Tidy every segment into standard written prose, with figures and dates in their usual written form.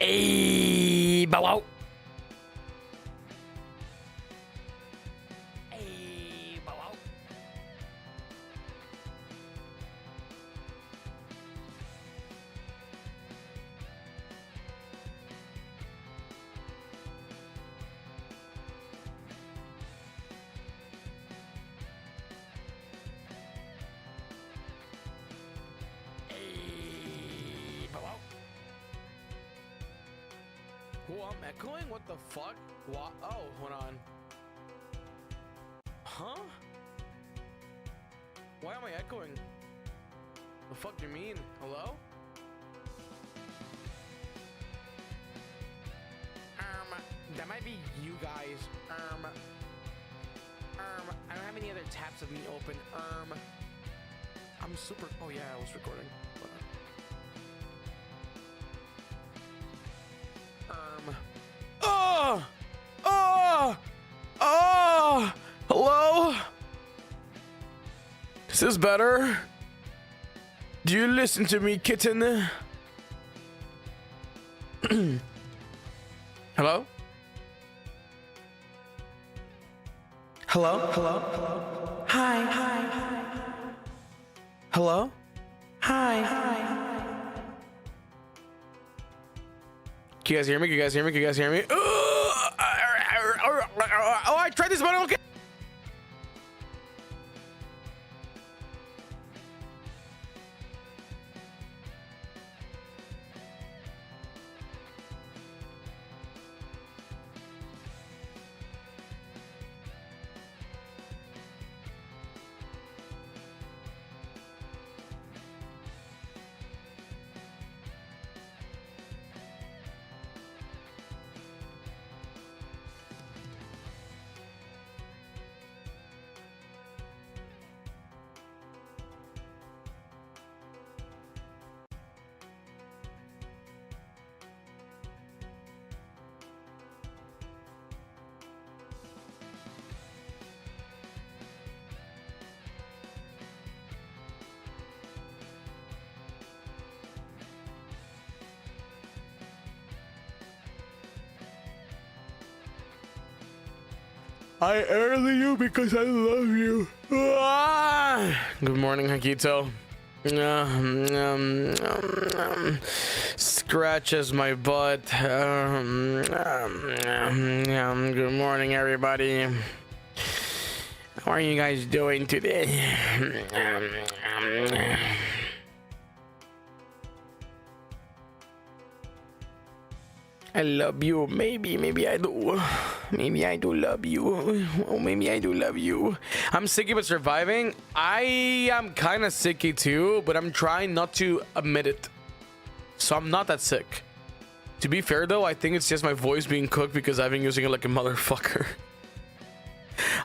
Hey, bow wow. Hey, bow wow. Hey, bow wow. Whoa, I'm echoing? What the fuck? What? Oh, hold on. Huh? Why am I echoing? The fuck do you mean? Hello? That might be you guys. I don't have any other tabs of me open. I'm super. Oh yeah, I was recording. Hold on. Hello? Is this better? Do you listen to me, kitten? Hello? Hello? Hello? Hi, hi, hi. Hello? Hi, hi. Can you guys hear me? Can you guys hear me? Can you guys hear me? Oh, I tried this button. Okay. I early you because I love you. Good morning, HAKKITO. Scratches my butt. Good morning, everybody. How are you guys doing today? I love you. Maybe I do. Maybe I do love you. Oh, maybe I do love you. I'm sicky but surviving. I am kind of sicky too, but I'm trying not to admit it. So I'm not that sick. To be fair though, I think it's just my voice being cooked because I've been using it like a motherfucker.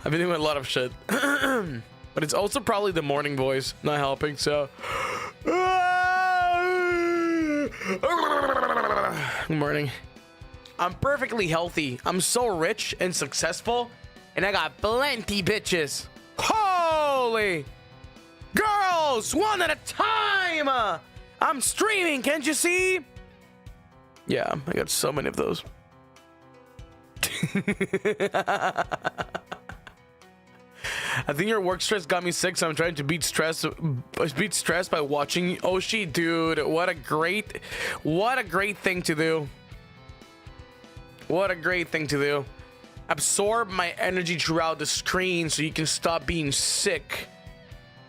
I've been doing a lot of shit. But it's also probably the morning voice not helping, so. Good morning. I'm perfectly healthy. I'm so rich and successful, and I got plenty bitches. Holy girls, one at a time. I'm streaming, can't you see? Yeah, I got so many of those. I think your work stress got me sick, so I'm trying to beat stress by watching Oshi. Dude, what a great thing to do. What a great thing to do. Absorb my energy throughout the screen so you can stop being sick.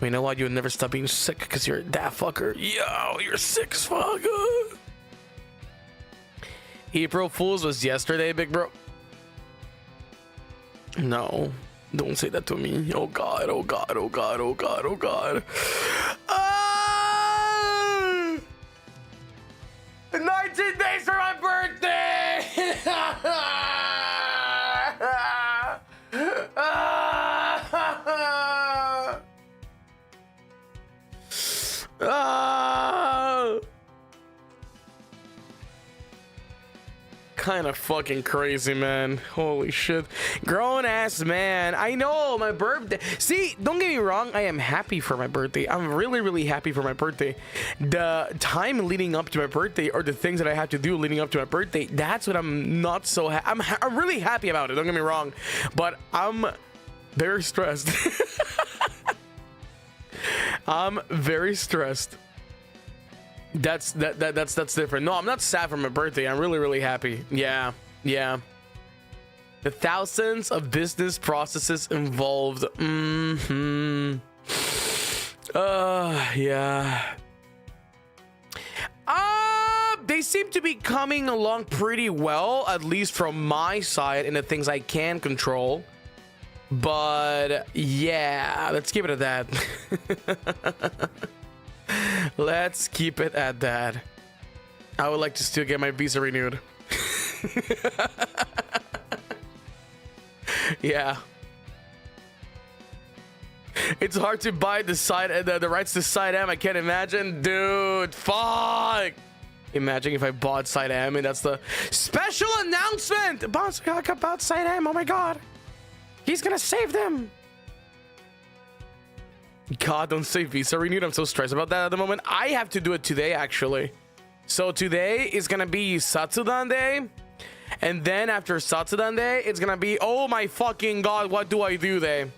You know what? You'll never stop being sick because you're that fucker. Yo, you're sick as fuck. April Fools was yesterday, big bro. No, don't say that to me. Oh god, oh god, oh god, oh god, oh god. 19 days for my birthday! kind of fucking crazy, man. Holy shit. Grown ass man. I know, my birthday. See, don't get me wrong. I am happy for my birthday. I'm really, really happy for my birthday. The time leading up to my birthday, or the things that I have to do leading up to my birthday, that's what I'm not so I'm really happy about it. Don't get me wrong. But I'm very stressed. I'm very stressed. That's different. No, I'm not sad for my birthday. I'm really, really happy. Yeah. The thousands of business processes involved. Yeah. They seem to be coming along pretty well, at least from my side, in the things I can control. But yeah, let's keep it at that. Let's keep it at that. I would like to still get my visa renewed. Yeah. It's hard to buy the rights to side M. I can't imagine. Dude, fuck. Imagine if I bought side M and that's the special announcement. Banzoin Hakka about side M. Oh my god. He's gonna save them. God, don't say visa renewed. I'm so stressed about that at the moment. I have to do it today, actually. So today is gonna be Satsudan Day. And then after Satsudan Day, it's gonna be, oh my fucking god, what do I do day?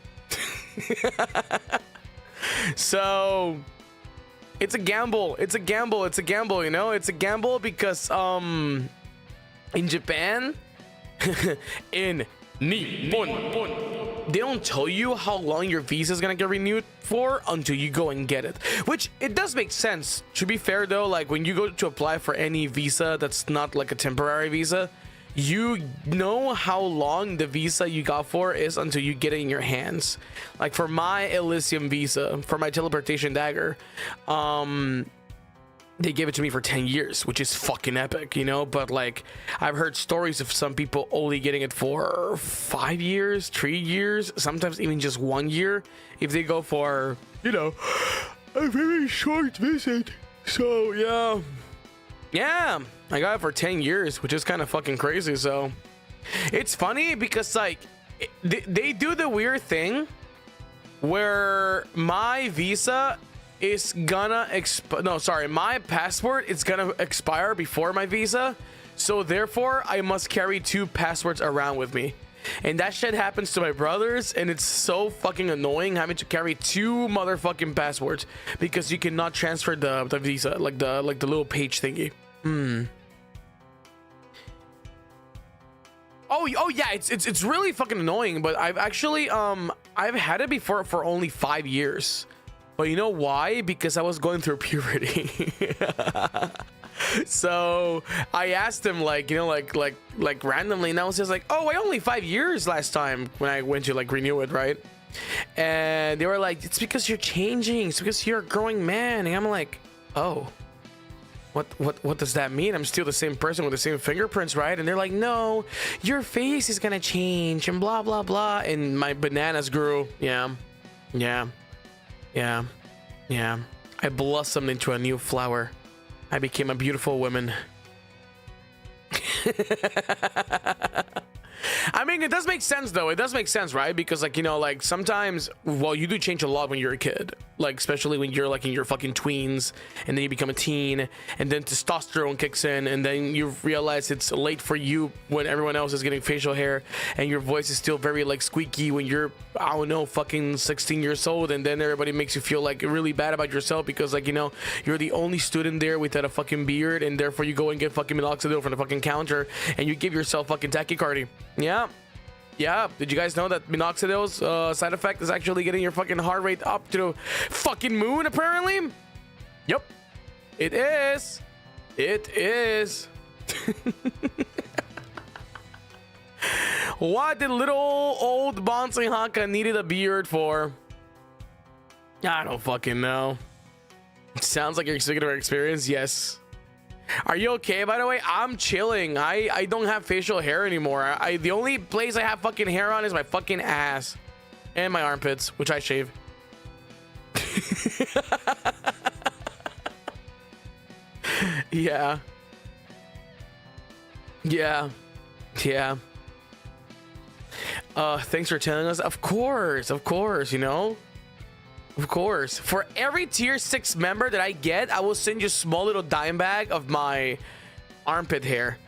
So it's a gamble. It's a gamble. It's a gamble, you know? It's a gamble because in Japan, in Nippon, they don't tell you how long your visa is gonna get renewed for until you go and get it, which it does make sense. To be fair though, like when you go to apply for any visa that's not like a temporary visa, you know how long the visa you got for is until you get it in your hands. Like for my Elysium visa, for my teleportation dagger, they gave it to me for 10 years, which is fucking epic, you know? But like, I've heard stories of some people only getting it for 5 years, 3 years, sometimes even just 1 year if they go for, you know, a very short visit. So yeah, I got it for 10 years, which is kind of fucking crazy. So it's funny because like they do the weird thing where my visa is gonna my passport is gonna expire before my visa, so therefore I must carry 2 passports around with me, and that shit happens to my brothers, and it's so fucking annoying having to carry 2 motherfucking passports because you cannot transfer the visa, like the little page thingy. Oh yeah, it's really fucking annoying, but I've actually I've had it before for only 5 years. But you know why? Because I was going through puberty. So I asked him, like, you know, like randomly, and I was just like, oh, I only 5 years last time when I went to like renew it, right? And they were like, it's because you're changing, it's because you're a growing man. And I'm like, oh, what does that mean? I'm still the same person with the same fingerprints, right? And they're like, no, your face is gonna change and blah blah blah. And my bananas grew. Yeah. I blossomed into a new flower. I became a beautiful woman. I mean, it does make sense though. It does make sense, right? Because like, you know, like sometimes, well, you do change a lot when you're a kid, like especially when you're like in your fucking tweens, and then you become a teen, and then testosterone kicks in, and then you realize it's late for you when everyone else is getting facial hair, and your voice is still very like squeaky when you're, I don't know, fucking 16 years old, and then everybody makes you feel like really bad about yourself because like, you know, you're the only student there without a fucking beard, and therefore you go and get fucking minoxidil from the fucking counter, and you give yourself fucking tachycardia. Yeah. Did you guys know that minoxidil's side effect is actually getting your fucking heart rate up to the fucking moon, apparently? Yep. It is. What did little old Banzoin Hakka needed a beard for? I don't fucking know. Sounds like your singular experience. Yes. Are you okay, by the way? I'm chilling. I don't have facial hair anymore. The only place I have fucking hair on is my fucking ass and my armpits, which I shave. Yeah. Yeah. Thanks for telling us. Of course, you know. Of course. For every tier 6 member that I get, I will send you a small little dime bag of my armpit hair.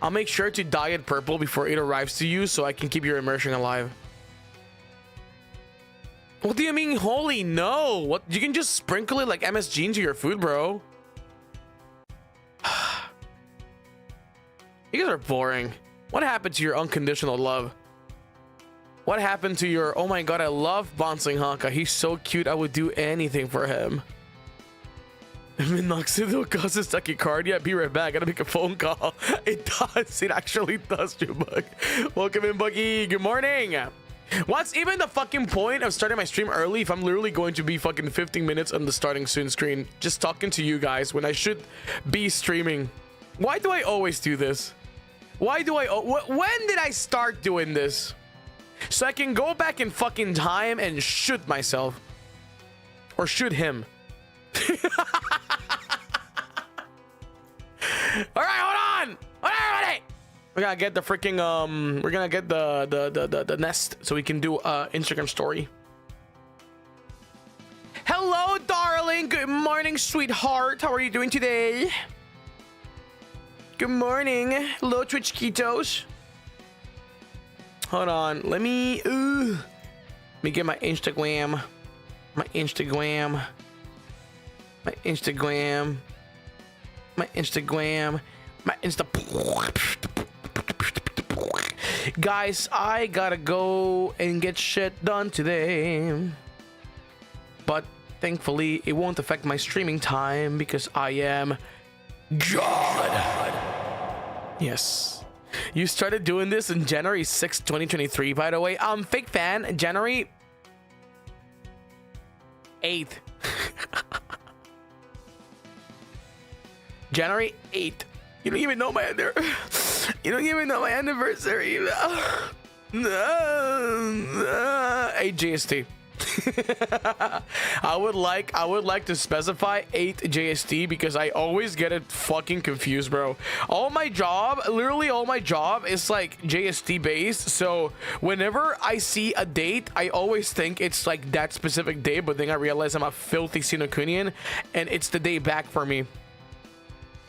I'll make sure to dye it purple before it arrives to you so I can keep your immersion alive. What do you mean holy? No. What? You can just sprinkle it like MSG into your food, bro. You guys are boring. What happened to your unconditional love? What happened to your, oh my god, I love Banzoin Hakka. He's so cute. I would do anything for him. Minoxidil causes tachycardia. Be right back. I gotta make a phone call. It does. It actually does, Jubug. Welcome in, Buggy. Good morning. What's even the fucking point of starting my stream early if I'm literally going to be fucking 15 minutes on the starting soon screen just talking to you guys when I should be streaming? Why do I always do this? Why do I? When did I start doing this? So I can go back in fucking time and shoot myself. Or shoot him. All right, hold on. Hold on, everybody. We're gonna get the freaking we're gonna get the nest so we can do Instagram story. Hello, darling. Good morning, sweetheart. How are you doing today? Good morning. Hello, Twitch Kitos. Hold on. Let me get my Instagram. My Instagram. My Instagram. My Instagram. My Insta. Guys, I gotta go and get shit done today. But thankfully, it won't affect my streaming time because I am God. Yes. You started doing this in January 6, 2023, by the way. Fake fan, January 8th. January 8th. You don't even know my anniversary. AJST. I would like to specify 8 JST because I always get it fucking confused, bro. Literally all my job is like JST based, so whenever I see a date I always think it's like that specific day, but then I realize I'm a filthy Sinokunian and it's the day back for me.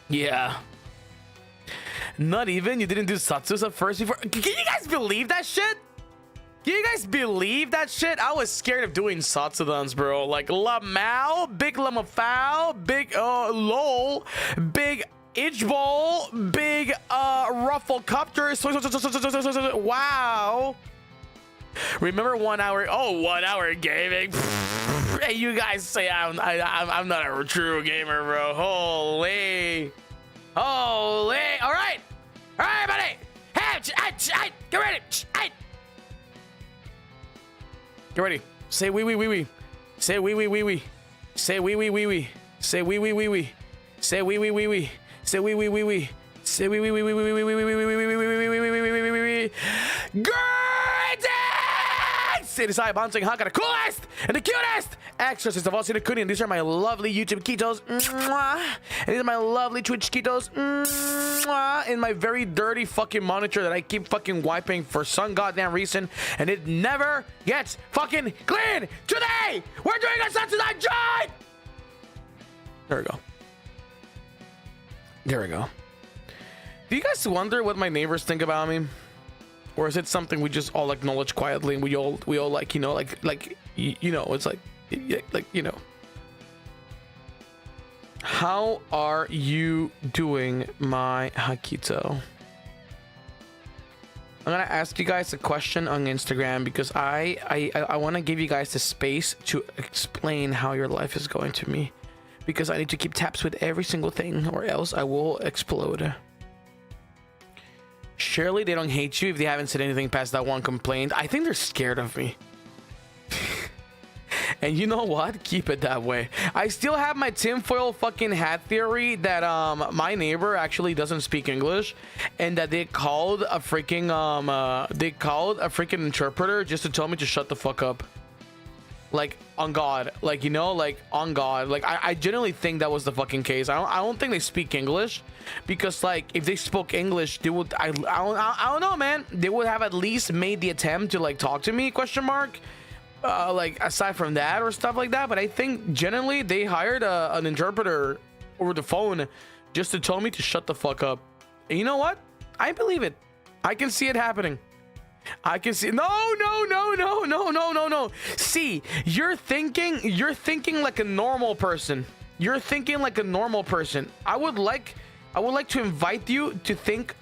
Yeah. Not even? You didn't do Satsus at first before? Can you guys believe that shit? Can you guys believe that shit? I was scared of doing Satsudans, bro. Like Lamau, big Lamafau, big LOL, big Itchball, big Rufflecopter. Wow. Remember 1 hour? Oh, 1 hour gaming. Hey, you guys say I'm not a true gamer, bro. Holy. All right, buddy. Hey, get ready. Get ready. Say wee. Say wee. Say wee. Say wee. Say wee. Say wee. Say wee. Greetings! It is I, Banzoin Hakka, the coolest and the cutest exorcist of all Sinokunian. These are my lovely YouTube Kitos. And these are my lovely Twitch Kitos. In my very dirty fucking monitor that I keep fucking wiping for some goddamn reason. And it never gets fucking clean. Today, we're doing a Satsudai joint! There we go. Do you guys wonder what my neighbors think about me? Or is it something we just all acknowledge quietly and we all like, you know, like you know, it's like you know. How are you doing, my HAKKITO? I'm gonna ask you guys a question on Instagram because I want to give you guys the space to explain how your life is going to me, because I need to keep tabs with every single thing or else I will explode. Surely they don't hate you if they haven't said anything past that one complaint. I think they're scared of me. And you know what? Keep it that way. I still have my tinfoil fucking hat theory that my neighbor actually doesn't speak English and that they called a freaking interpreter just to tell me to shut the fuck up. Like on God, like, you know, like on God, like I genuinely think that was the fucking case. I don't think they speak English, because like if they spoke English, they would I don't know, man. They would have at least made the attempt to like talk to me, question mark. Like aside from that or stuff like that. But I think generally they hired an interpreter over the phone just to tell me to shut the fuck up. And you know what? I believe it. I can see it happening. I can see. No. See, you're thinking like a normal person. You're thinking like a normal person. I would like to invite you to think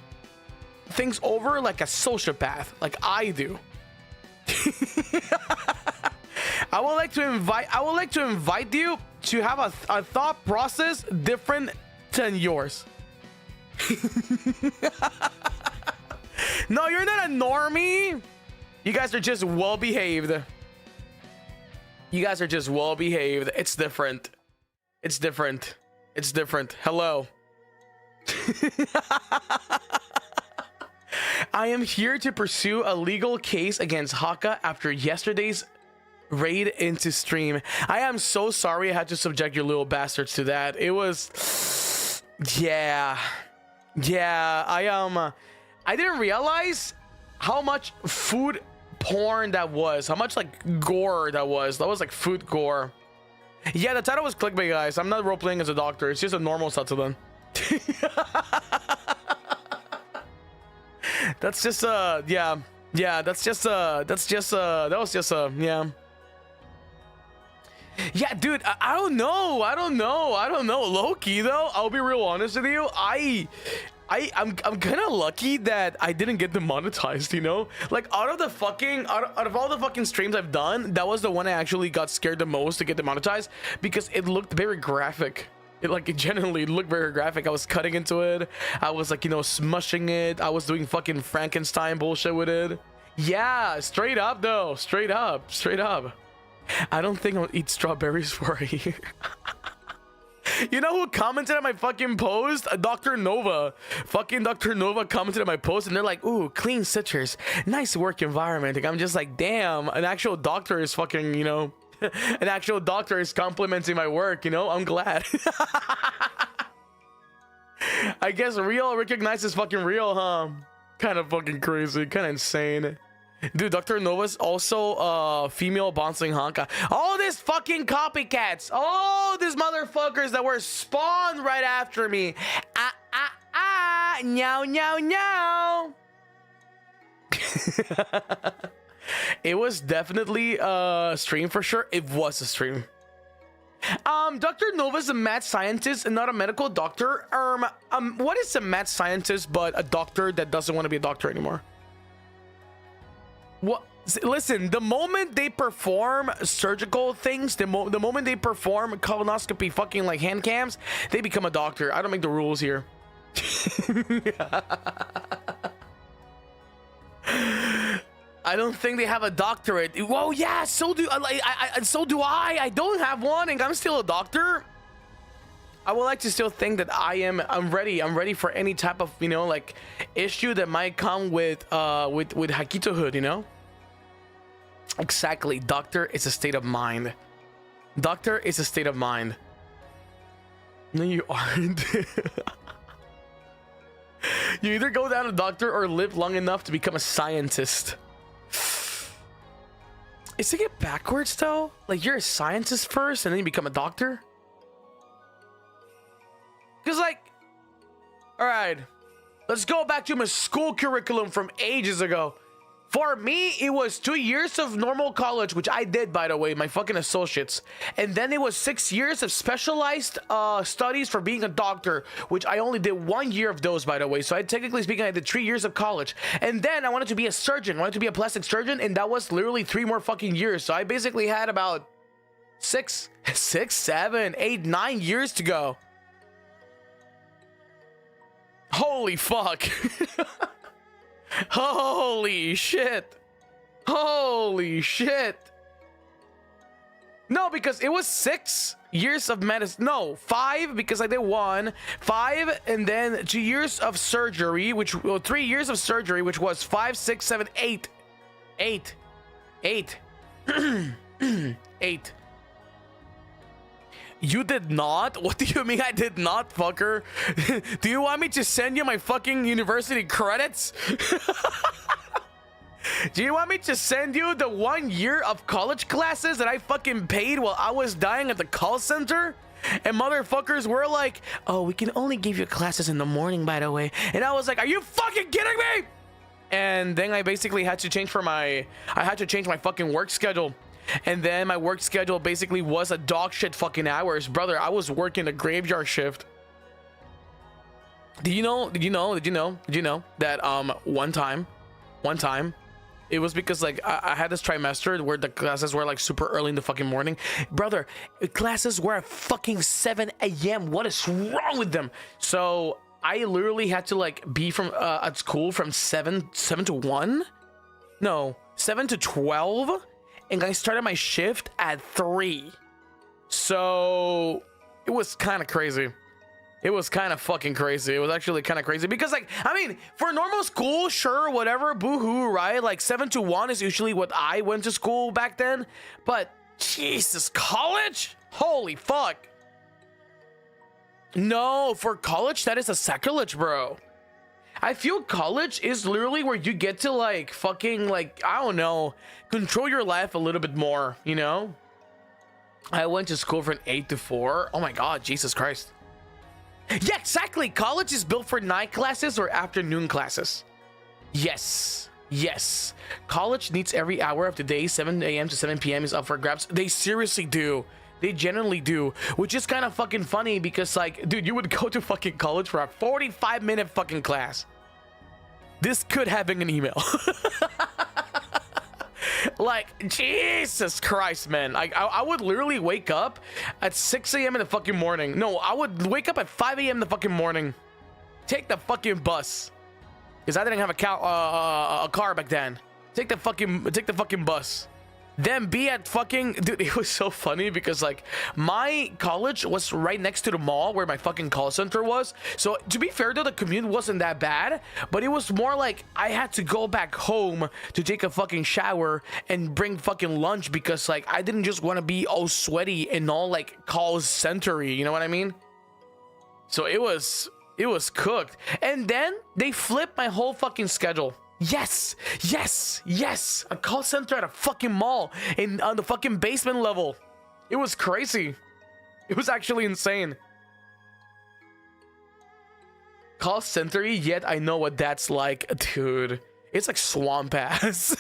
things over like a sociopath, like I do. I would like to invite you to have a thought process different than yours. No, you're not a normie. You guys are just well behaved. You guys are just well behaved. It's different. It's different. It's different. Hello. I am here to pursue a legal case against Hakka after yesterday's raid into stream. I am so sorry I had to subject your little bastards to that. It was, yeah, I didn't realize how much food porn that was, how much like gore that was. That was like food gore. Yeah, the title was clickbait, guys. I'm not role-playing as a doctor. It's just a normal Satsudan. That's just yeah, that's just that was just yeah, dude, I don't know. Low-key though, I'll be real honest with you. I'm kind of lucky that I didn't get demonetized, you know? Like out of all the fucking streams I've done, that was the one I actually got scared the most to get demonetized, because it looked very graphic. It genuinely looked very graphic. I was cutting into it. I was like, you know, smushing it. I was doing fucking Frankenstein bullshit with it. Yeah, straight up though. Straight up. I don't think I'll eat strawberries for a year. You know who commented on my fucking post? Dr. Nova. Fucking Dr. Nova commented on my post, and they're like, ooh, clean citrus. Nice work environment. Like, I'm just like, damn, an actual doctor is fucking, you know, an actual doctor is complimenting my work, you know? I'm glad. I guess real recognizes fucking real, huh? Kind of fucking crazy, kind of insane. Dude, Dr. Nova's also female Banzoin Hakka. All these fucking copycats. All these motherfuckers that were spawned right after me. Meow. It was definitely a stream for sure. It was a stream. Dr. Nova's a mad scientist and not a medical doctor. What is a mad scientist but a doctor that doesn't want to be a doctor anymore? What? Listen, the moment they perform surgical things, the moment they perform colonoscopy fucking like hand cams, they become a doctor. I don't make the rules here. I don't think they have a doctorate. Whoa, yeah, so do I. I don't have one, and I'm still a doctor. I would like to still think that I'm ready for any type of, you know, like issue that might come with HAKKITO hood, you know? Exactly. Doctor is a state of mind. Doctor is a state of mind. No, you aren't. You either go down a doctor or live long enough to become a scientist. Is it backwards though? Like you're a scientist first and then you become a doctor? Because like, all right, let's go back to my school curriculum from ages ago. For me, it was 2 years of normal college, which I did, by the way, my fucking associates. And then it was 6 years of specialized studies for being a doctor, which I only did 1 year of those, by the way. So technically speaking, I did 3 years of college. And then I wanted to be a surgeon. I wanted to be a plastic surgeon, and that was literally 3 more fucking years. So I basically had about 6, 7, 8, 9 years to go. Holy fuck. Holy shit. Holy shit. No, because it was 6 years of medicine. No, 5 because I did 1. 5 and then 2 years of surgery, which, well, 3 years of surgery, which was 5, 6, 7, 8. 8. 8. You did not? What do you mean I did not, fucker? Do you want me to send you my fucking university credits? Do you want me to send you the 1 year of college classes that I fucking paid while I was dying at the call center? And motherfuckers were like, oh, we can only give you classes in the morning, by the way. And I was like, are you fucking kidding me? And then I basically had to change my fucking work schedule. And then my work schedule basically was a dog shit fucking hours. Brother, I was working a graveyard shift. Did you know that one time, it was because like I had this trimester where the classes were like super early in the fucking morning. Brother, classes were at fucking 7 a.m. What is wrong with them? So I literally had to like be from at school from 7 to 1? No, 7 to 12. And I started my shift at 3. So it was kind of crazy. It was kind of fucking crazy. It was actually kind of crazy because, like, I mean, for normal school, sure, whatever, boo-hoo, right? Like 7 to 1 is usually what I went to school back then. But Jesus, college? Holy fuck. No, for college, that is a sacrilege, bro. I feel college is literally where you get to like fucking like, I don't know, control your life a little bit more, you know? I went to school from 8 to 4. Oh my God, Jesus Christ. Yeah, exactly. College is built for night classes or afternoon classes. Yes. Yes. College needs every hour of the day. 7 a.m. to 7 p.m. is up for grabs. They seriously do. They genuinely do, which is kind of fucking funny because, like, dude, you would go to fucking college for a 45-minute fucking class. This could have been an email. Like, Jesus Christ, man. Like, I would literally wake up at 6 a.m. in the fucking morning. No, I would wake up at 5 a.m. in the fucking morning. Take the fucking bus. Because I didn't have a car back then. Take the fucking bus. Then be at fucking, dude, it was so funny because like my college was right next to the mall where my fucking call center was. So to be fair though, the commute wasn't that bad, but it was more like I had to go back home to take a fucking shower and bring fucking lunch because like I didn't just want to be all sweaty and all like call center-y, you know what I mean? So it was cooked. And then they flipped my whole fucking schedule. Yes, yes, yes. A call center at a fucking mall on the fucking basement level. It was crazy. It was actually insane. Call center, yet I know what that's like, dude. It's like swamp ass.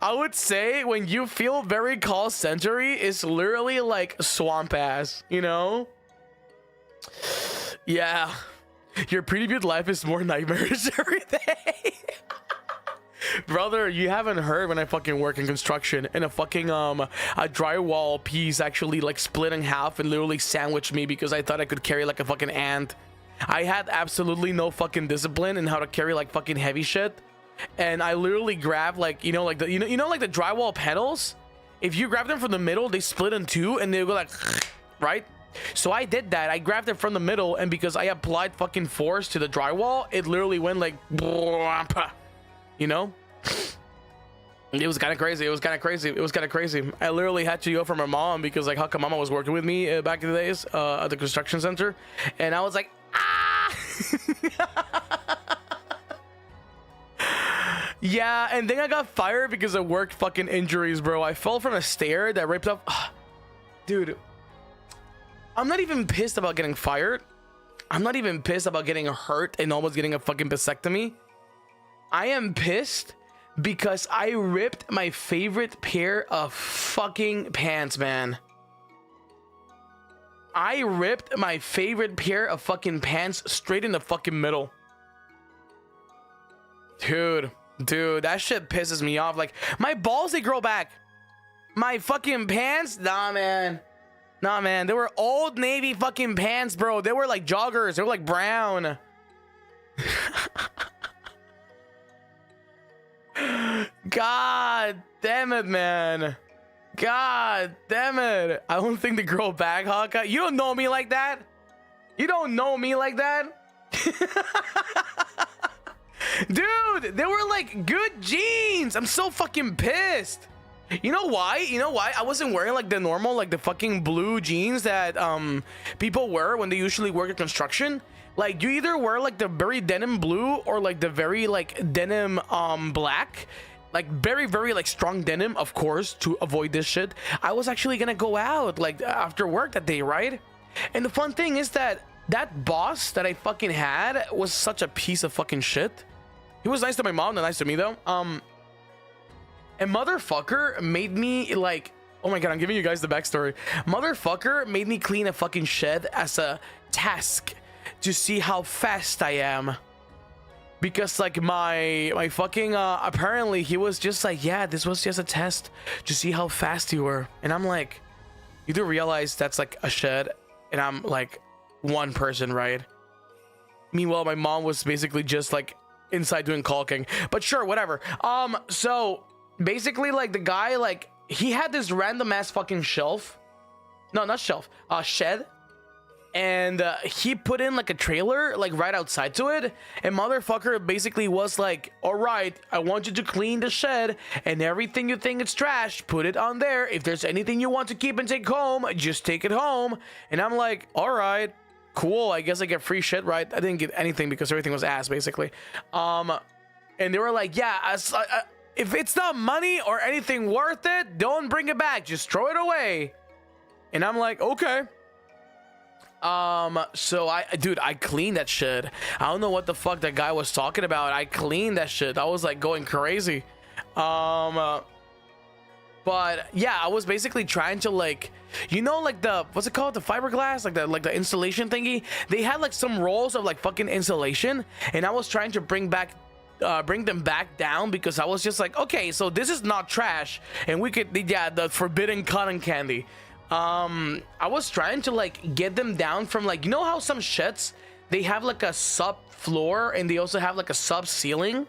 I would say when you feel very call center-y, it's literally like swamp ass, you know? Yeah. Your previewed life is more nightmarish every day. Brother, you haven't heard when I fucking work in construction and a fucking a drywall piece actually like split in half and literally sandwiched me because I thought I could carry like a fucking ant. I had absolutely no fucking discipline in how to carry like fucking heavy shit. And I literally grabbed like, you know, like the like the drywall panels. If you grab them from the middle, they split in two and they go like, right? So I did that. I grabbed it from the middle, and because I applied fucking force to the drywall, it literally went like, you know? It was kind of crazy. It was kind of crazy. It was kind of crazy. I literally had to go for my mom because like Hakka Mama was working with me back in the days at the construction center, and I was like, ah. Yeah, and then I got fired because of work fucking injuries, bro. I fell from a stair that ripped up. Dude, I'm not even pissed about getting fired. I'm not even pissed about getting hurt and almost getting a fucking vasectomy. I am pissed because I ripped my favorite pair of fucking pants, man. I ripped my favorite pair of fucking pants straight in the fucking middle. Dude, that shit pisses me off. Like, my balls, they grow back. My fucking pants, nah, man. Nah, man, they were Old Navy fucking pants, bro. They were like joggers. They were like brown. God damn it, man. God damn it. I don't think they grow back, Hakka. You don't know me like that. You don't know me like that. Dude, they were like good jeans. I'm so fucking pissed. You know why? I wasn't wearing like the normal, like the fucking blue jeans that people wear when they usually work at construction. Like you either wear like the very denim blue or like the very like denim black. Like very like strong denim, of course, to avoid this shit. I was actually gonna go out like after work that day, right? And the fun thing is that boss that I fucking had was such a piece of fucking shit. He was nice to my mom, not nice to me though. And motherfucker made me like, oh my god, I'm giving you guys the backstory. Motherfucker made me clean a fucking shed as a task to see how fast I am. Because like my fucking apparently he was just like, yeah, this was just a test to see how fast you were. And I'm like, you do realize that's like a shed and I'm like one person, right? Meanwhile, my mom was basically just like inside doing caulking, but sure, whatever. So basically like the guy, like he had this random ass fucking shelf, no, not shelf, shed. And he put in like a trailer like right outside to it, and motherfucker basically was like, all right, I want you to clean the shed and everything you think it's trash, put it on there. If there's anything you want to keep and take home, just take it home. And I'm like, all right, cool, I guess I get free shit, right? I didn't get anything because everything was ass basically. And they were like, yeah, if it's not money or anything worth it, don't bring it back, just throw it away. And I'm like, okay. So I cleaned that shit. I don't know what the fuck that guy was talking about. I cleaned that shit. I was like going crazy. But yeah, I was basically trying to like, you know, like the, what's it called? The fiberglass, like the insulation thingy. They had like some rolls of like fucking insulation, and I was trying to bring them back down because I was just like, okay, so this is not trash, and we could, yeah, the forbidden cotton candy. I was trying to like get them down from like, you know how some sheds they have like a sub floor and they also have like a sub ceiling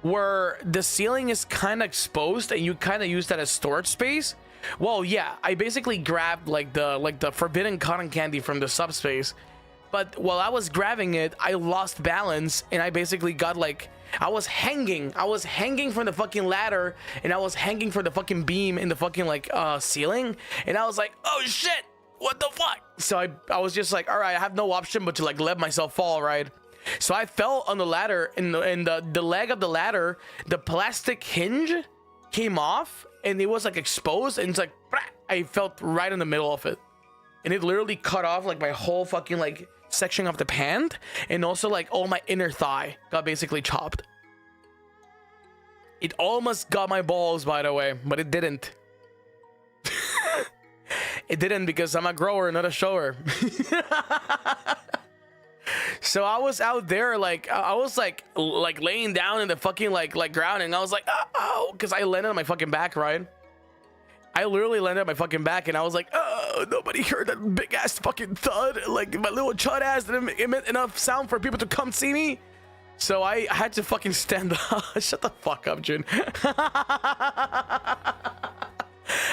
where the ceiling is kind of exposed and you kind of use that as storage space. Well, yeah, I basically grabbed like the forbidden cotton candy from the subspace, but while I was grabbing it, I lost balance and I basically got like, I was hanging from the fucking ladder, and I was hanging from the fucking beam in the fucking like ceiling, and I was like, oh shit, what the fuck? So I was just like, all right, I have no option but to like let myself fall, right? So I fell on the ladder, and the leg of the ladder, the plastic hinge came off and it was like exposed, and it's like I felt right in the middle of it, and it literally cut off like my whole fucking like section of the pant, and also like all my inner thigh got basically chopped. It almost got my balls, by the way, but it didn't. It didn't because I'm a grower, not a shower. So I was out there like I was like laying down in the fucking like ground, and I was like, oh, because I landed on my fucking back, right? I literally landed on my fucking back, and I was like, oh, nobody heard that big ass fucking thud. Like my little chud ass didn't emit enough sound for people to come see me. So I had to fucking stand up. Shut the fuck up, Jun.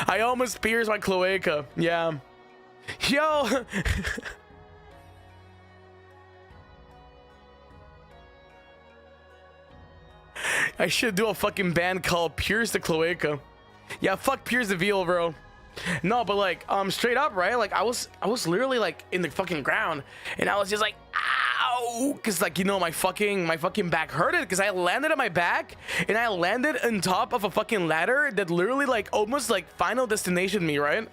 I almost pierced my cloaca. Yeah. Yo. I should do a fucking band called Pierce the Cloaca. Yeah, fuck Pierce the Veal, bro. No, but like straight up, right? Like I was literally like in the fucking ground, and I was just like, ow, because like, you know, my fucking back hurted because I landed on my back, and I landed on top of a fucking ladder that literally like almost like Final Destination me, right?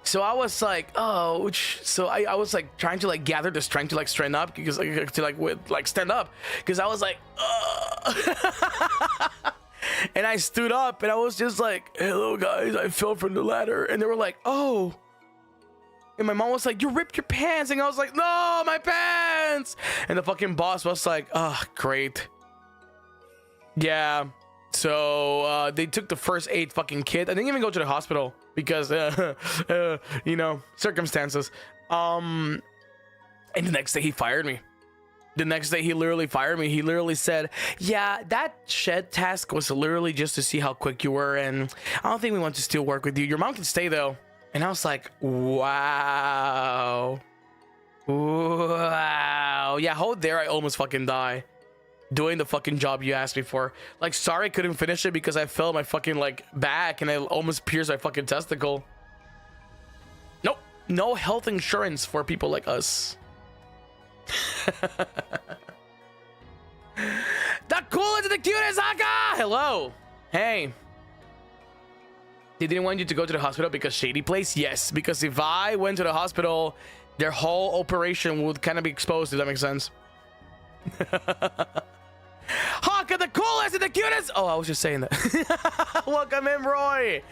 So I was like, oh, so I was like trying to like gather the strength to like stand up, because like stand up, because I was like, and I stood up, and I was just like, hello guys, I fell from the ladder, and they were like, oh, and my mom was like, you ripped your pants, and I was like, no, my pants, and the fucking boss was like, oh, great, yeah. So they took the first aid fucking kit. I didn't even go to the hospital because you know, circumstances. And the next day he fired me. The next day he literally fired me. He literally said, yeah, that shed task was literally just to see how quick you were, and I don't think we want to still work with you. Your mom can stay though. And I was like, wow. Yeah, how dare I almost fucking die. doing the fucking job you asked me for. Like, sorry I couldn't finish it because I fell my fucking like back and I almost pierced my fucking testicle. Nope, no health insurance for people like us. The coolest and the cutest Hakka! Hello. Hey. They didn't want you to go to the hospital because shady place? Yes, because if I went to the hospital, their whole operation would kind of be exposed. Does that make sense? Hakka, the coolest and the cutest. Oh, I was just saying that. Welcome in, Roy.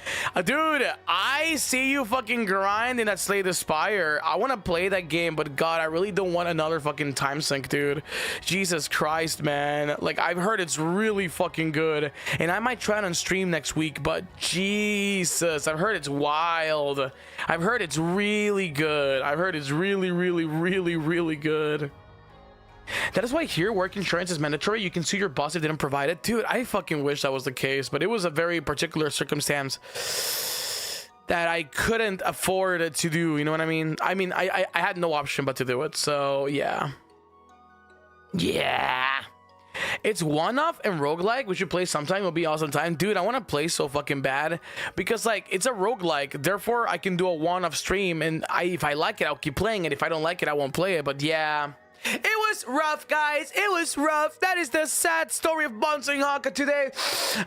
Dude, I see you fucking grind in that Slay the Spire. I want to play that game, but God, I really don't want another fucking time sink, dude. Jesus Christ, man. Like, I've heard it's really fucking good, and I might try it on stream next week, but Jesus, I've heard it's wild. I've heard it's really good. I've heard it's really, really, really, really good. That is why here work insurance is mandatory. You can sue your boss if they didn't provide it. Dude, I fucking wish that was the case, but it was a very particular circumstance that I couldn't afford to do. You know what I mean? I had no option but to do it. So yeah. Yeah. It's one-off and roguelike. We should play sometime. It'll be awesome time. Dude, I want to play so fucking bad because like it's a roguelike. Therefore, I can do a one-off stream, and if I like it, I'll keep playing it. If I don't like it, I won't play it. But yeah. It was rough, guys. It was rough. That is the sad story of Banzoin Hakka today.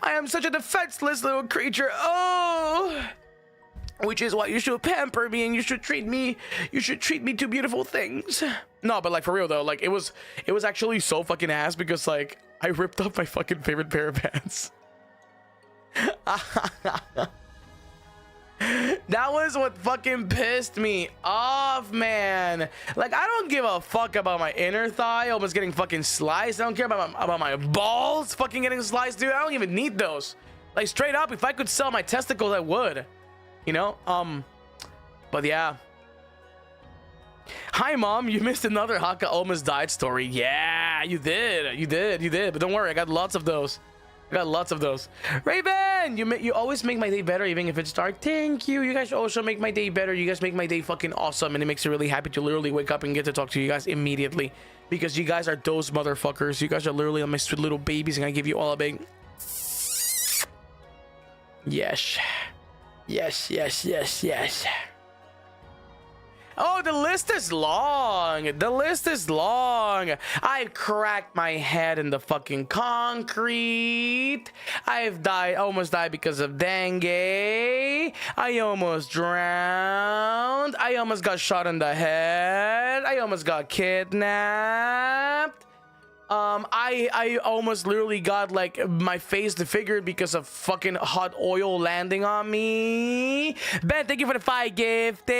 I am such a defenseless little creature. Oh, which is why you should pamper me and you should treat me to beautiful things. No, but like for real though, like it was actually so fucking ass because like I ripped off my fucking favorite pair of pants. That was what fucking pissed me off, man. Like, I don't give a fuck about my inner thigh almost getting fucking sliced. I don't care about my balls fucking getting sliced, dude. I don't even need those. Like, straight up, if I could sell my testicles, I would. You know? But yeah. Hi, Mom. You missed another Hakka almost died story. Yeah, you did. You did. But don't worry, I got lots of those. Raven, you always make my day better even if it's dark. Thank you. You guys also make my day better. You guys make my day fucking awesome, and it makes me really happy to literally wake up and get to talk to you guys immediately because you guys are those motherfuckers. You guys are literally my sweet little babies, and I give you all a big yes. Oh, the list is long. I've cracked my head in the fucking concrete. I've almost died because of dengue. I almost drowned. I almost got shot in the head. I almost got kidnapped. I almost literally got like my face disfigured because of fucking hot oil landing on me. Ben, thank you for the 5 gifted.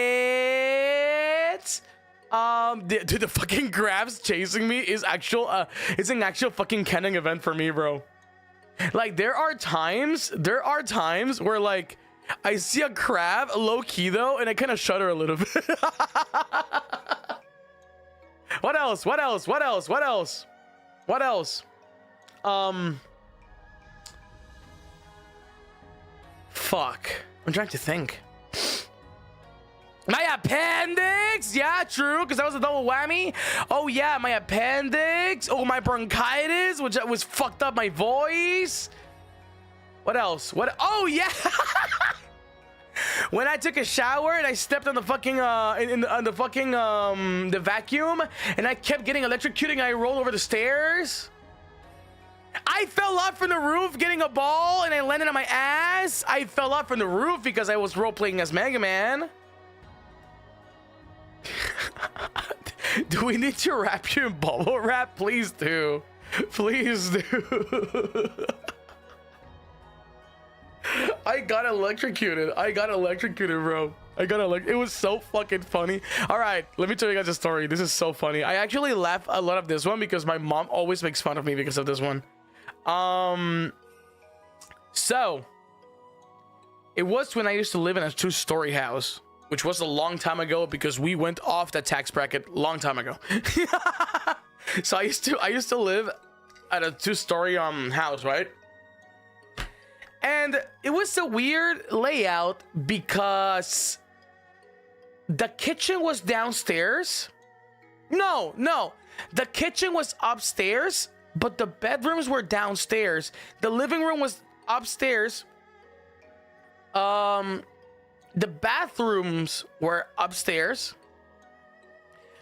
Dude, the fucking crabs chasing me is it's an actual fucking canon event for me, bro. Like there are times where like I see a crab low key though, and I kind of shudder a little bit. What else? Fuck. I'm trying to think. My appendix! Yeah, true, because that was a double whammy. Oh, yeah, my appendix. Oh, my bronchitis, which was fucked up my voice. What else? Oh, yeah! When I took a shower and I stepped on the fucking the vacuum and I kept getting electrocuted and I rolled over the stairs. I fell off from the roof getting a ball and I landed on my ass. I fell off from the roof because I was role playing as Mega Man. Do we need to wrap you in bubble wrap? Please do. Please do. I got electrocuted, bro. It was so fucking funny. All right, let me tell you guys a story. This is so funny. I actually laugh a lot of this one because my mom always makes fun of me because of this one. So it was when I used to live in a 2-story house, which was a long time ago because we went off that tax bracket long time ago. So I used to live at a 2-story house, right? And it was a weird layout because the kitchen was downstairs. No, the kitchen was upstairs, but the bedrooms were downstairs. The living room was upstairs. The bathrooms were upstairs.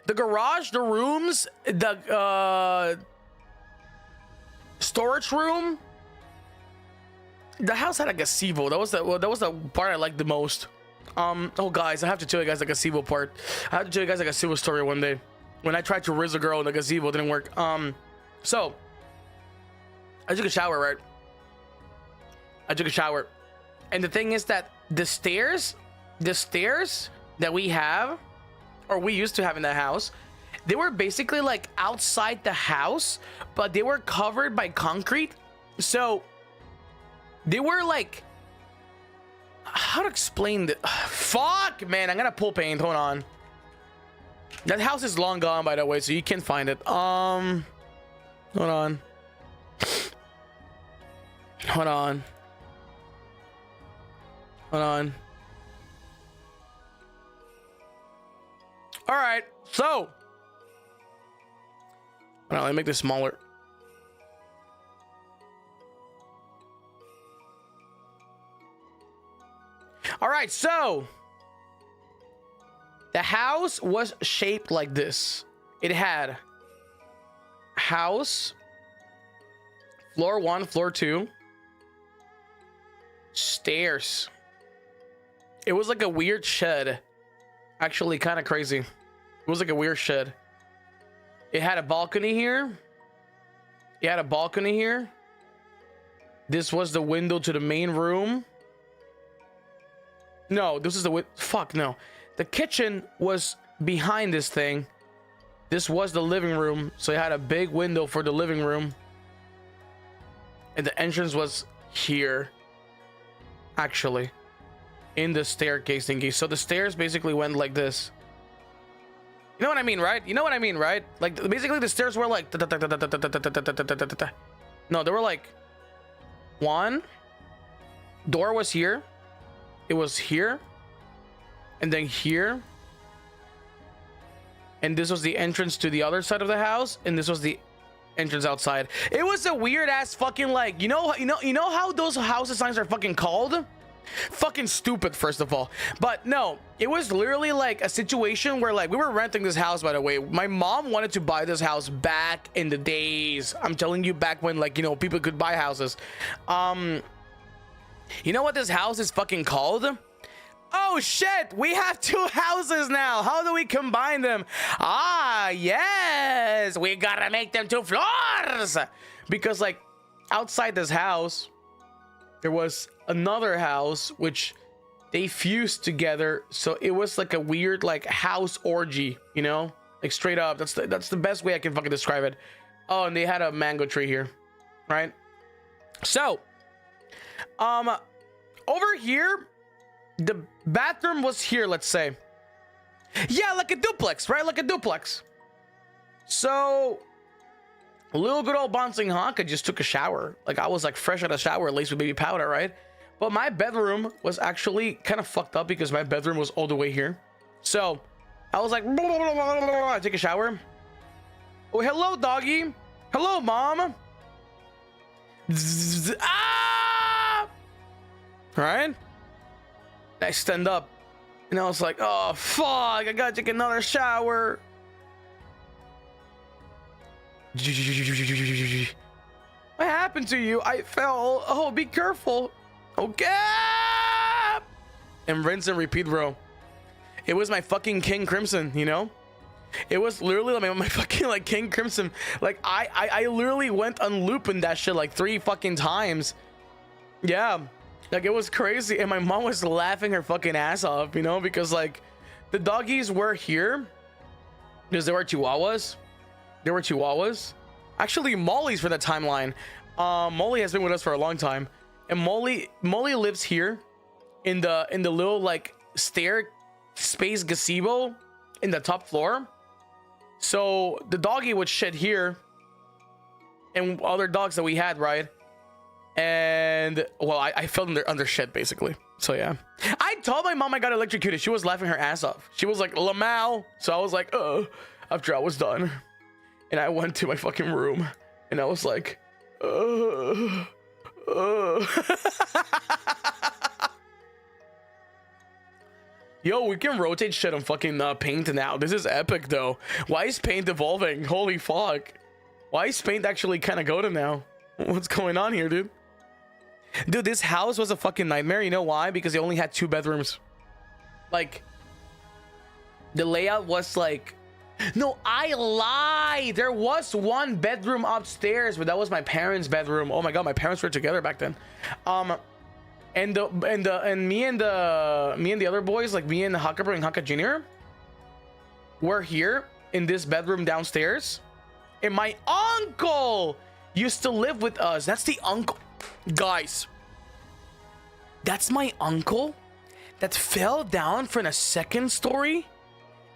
The garage, the rooms, the storage room. The house had a gazebo. That was the part I liked the most. Oh guys, I have to tell you guys the gazebo part. I have to tell you guys a gazebo story one day. When I tried to riz a girl in the gazebo, it didn't work. So I took a shower, right? I took a shower. And the thing is that the stairs that we have, or we used to have in the house, they were basically like outside the house, but they were covered by concrete. So they were like, how to explain the fuck, man, I'm gonna pull paint. Hold on. That house is long gone, by the way, so you can't find it. Hold on. Hold on. Hold on. All right, so hold on, let me make this smaller. All right, so the house was shaped like this. It had house, floor 1, floor 2, stairs. It was like a weird shed. Actually, kind of crazy. It was like a weird shed. It had a balcony here. It had a balcony here. This was the window to the main room. No, this is the fuck no. The kitchen was behind this thing. This was the living room, so it had a big window for the living room. And the entrance was here. Actually, in the staircase thingy. So the stairs basically went like this. You know what I mean, right? You know what I mean, right? Like basically the stairs were like no, they were like one door was here. It was here, and then here, and this was the entrance to the other side of the house, and this was the entrance outside. It was a weird ass fucking like, you know how those house signs are fucking called? Fucking stupid, first of all. But no, it was literally like a situation where like we were renting this house, by the way. My mom wanted to buy this house back in the days. I'm telling you, back when like, you know, people could buy houses. You know what this house is fucking called? Oh shit, we have 2 houses now. How do we combine them? Ah, yes, we gotta make them 2 floors. Because like outside this house, there was another house which they fused together. So it was like a weird like house orgy, you know? Like straight up, that's the best way I can fucking describe it. Oh, and they had a mango tree here, right? So over here, the bathroom was here, let's say. Yeah, like a duplex, right? Like a duplex. So little good old Banzoin Hakka just took a shower. Like I was like fresh out of shower, at least with baby powder, right? But my bedroom was actually kind of fucked up because my bedroom was all the way here. So I was like, blah, blah, blah, blah, blah, blah. I take a shower. Oh, hello, doggy. Hello, mom. Ah! All right. I stand up and I was like, oh fuck, I gotta take another shower. What happened to you? I fell. Oh, be careful. Okay. And rinse and repeat, bro. It was my fucking King Crimson, you know? It was literally like my fucking like King Crimson. Like I literally went on looping that shit like 3 fucking times. Yeah. Like it was crazy, and my mom was laughing her fucking ass off, you know, because like the doggies were here because there were chihuahuas. There were chihuahuas. Actually, Molly's for the timeline. Molly has been with us for a long time, and Molly lives here in the little like stair space gazebo in the top floor. So the doggy would shit here, and other dogs that we had, right? And well, I fell under shit basically. So yeah, I told my mom I got electrocuted. She was laughing her ass off. She was like, Lamau. So I was like, after I was done, and I went to my fucking room And I was like, uh. Yo, we can rotate shit on fucking paint now. This is epic though. Why is paint evolving? Holy fuck. Why is paint actually kind of golden now? What's going on here, dude? Dude, this house was a fucking nightmare. You know why? Because it only had 2 bedrooms. Like, the layout was like, no, I lied. There was 1 bedroom upstairs, but that was my parents' bedroom. Oh my god, my parents were together back then. And me and the other boys, like me and Hakka and Hakka Jr. were here in this bedroom downstairs. And my uncle used to live with us. That's the uncle. Guys, that's my uncle that fell down from a 2nd story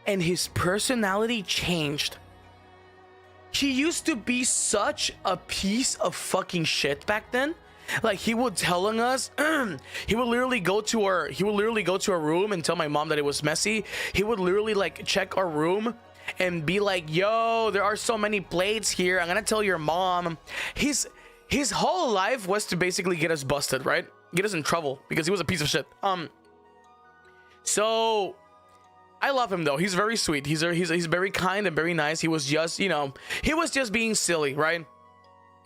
and his personality changed. He used to be such a piece of fucking shit back then. Like, he would telling us, he would literally go to our room and tell my mom that it was messy. He would literally like check our room and be like, yo, there are so many plates here, I'm gonna tell your mom. His whole life was to basically get us busted, right? Get us in trouble because he was a piece of shit. So I love him though. He's very sweet. He's very kind and very nice. He was just, you know, he was just being silly, right?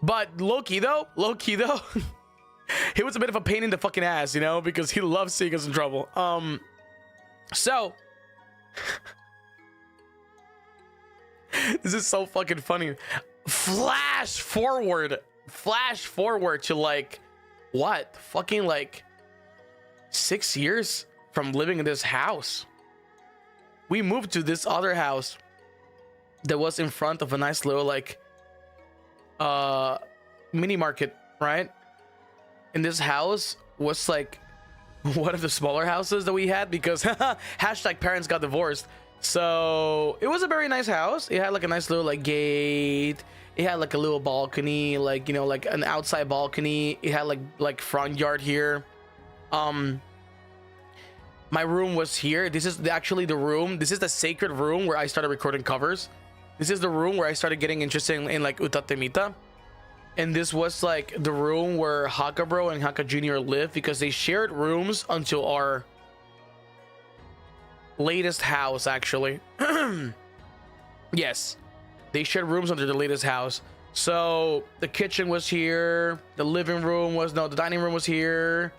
But low-key though, he was a bit of a pain in the fucking ass, you know, because he loves seeing us in trouble. So this is so fucking funny. Flash forward to like, what? Fucking like 6 years from living in this house. We moved to this other house that was in front of a nice little like mini market, right? And this house was like one of the smaller houses that we had because hashtag parents got divorced. So it was a very nice house. It had like a nice little like gate. It had like a little balcony, like, you know, like an outside balcony. It had like front yard here. My room was here. This is actually the room. This is the sacred room where I started recording covers. This is the room where I started getting interested in like Utatemita. And this was like the room where Hakka Bro and Hakka Jr. lived because they shared rooms until our latest house, actually. Yes, they shared rooms under the latest house. So the kitchen was here. The living room was, no, the dining room was here.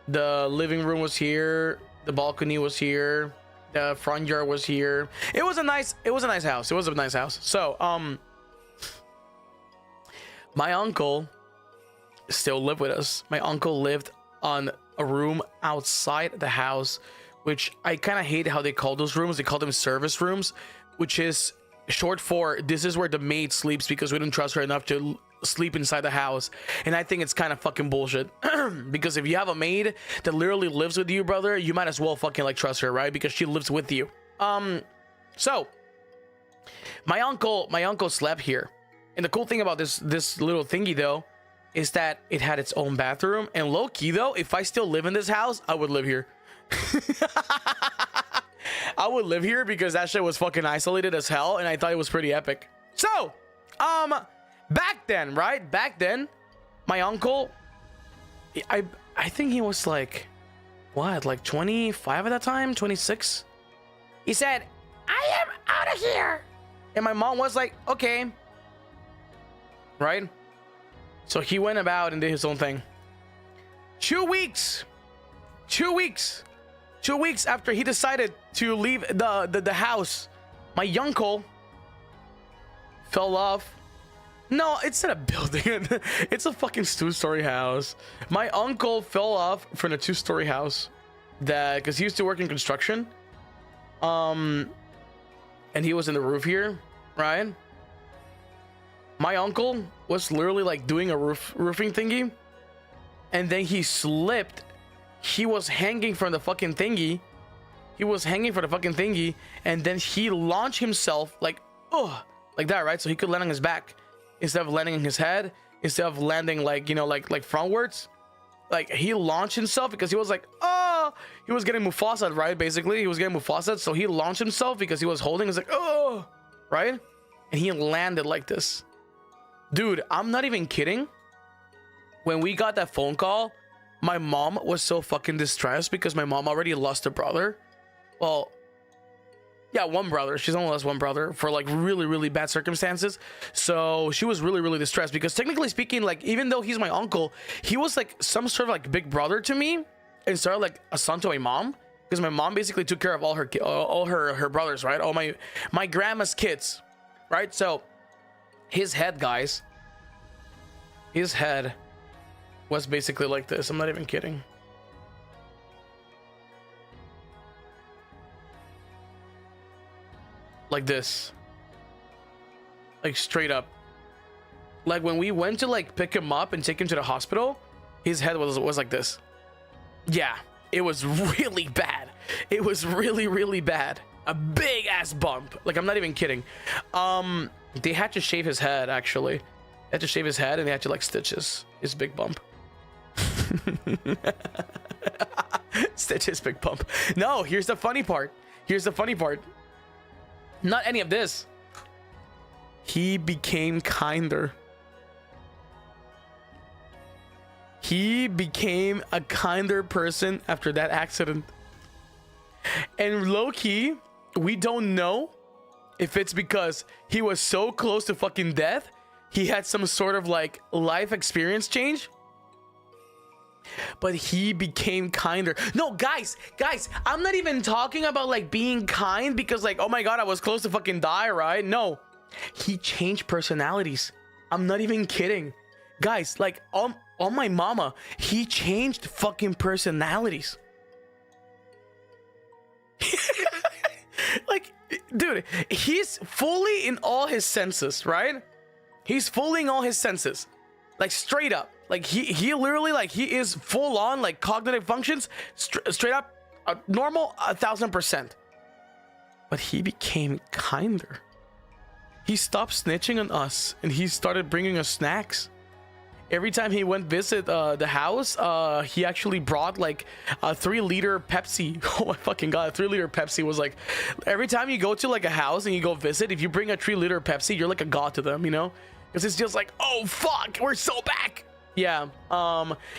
The living room was here. The balcony was here. The front yard was here. It was a nice house. So my uncle still lived with us. My uncle lived on a room outside the house, which I kind of hate how they call those rooms. They call them service rooms, which is short for this is where the maid sleeps because we don't trust her enough to sleep inside the house. And I think it's kind of fucking bullshit. Because if you have a maid that literally lives with you, brother, you might as well fucking like trust her, right? Because she lives with you. So my uncle slept here. And the cool thing about this little thingy though is that it had its own bathroom. And low-key though, if I still live in this house, I would live here. I would live here because that shit was fucking isolated as hell, and I thought it was pretty epic. So back then, right? Back then, my uncle, I think he was like, what, like 25 at that time? 26? He said, I am out of here. And my mom was like, okay. Right? So he went about and did his own thing. 2 weeks after he decided to leave the house, my uncle fell off. No, it's not a building. It's a fucking 2-story house. My uncle fell off from a 2-story house that because he used to work in construction. And he was in the roof here, right? My uncle was literally like doing a roofing thingy, and then he slipped. He was hanging from the fucking thingy. And then he launched himself like that, right? So he could land on his back instead of landing on his head, instead of landing like, you know, like frontwards. Like he launched himself because he was like, oh, he was getting Mufasa, right? Basically, he was getting Mufasa. So he launched himself because he was holding. He's like, oh, right? And he landed like this. Dude, I'm not even kidding. When we got that phone call, my mom was so fucking distressed because my mom already lost a brother. Well, yeah, one brother. She's only lost one brother for like really, really bad circumstances. So she was really, really distressed because technically speaking, like, even though he's my uncle, he was like some sort of like big brother to me instead of like a son to my mom, because my mom basically took care of all her brothers, right? All my grandma's kids, right? So his head, guys, his head was basically like this. I'm not even kidding. Like this. Like straight up. Like when we went to like pick him up and take him to the hospital, his head was like this. Yeah, it was really bad. It was really, really bad. A big ass bump. Like, I'm not even kidding. They had to shave his head, actually. They had to shave his head and they had to like stitch his big bump. Stitch his big bump. No, here's the funny part. Here's the funny part. Not any of this. He became kinder. He became a kinder person after that accident. And low-key, we don't know if it's because he was so close to fucking death, he had some sort of like life experience change, but he became kinder. No, guys, I'm not even talking about like being kind because like, oh my god, I was close to fucking die, right? No, he changed personalities. I'm not even kidding, guys. Like, on my mama, he changed fucking personalities. Like, dude, he's fully in all his senses, right? He's fully in all his senses, like straight up. Like he literally, like, he is full on like cognitive functions straight up normal 1000%. But he became kinder. He stopped snitching on us and he started bringing us snacks. Every time he went visit the house, he actually brought like a 3-liter Pepsi. Oh my fucking god, a 3-liter Pepsi was like, every time you go to like a house and you go visit, if you bring a 3-liter Pepsi, you're like a god to them, you know? Because it's just like, oh fuck, we're so back. Yeah,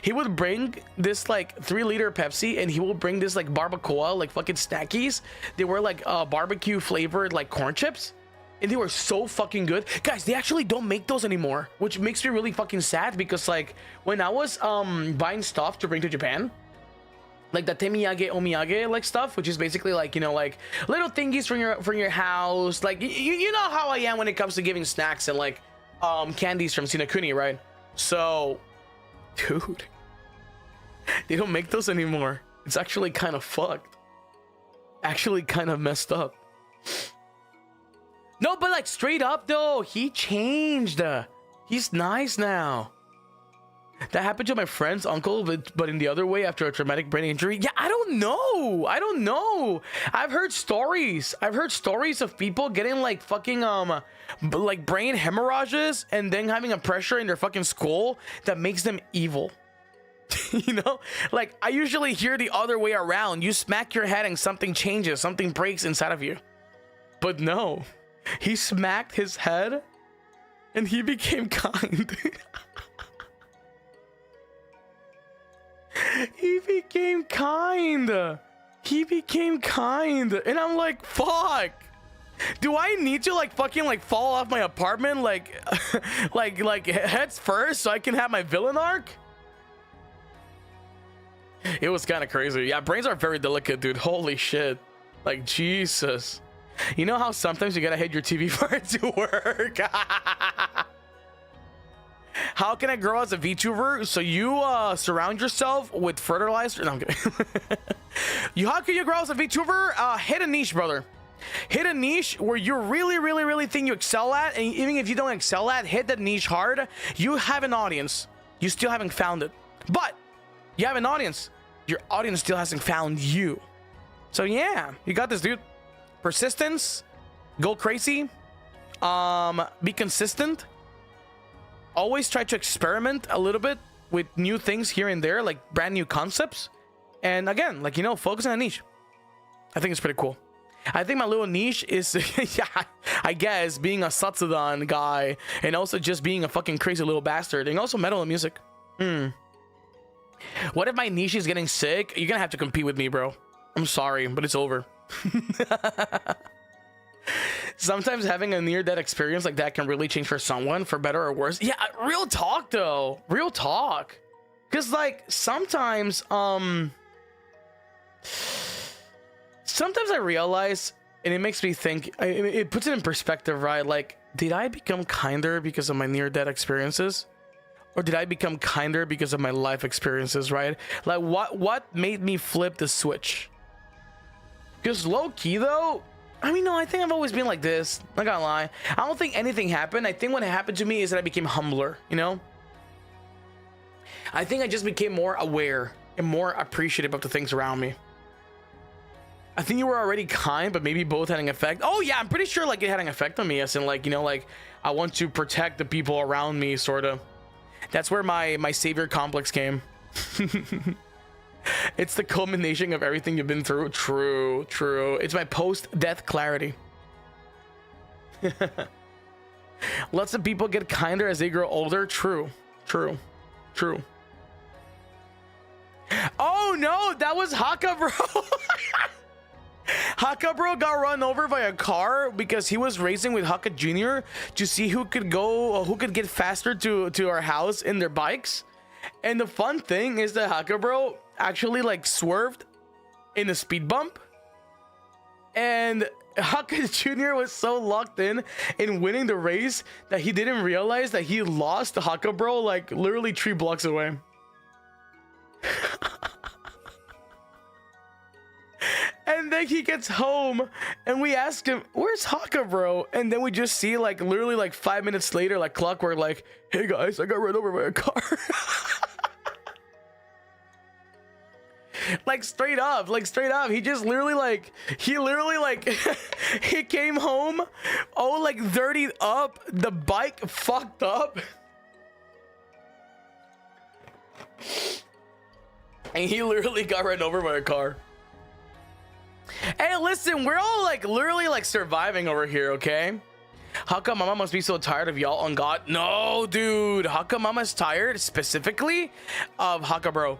he would bring this like 3-liter Pepsi and he will bring this like barbacoa, like fucking snackies. They were like barbecue flavored like corn chips. And they were so fucking good. Guys, they actually don't make those anymore, which makes me really fucking sad because like when I was buying stuff to bring to Japan, like the temiyage omiyage like stuff, which is basically like, you know, like little thingies for your house. Like you know how I am when it comes to giving snacks and like candies from Sinakuni, right? So, dude, they don't make those anymore. It's actually kind of fucked. Actually kind of messed up. No, but like straight up though, he changed. He's nice now. That happened to my friend's uncle, but in the other way after a traumatic brain injury. Yeah, I don't know. I've heard stories. Of people getting like fucking like brain hemorrhages and then having a pressure in their fucking skull that makes them evil. You know, like I usually hear the other way around. You smack your head and something changes, something breaks inside of you. But no. He smacked his head and he became kind. He became kind. And I'm like, fuck. Do I need to like fucking like fall off my apartment like like heads first so I can have my villain arc? It was kind of crazy. Yeah, brains are very delicate, dude. Holy shit. Like, Jesus. You know how sometimes you gotta hit your TV for it to work? How can I grow as a VTuber? So you surround yourself with fertilizer. No, I'm kidding. How can you grow as a VTuber? Hit a niche, brother. Hit a niche where you really think you excel at, and even if you don't excel at, hit that niche hard. You have an audience. You still haven't found it, but you have an audience. Your audience still hasn't found you. So yeah, you got this, dude. Persistence, go crazy, be consistent, always try to experiment a little bit with new things here and there, like brand new concepts, and again, like, you know, focus on a niche. I think it's pretty cool. I think my little niche is, yeah, I guess, being a Satsudan guy and also just being a fucking crazy little bastard and also metal and music. What if my niche is getting sick? You're gonna have to compete with me, bro. I'm sorry, but it's over. Sometimes having a near-death experience like that can really change for someone, for better or worse. Yeah, real talk though. Real talk. Because like sometimes I realize, and it makes me think, it puts it in perspective, right? Like, did I become kinder because of my near-death experiences? Or did I become kinder because of my life experiences, right? Like, what made me flip the switch? Because low-key, though, I mean, no, I think I've always been like this. Not gonna lie. I don't think anything happened. I think what happened to me is that I became humbler, you know? I think I just became more aware and more appreciative of the things around me. I think you were already kind, but maybe both had an effect. Oh, yeah, I'm pretty sure, like, it had an effect on me, as in, like, you know, like, I want to protect the people around me, sort of. That's where my savior complex came. It's the culmination of everything you've been through. True, true. It's my post-death clarity. Lots of people get kinder as they grow older. True, true, true. Oh no, that was Hakka, bro. Hakka, bro, got run over by a car because he was racing with Hakka Jr. to see who could get faster to our house in their bikes. And the fun thing is that Hakka, bro, actually like swerved in a speed bump, and Hakka Jr. was so locked in winning the race that he didn't realize that he lost Hakka, bro, like literally 3 blocks away. And then he gets home and we ask him, where's Hakka, bro? And then we just see, like, literally like 5 minutes later, like clockwork, like, hey guys, I got run over by a car. Like straight up, he just literally like, he came home, oh, like dirtied up, the bike fucked up, and he literally got run over by a car. Hey, listen, we're all like literally like surviving over here, okay? Hakka Mama must be so tired of y'all on God. No, dude, Hakka Mama's tired specifically of Hakka, bro.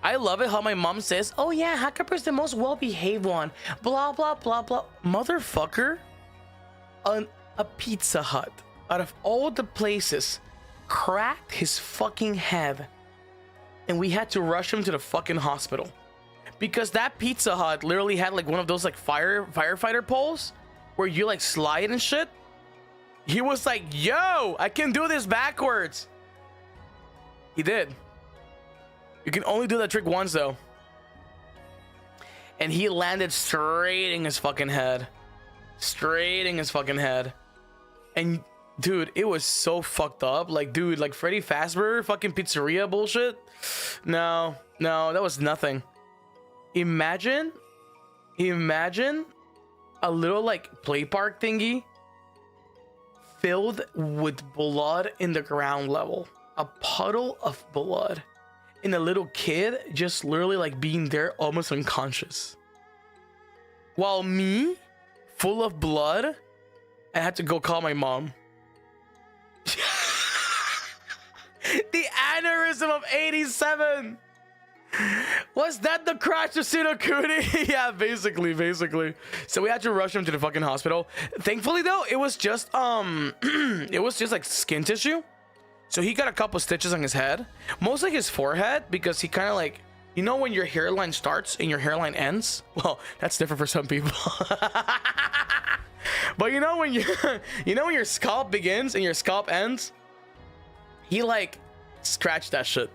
I love it how my mom says, oh yeah, Hakka Bro's the most well-behaved one. Blah, blah, blah, blah. Motherfucker, a Pizza Hut, out of all the places, cracked his fucking head. And we had to rush him to the fucking hospital. Because that Pizza Hut literally had like one of those like firefighter poles where you like slide and shit. He was like, yo, I can do this backwards. He did. You can only do that trick once though. And he landed straight in his fucking head. Straight in his fucking head. And dude, it was so fucked up. Like, dude, like Freddy Fazbear fucking pizzeria bullshit. No, that was nothing. Imagine a little like play park thingy filled with blood in the ground level. A puddle of blood. And a little kid just literally like being there almost unconscious. While me, full of blood, I had to go call my mom. The aneurysm of 87. Was that the crash of Sinokuni? Yeah, basically. So we had to rush him to the fucking hospital. Thankfully though, it was just like skin tissue. So he got a couple stitches on his head, mostly his forehead, because he kind of like, you know, when your hairline starts and your hairline ends. Well, that's different for some people. But you know when your scalp begins and your scalp ends, he like scratched that shit.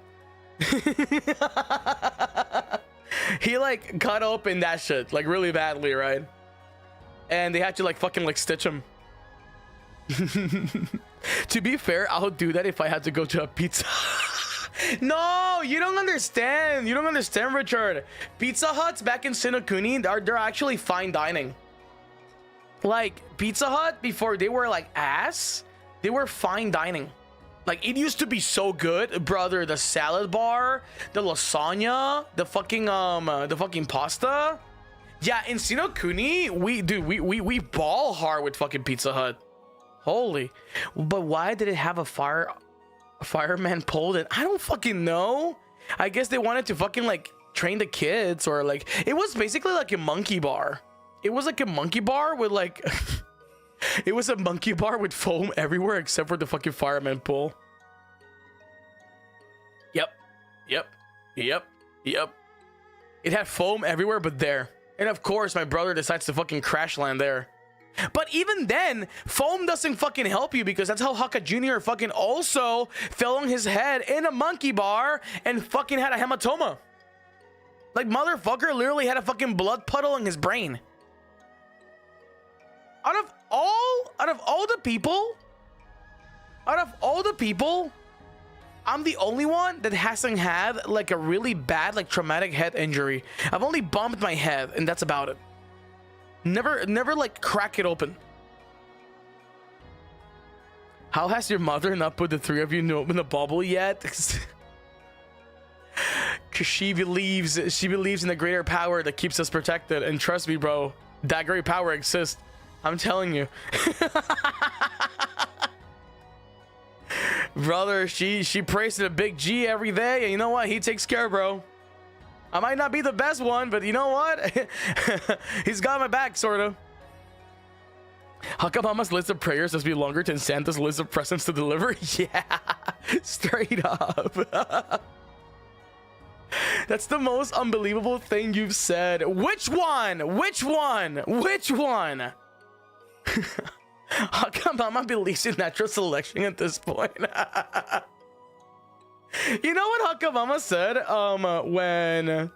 He like cut open that shit like really badly, right? And they had to like fucking like stitch him. To be fair, I'll do that if I had to go to a pizza. No, you don't understand, Richard. Pizza Huts back in Sinokuni, they're actually fine dining. Like Pizza Hut, before they were like ass, they were fine dining. Like, it used to be so good, brother. The salad bar, the lasagna, the fucking pasta. Yeah, in Sinokuni, we ball hard with fucking Pizza Hut. Holy. But why did it have a fireman pole? Then I don't fucking know. I guess they wanted to fucking like train the kids, or like it was basically like a monkey bar. It was like a monkey bar with like it was a monkey bar with foam everywhere except for the fucking fireman pole. Yep. It had foam everywhere but there. And of course, my brother decides to fucking crash land there. But even then, foam doesn't fucking help you, because that's how Hakka Jr. fucking also fell on his head in a monkey bar and fucking had a hematoma. Like, motherfucker literally had a fucking blood puddle in his brain. Out of all the people, I'm the only one that hasn't had like a really bad, like traumatic head injury. I've only bumped my head, and that's about it. Never like crack it open. How has your mother not put the three of you in a bubble yet? Cause she believes in the greater power that keeps us protected. And trust me, bro, that great power exists. I'm telling you. Brother, she prays to the big G every day, and you know what? He takes care, bro. I might not be the best one, but you know what? He's got my back, sort of. Hakka Mama's list of prayers must be longer than Santa's list of presents to deliver. Yeah, straight up. That's the most unbelievable thing you've said. Which one? Hakka Mama believes in natural selection at this point. You know what Hakka Mama said when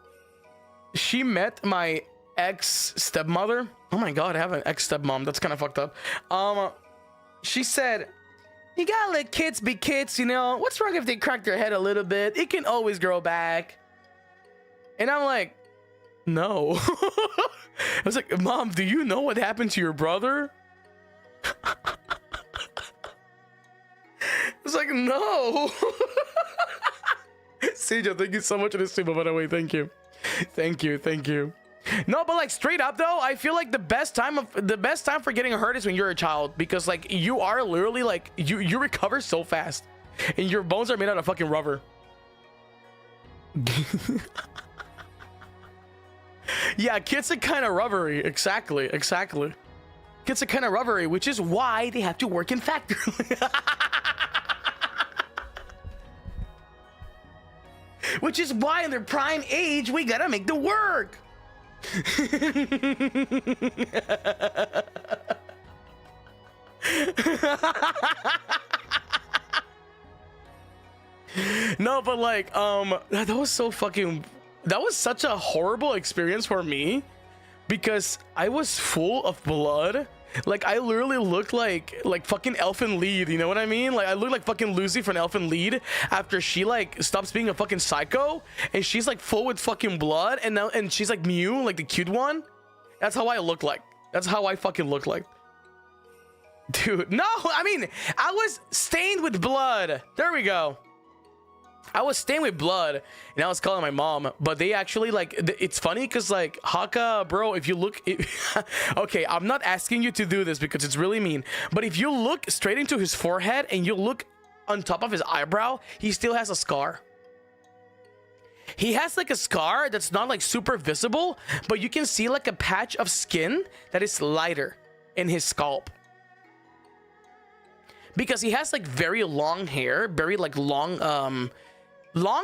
she met my ex stepmother? Oh my god, I have an ex stepmom. That's kind of fucked up. She said, "You gotta let kids be kids, you know. What's wrong if they crack their head a little bit? It can always grow back." And I'm like, no. I was like, Mom, do you know what happened to your brother? I was like, no. Sejo, thank you so much for this stream, by the way. Thank you. No, but like straight up though, I feel like the best time for getting hurt is when you're a child, because like you are literally like you recover so fast, and your bones are made out of fucking rubber. Yeah, kids are kind of rubbery. Exactly. Kids are kind of rubbery, which is why they have to work in factory. Which is why in their prime age, we gotta make the work. No, but like, that was such a horrible experience for me, because I was full of blood. Like, I literally looked like fucking Elfin Lied, you know what I mean? Like, I looked like fucking Lucy from Elfin Lied after she like stops being a fucking psycho, and she's like full with fucking blood, and she's like Mew, like the cute one. That's how I look like. That's how I fucking look like. Dude, no, I mean, I was stained with blood. There we go. I was stained with blood, and I was calling my mom, but they actually like, it's funny because like, Hakka, bro, if you look, okay, I'm not asking you to do this because it's really mean, but if you look straight into his forehead and you look on top of his eyebrow, he still has a scar. He has like a scar that's not like super visible, but you can see like a patch of skin that is lighter in his scalp. Because he has like very long hair, very like long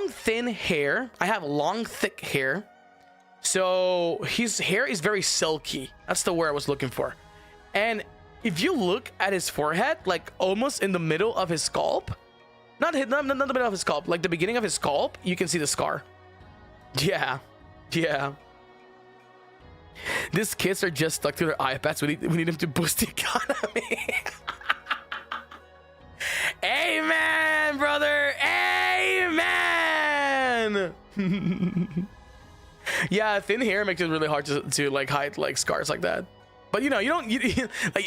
thin hair. I have long thick hair, so his hair is very silky. That's the word I was looking for. And if you look at his forehead, like almost in the middle of his scalp, not the middle of his scalp, like the beginning of his scalp, you can see the scar. Yeah. These kids are just stuck to their iPads. We need them to boost the economy. Amen, brother. Amen. Yeah, thin hair makes it really hard to like hide like scars like that. But you know, like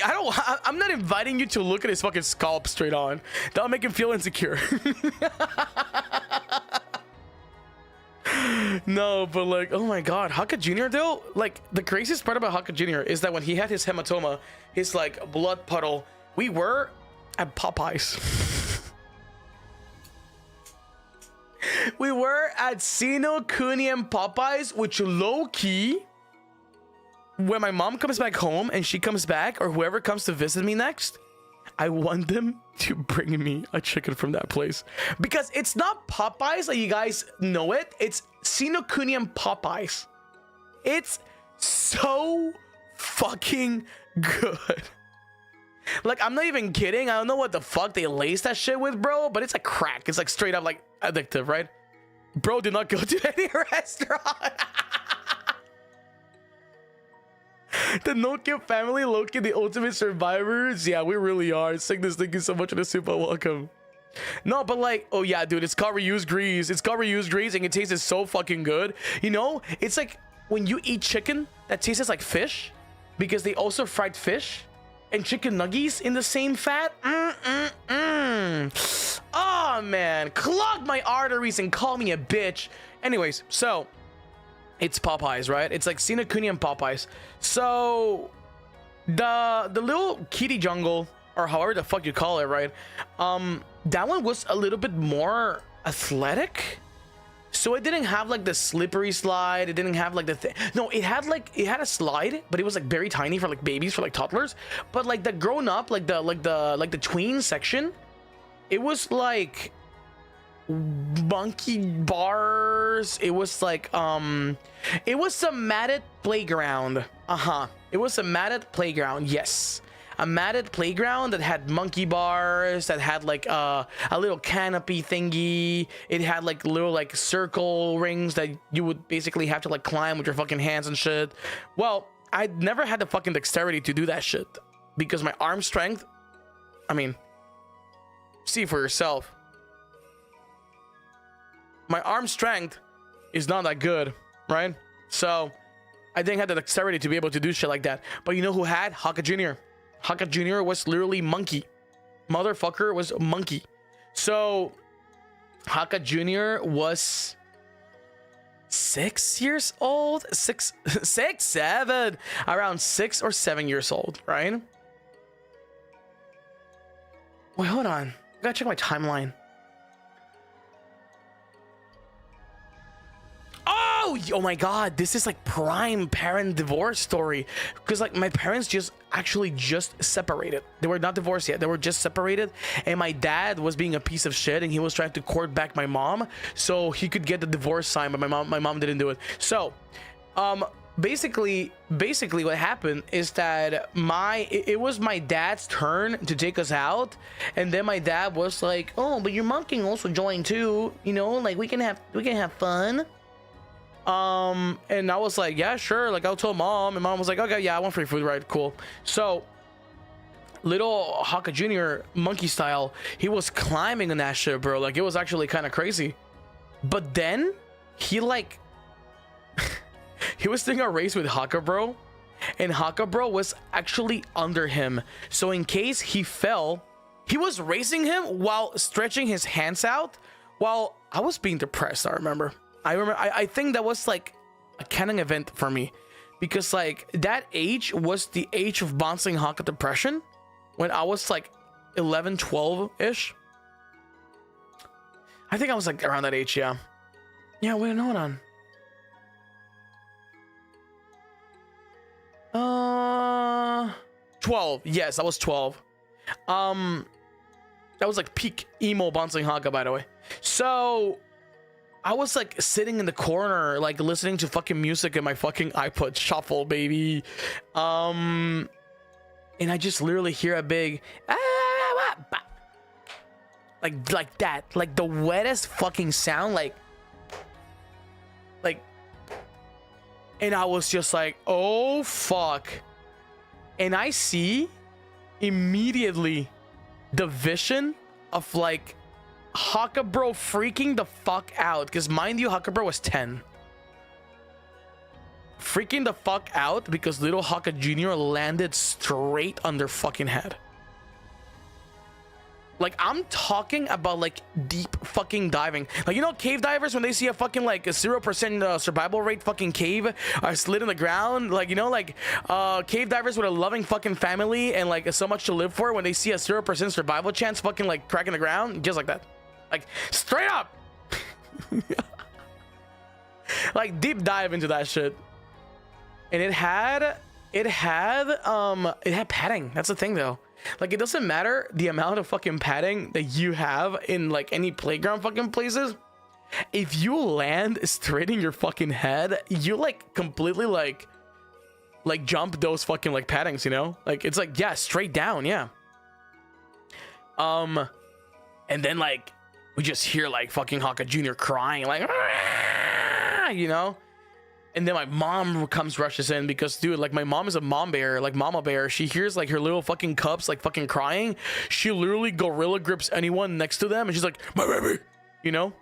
I'm not inviting you to look at his fucking scalp straight on. That'll make him feel insecure. No, but like, oh my god, Hakka Jr. though, like the craziest part about Hakka Jr. is that when he had his hematoma, his like blood puddle, we were at Popeyes. We were at Sino Kuni and Popeyes, which low key, when my mom comes back home and she comes back, or whoever comes to visit me next, I want them to bring me a chicken from that place, because it's not Popeyes like you guys know it. It's Sino Kuni and Popeyes. It's so fucking good. Like, I'm not even kidding. I don't know what the fuck they lace that shit with, bro, but it's like crack. It's like straight up like addictive, right? Bro, did not go to any restaurant. The Nokia family, Loki, the ultimate survivors. Yeah, we really are. Sickness, thank you so much for the super welcome. No, but like, oh yeah, dude, it's called reused grease. It's called reused grease, and it tastes so fucking good. You know, it's like when you eat chicken that tastes like fish, because they also fried fish and chicken nuggies in the same fat. Oh man, clog my arteries and call me a bitch. Anyways, so it's Popeyes, right? It's like Sino Kuni and Popeyes. So the little kitty jungle, or however the fuck you call it, right? That one was a little bit more athletic. So it didn't have like the slippery slide. It didn't have like the thing. No, it had a slide, but it was like very tiny for like babies, for like toddlers. But like the grown up, like the tween section, it was like monkey bars. It was like it was a matted playground. It was a matted playground. Yes, a matted playground that had monkey bars, that had like a little canopy thingy. It had like little like circle rings that you would basically have to like climb with your fucking hands and shit. Well, I never had the fucking dexterity to do that shit because my arm strength, I mean, see for yourself, my arm strength is not that good, right? So I didn't have the dexterity to be able to do shit like that. But you know who had? Hakka Jr. Hakka Jr. was literally monkey. Motherfucker was monkey. So Hakka Jr. was 6 years old, seven, around 6 or 7 years old, right? Wait, hold on. I gotta check my timeline. Oh my god, this is like prime parent divorce story, because like my parents just separated. They were not divorced yet, they were just separated, and my dad was being a piece of shit and he was trying to court back my mom so he could get the divorce signed, but my mom didn't do it. So basically what happened is that it was my dad's turn to take us out, and then my dad was like, oh, but your mom can also join too, you know, like we can have fun. And I was like, yeah, sure, like I'll tell mom, and mom was like, okay, yeah, I want free food, right? Cool. So little Hakka Jr. monkey style, he was climbing on that shit, bro. Like it was actually kind of crazy. But then he like he was doing a race with Hakka Bro, and Hakka Bro was actually under him, so in case he fell, he was racing him while stretching his hands out while I was being depressed. I think that was like a canon event for me, because like that age was the age of Banzoin Hakka depression, when I was like 11, 12 ish. I think I was like around that age. Yeah, wait, hold on. 12. Yes, I was 12. That was like peak emo Banzoin Hakka, by the way. So I was like sitting in the corner, like listening to fucking music in my fucking iPod shuffle, baby. And I just literally hear a big like that, like the wettest fucking sound, like, and I was just like, oh fuck. And I see immediately the vision of like Hakka Bro freaking the fuck out, because mind you, Hakka Bro was 10. Freaking the fuck out because little Hakka Jr. landed straight on their fucking head. Like, I'm talking about like deep fucking diving. Like, you know, cave divers, when they see a fucking like a 0% survival rate fucking cave slid in the ground, like, you know, like cave divers with a loving fucking family and like so much to live for, when they see a 0% survival chance fucking like cracking the ground, just like that, like straight up. Like deep dive into that shit. And it had padding. That's the thing though. Like, it doesn't matter the amount of fucking padding that you have in like any playground fucking places. If you land straight in your fucking head, you like completely like jump those fucking like paddings, you know? Like, it's like, yeah, straight down, yeah. And then like we just hear like fucking Hakka Jr. crying, like, you know? And then my mom rushes in because, dude, like, my mom is a mama bear. She hears like her little fucking cubs like fucking crying. She literally gorilla grips anyone next to them and she's like, my baby, you know?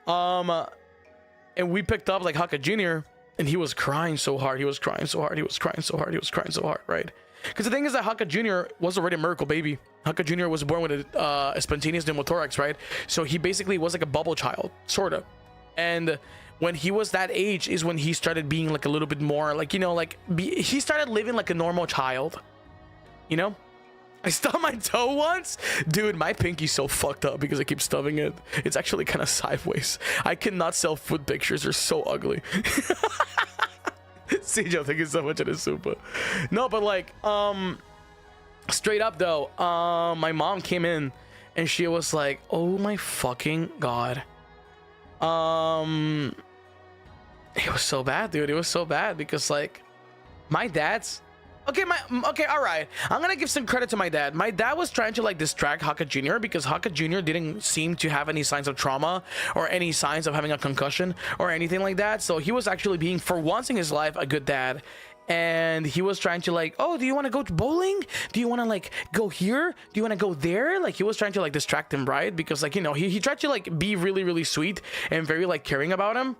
And we picked up like Hakka Jr. and he was crying so hard. Right? Because the thing is that Hakka Jr. was already a miracle baby. Hakka Jr. was born with a spontaneous pneumothorax, right? So he basically was like a bubble child, sort of. And when he was that age is when he started being like a little bit more like, you know, like he started living like a normal child, you know? I stubbed my toe once, dude. My pinky's so fucked up because I keep stubbing it. It's actually kind of sideways. I cannot sell foot pictures, they're so ugly. CJ, thank you so much. It is super. No, but like straight up though, my mom came in and she was like, oh my fucking god. It was so bad, dude. It was so bad because like my dad's okay, all right, I'm gonna give some credit to my dad. My dad was trying to like distract Hakka Jr. because Hakka Jr. didn't seem to have any signs of trauma or any signs of having a concussion or anything like that. So he was actually being, for once in his life, a good dad. And he was trying to like, oh, do you want to go to bowling? Do you want to like go here? Do you want to go there? Like, he was trying to like distract him, right? Because like, you know, he tried to like be really, really sweet and very like caring about him.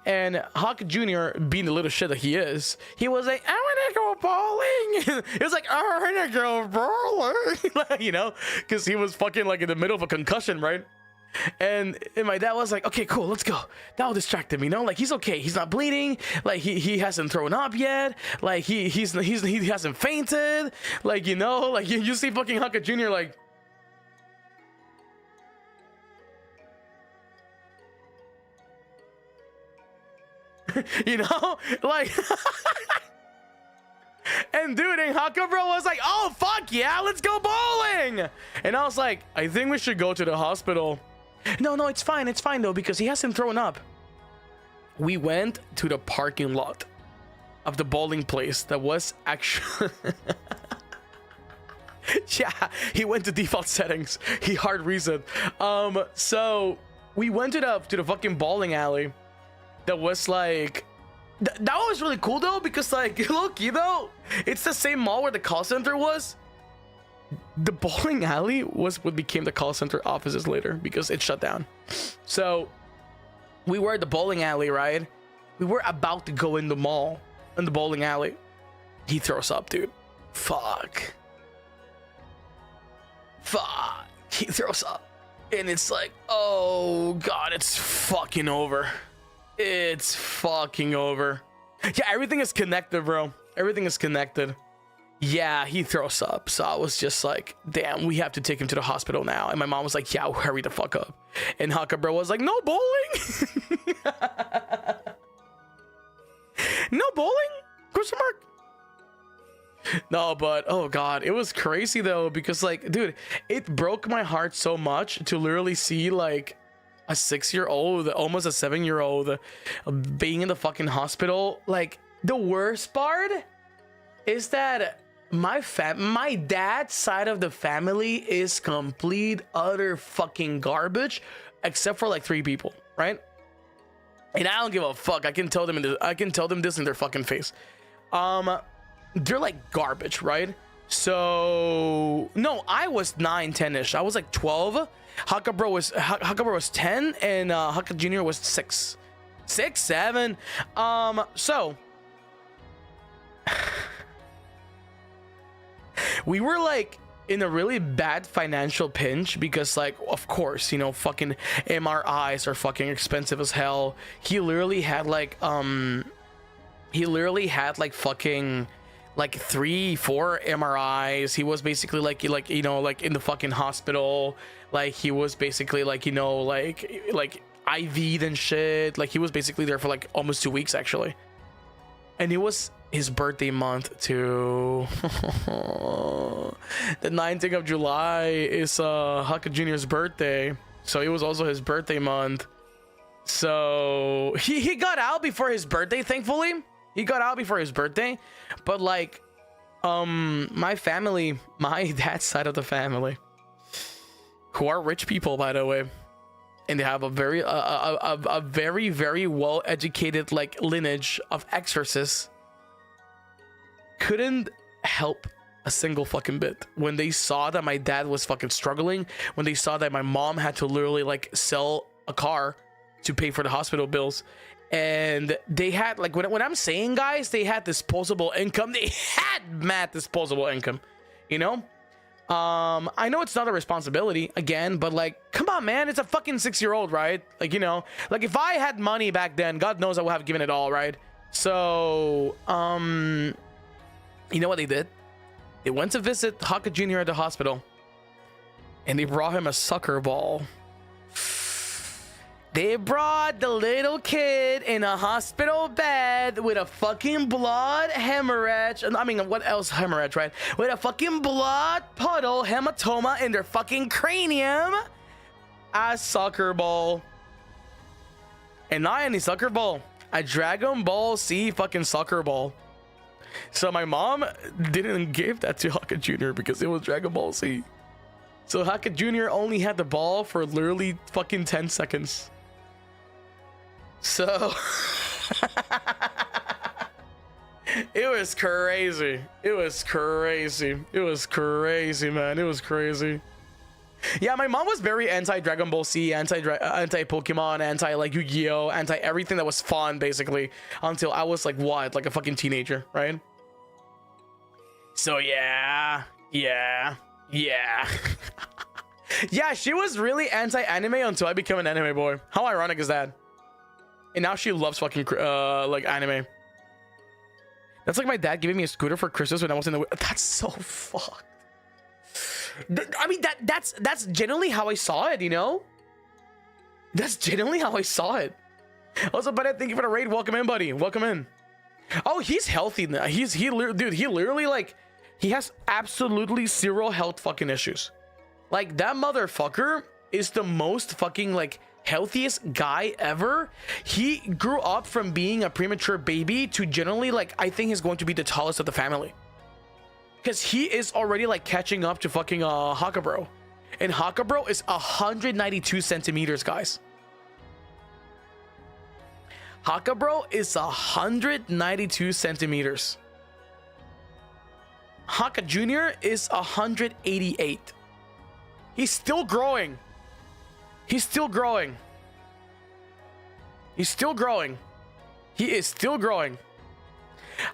And Hakka Jr., being the little shit that he is, he was like, I want to go bowling. He was like, I want to go bowling. You know, because he was fucking like in the middle of a concussion, right? And my dad was like, okay, cool, let's go. That'll distract him, you know? Like, he's okay. He's not bleeding. Like, he hasn't thrown up yet. Like, he hasn't fainted. Like, you know? Like, you see fucking Hakka Jr. like... you know? Like... And dude, and Hakka bro was like, oh, fuck yeah, let's go bowling. And I was like, I think we should go to the hospital. No, it's fine though, because he hasn't thrown up. We went to the parking lot of the bowling place that was actually... yeah, he went to default settings. He hard reset. So we went to the fucking bowling alley that was like... that was really cool though, because like, look, you know, it's the same mall where the call center was. The bowling alley was what became the call center offices later because it shut down. So we were at the bowling alley, right? We were about to go in the mall, in the bowling alley. He throws up, dude. Fuck. He throws up. And it's like, oh god, it's fucking over. It's fucking over. Yeah, everything is connected, bro. Everything is connected. Yeah, he throws up. So I was just like, damn, we have to take him to the hospital now. And my mom was like, yeah, hurry the fuck up. And Hakka bro was like, no bowling. No bowling? Question mark? No, but oh god, it was crazy though, because like, dude, it broke my heart so much to literally see like a 6-year-old, almost a 7-year-old being in the fucking hospital. Like, the worst part is that my dad's side of the family is complete utter fucking garbage, except for like 3 people, right? And I don't give a fuck. I can tell them this in their fucking face. They're like garbage, right? So no, I was 9, 10ish. I was like 12. Hakka bro was 10, and Hakka Jr. was 6, 7. So we were like in a really bad financial pinch because, like, of course, you know, fucking MRIs are fucking expensive as hell. He literally had like fucking like 3-4 MRIs. He was basically like you know, like in the fucking hospital. Like he was basically like, you know, like IV'd and shit. Like he was basically there for like almost 2 weeks actually. And it was his birthday month too. The 19th of July is Hakka Jr.'s birthday, so it was also his birthday month. So he got out before his birthday, thankfully. He got out before his birthday, but like my family, my dad's side of the family, who are rich people, by the way, and they have a very very well educated like lineage of exorcists, couldn't help a single fucking bit when they saw that my dad was fucking struggling, when they saw that my mom had to literally like sell a car to pay for the hospital bills. And they had like, when I'm saying, guys, they had disposable income. They had mad disposable income, you know. I know it's not a responsibility again, but like, come on, man, it's a fucking 6-year-old, right? Like, you know, like if I had money back then, God knows I would have given it all, right? So you know what they did? They went to visit Hakka Jr. at the hospital, and they brought him a soccer ball. They brought the little kid in a hospital bed with a fucking blood hemorrhage. I mean, what else hemorrhage, right? With a fucking blood puddle hematoma in their fucking cranium. A soccer ball. And not any soccer ball. A Dragon Ball Z fucking soccer ball. So my mom didn't give that to Hakka Jr. because it was Dragon Ball Z. So Hakka Jr. only had the ball for literally fucking 10 seconds. So it was crazy. It was crazy. It was crazy, man. It was crazy. Yeah, my mom was very anti Dragon Ball Z, anti Pokemon, anti like Yu-Gi-Oh, anti everything that was fun, basically, until I was like what, like a fucking teenager, right? So yeah. Yeah, she was really anti-anime until I became an anime boy. How ironic is that? And now she loves fucking like anime. That's like my dad giving me a scooter for Christmas when I was in the. That's so fucked. I mean, that's generally how I saw it, you know. That's generally how I saw it. Also, buddy, thank you for the raid. Welcome in, buddy. Welcome in. Oh, he's healthy now. He literally like, he has absolutely zero health fucking issues. Like, that motherfucker is the most fucking like healthiest guy ever. He grew up from being a premature baby to generally like, I think he's going to be the tallest of the family. Because he is already like catching up to fucking Hakka bro. And Hakka bro is 192 centimeters, guys. Hakka bro is 192 centimeters. Hakka Jr. is 188. He's still growing. He's still growing. He's still growing. He is still growing.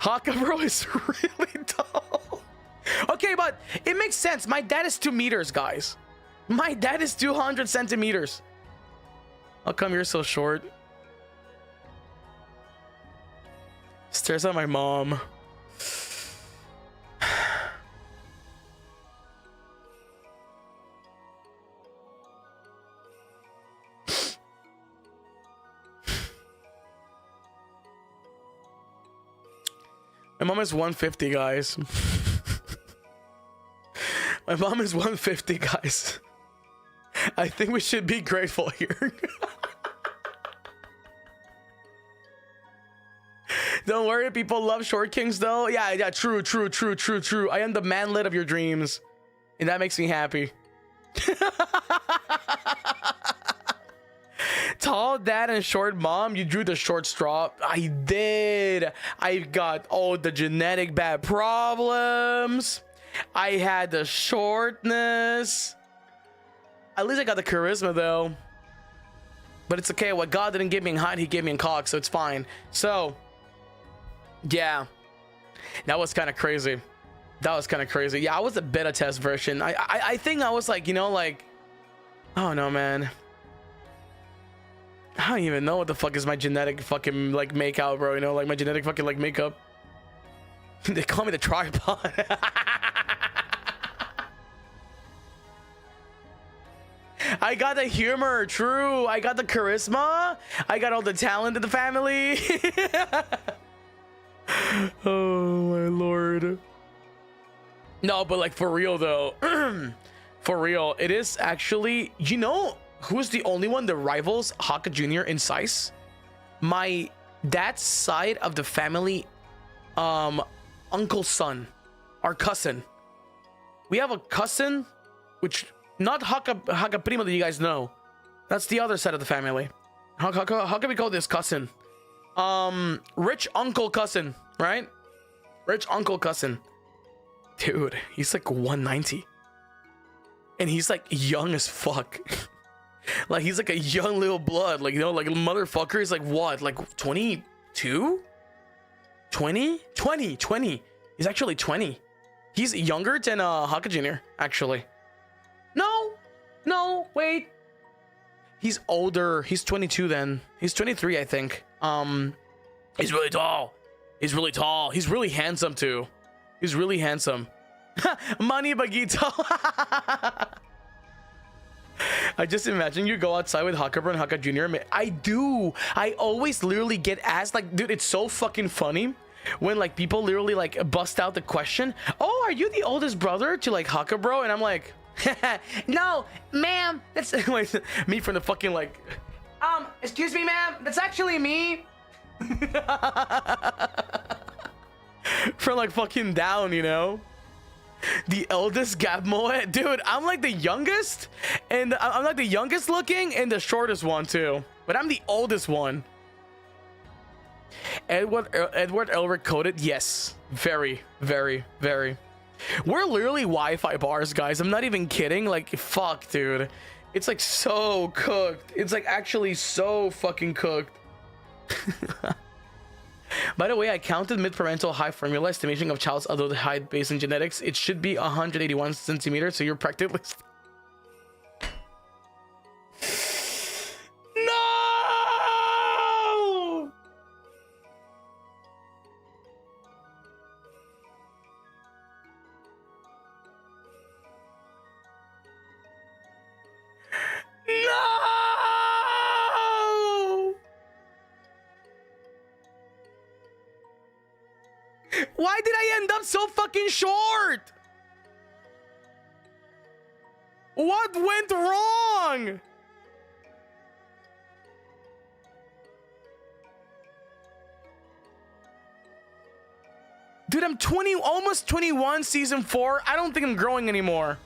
Hakka bro is really tall. Okay, but it makes sense. My dad is 2 meters, guys. My dad is 200 centimeters. How come you're so short? Stares at my mom. My mom is 150, guys. My mom is 150, guys. I think we should be grateful here. Don't worry, people love short kings though. Yeah, true. I am the manlet of your dreams, and that makes me happy. Tall dad and short mom, you drew the short straw. I did. I got all the genetic bad problems. I had the shortness. At least I got the charisma though. But it's okay. What God didn't give me in height, he gave me in cock, so it's fine. So yeah, that was kind of crazy. That was kind of crazy. Yeah, I was a beta test version. I think I was like, you know, like, oh no, man. I don't even know what the fuck is my genetic fucking like makeout, bro. You know, like my genetic fucking like makeup. They call me the tripod. I got the humor, true. I got the charisma. I got all the talent in the family. Oh my lord. No, but like for real though, for real, it is actually, you know who's the only one that rivals Hakka Jr. in size? My dad's side of the family, uncle's son, our cousin. We have a cousin, which not Hakka Primo that you guys know. That's the other side of the family. How can we call this cousin? Rich uncle cousin, right? Rich uncle cousin. Dude, he's like 190. And he's like young as fuck. Like he's like a young little blood. Like, you know, like a motherfucker is like what? Like 22? 20? 20. He's actually 20. He's younger than Hakka Jr. actually. No, wait. He's older. He's 22 then. He's 23, I think. He's really tall. He's really handsome too. He's really handsome. Money Bagito. I just imagine you go outside with Hakka Bro and Hakka Jr. I do. I always literally get asked, like, dude, it's so fucking funny when like people literally like bust out the question, oh, are you the oldest brother to like Hakka Bro? And I'm like, no, ma'am, that's me from the fucking like, excuse me, ma'am, that's actually me. From like fucking down, you know, the eldest Gab Moet. Dude, I'm like the youngest, and I'm like the youngest looking and the shortest one too, but I'm the oldest one. Edward Elric coded, yes, very. We're literally Wi-Fi bars, guys. I'm not even kidding. Like, fuck, dude, it's like so cooked. It's like actually so fucking cooked. By the way, I counted mid-parental high formula estimation of child's adult height based on genetics. It should be 181 centimeters, so you're practically... No! No! Why did I end up so fucking short? What went wrong? Dude, I'm 20, almost 21, season 4. I don't think I'm growing anymore.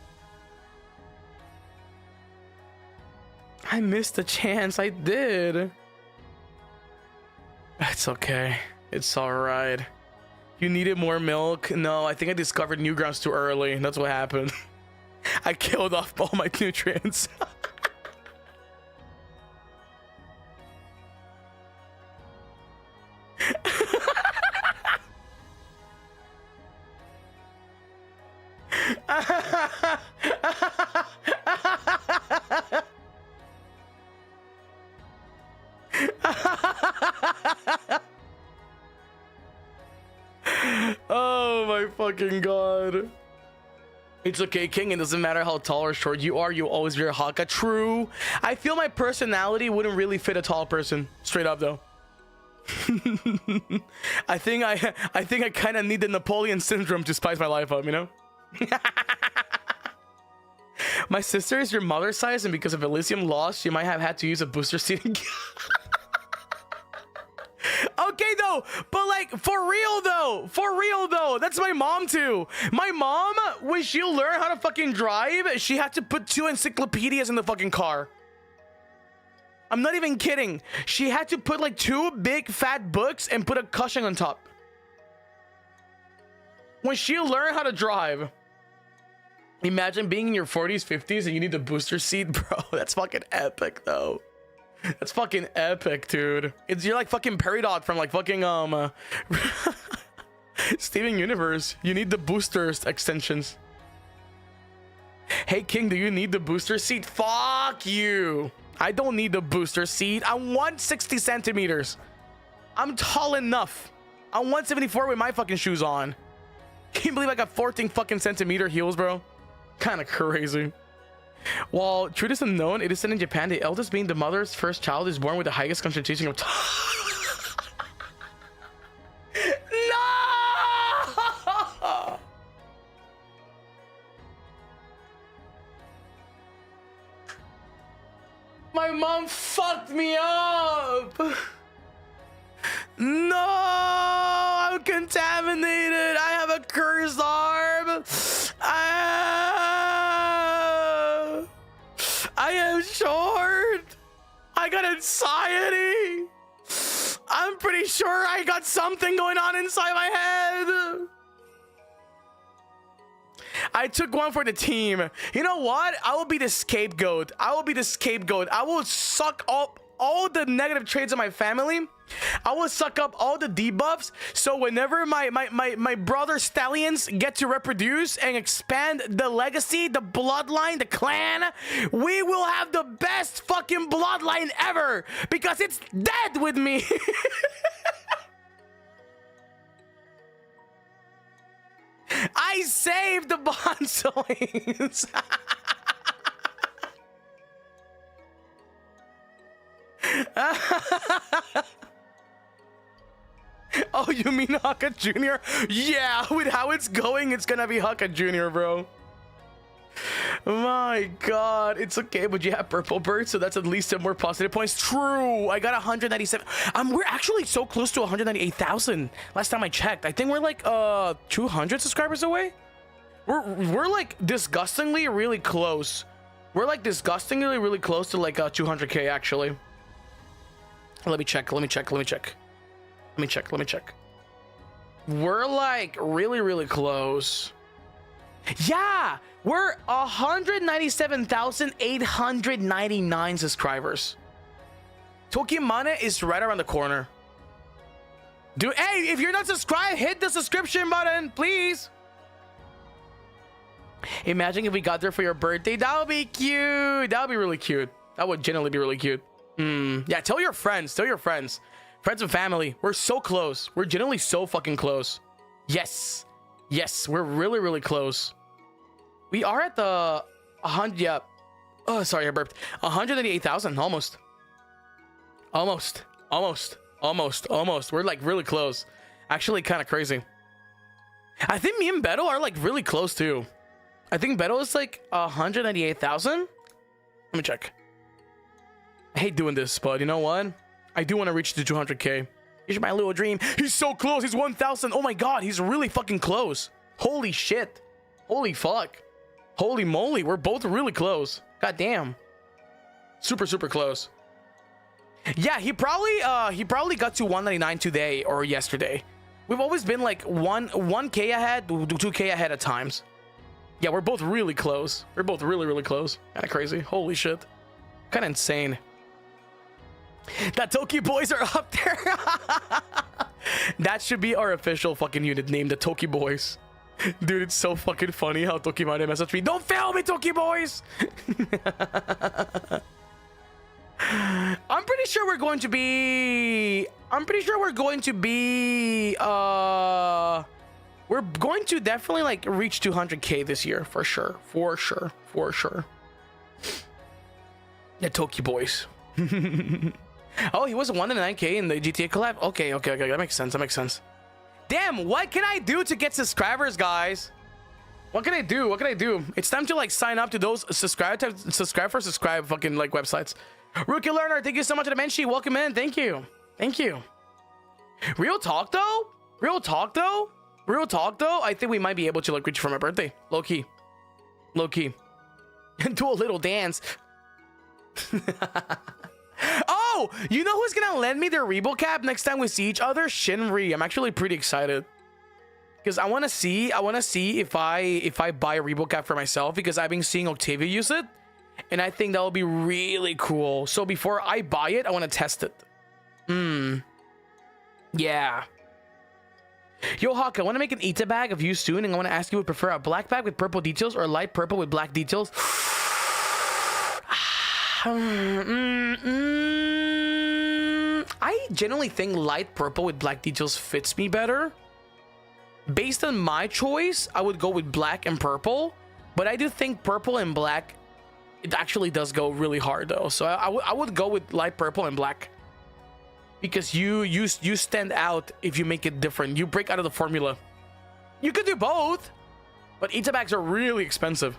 I missed the chance. I did. It's okay. It's all right. You needed more milk? No, I think I discovered Newgrounds too early. That's what happened. I killed off all my nutrients. Oh my fucking god. It's okay, King. It doesn't matter how tall or short you are, you always be a Hakka. True. I feel my personality wouldn't really fit a tall person. Straight up though. I think I kind of need the Napoleon syndrome to spice my life up, you know? My sister is your mother's size, and because of Elysium loss, you might have had to use a booster seat. Okay though, but like for real though, that's my mom too. My mom, when she learned how to fucking drive, she had to put 2 encyclopedias in the fucking car. I'm not even kidding. She had to put like 2 big fat books and put a cushion on top. When she learned how to drive. Imagine being in your 40s, 50s and you need a booster seat, bro. That's fucking epic though. That's fucking epic, dude. You're like fucking Peridot from like fucking Steven Universe, you need the boosters extensions. Hey King, do you need the booster seat? Fuck you. I don't need the booster seat. I'm 160 centimeters. I'm tall enough. I'm 174 with my fucking shoes on. Can you believe I got 14 fucking centimeter heels, bro? Kind of crazy. While truth is unknown, it is said in Japan the eldest being the mother's first child is born with the highest concentration of no! My mom fucked me up. No, I'm contaminated. I have a cursed arm. I am short. I got anxiety. I'm pretty sure I got something going on inside my head. I took one for the team. You know what? I will be the scapegoat. I will be the scapegoat. I will suck up all the negative traits of my family. I will suck up all the debuffs, so whenever my brother stallions get to reproduce and expand the legacy, the bloodline, the clan, we will have the best fucking bloodline ever because it's dead with me. I saved the Banzoins. Oh, you mean Hakka Jr.? Yeah, with how it's going, it's gonna be Hakka Jr., bro. My god, it's okay, but you have purple bird, so that's at least 10 more positive points. True, I got 197. We're actually so close to 198,000 last time I checked. I think we're like 200 subscribers away. We're like disgustingly really close. We're like disgustingly really close to like 200k actually. Let me check. We're like really close. Yeah, we're 197,899 subscribers. Tokimane is right around the corner. Dude, hey, if you're not subscribed, hit the subscription button, please. Imagine if we got there for your birthday. That would be cute. That would be really cute. That would genuinely be really cute. Yeah, tell your friends. Friends and family. We're so close. We're genuinely so fucking close. Yes, we're really close. We are at the 100. Yeah. Oh, sorry, I burped. 188,000. Almost. We're like really close. Actually, kind of crazy. I think me and Beto are like really close too. I think Beto is like 198,000. Let me check. I hate doing this, but you know what? I do want to reach the 200k. Here's my little dream. He's so close. He's 1,000. Oh my god, he's really fucking close. Holy shit. Holy fuck. Holy moly, we're both really close. God damn. Super close. Yeah, he probably got to 199 today or yesterday. We've always been like 1k ahead, 2k ahead at times. Yeah, we're both really close. We're both really close. Kind of crazy. Holy shit. Kind of insane. That Toki boys are up there. That should be our official fucking unit name, the Toki boys. Dude, it's so fucking funny how Toki might have messaged me. Don't fail me, Toki boys. I'm pretty sure we're going to be we're going to definitely like reach 200k this year for sure. Yeah, Toki boys. Oh, he was 109k in the GTA collab. Okay, that makes sense. Damn, what can I do to get subscribers, guys? What can I do? It's time to like sign up to those subscribe fucking like websites. Rookie learner, thank you so much to the Menchie. Welcome in. Thank you. Real talk though, I think we might be able to like reach for my birthday. Low key. And do a little dance. Oh, you know who's gonna lend me their Rebo cap next time we see each other? Shinri. I'm actually pretty excited because I want to see if I buy a Rebo cap for myself, because I've been seeing Octavia use it, and I think that will be really cool. So before I buy it, I want to test it. Yeah. Yo, Hakka, I want to make an Ita bag of you soon, and I want to ask you, would prefer a black bag with purple details or a light purple with black details? I generally think light purple with black details fits me better. Based on my choice, I would go with black and purple, but I do think purple and black, it actually does go really hard though. So I would go with light purple and black, because you stand out if you make it different. You break out of the formula. You could do both, but Ita bags are really expensive.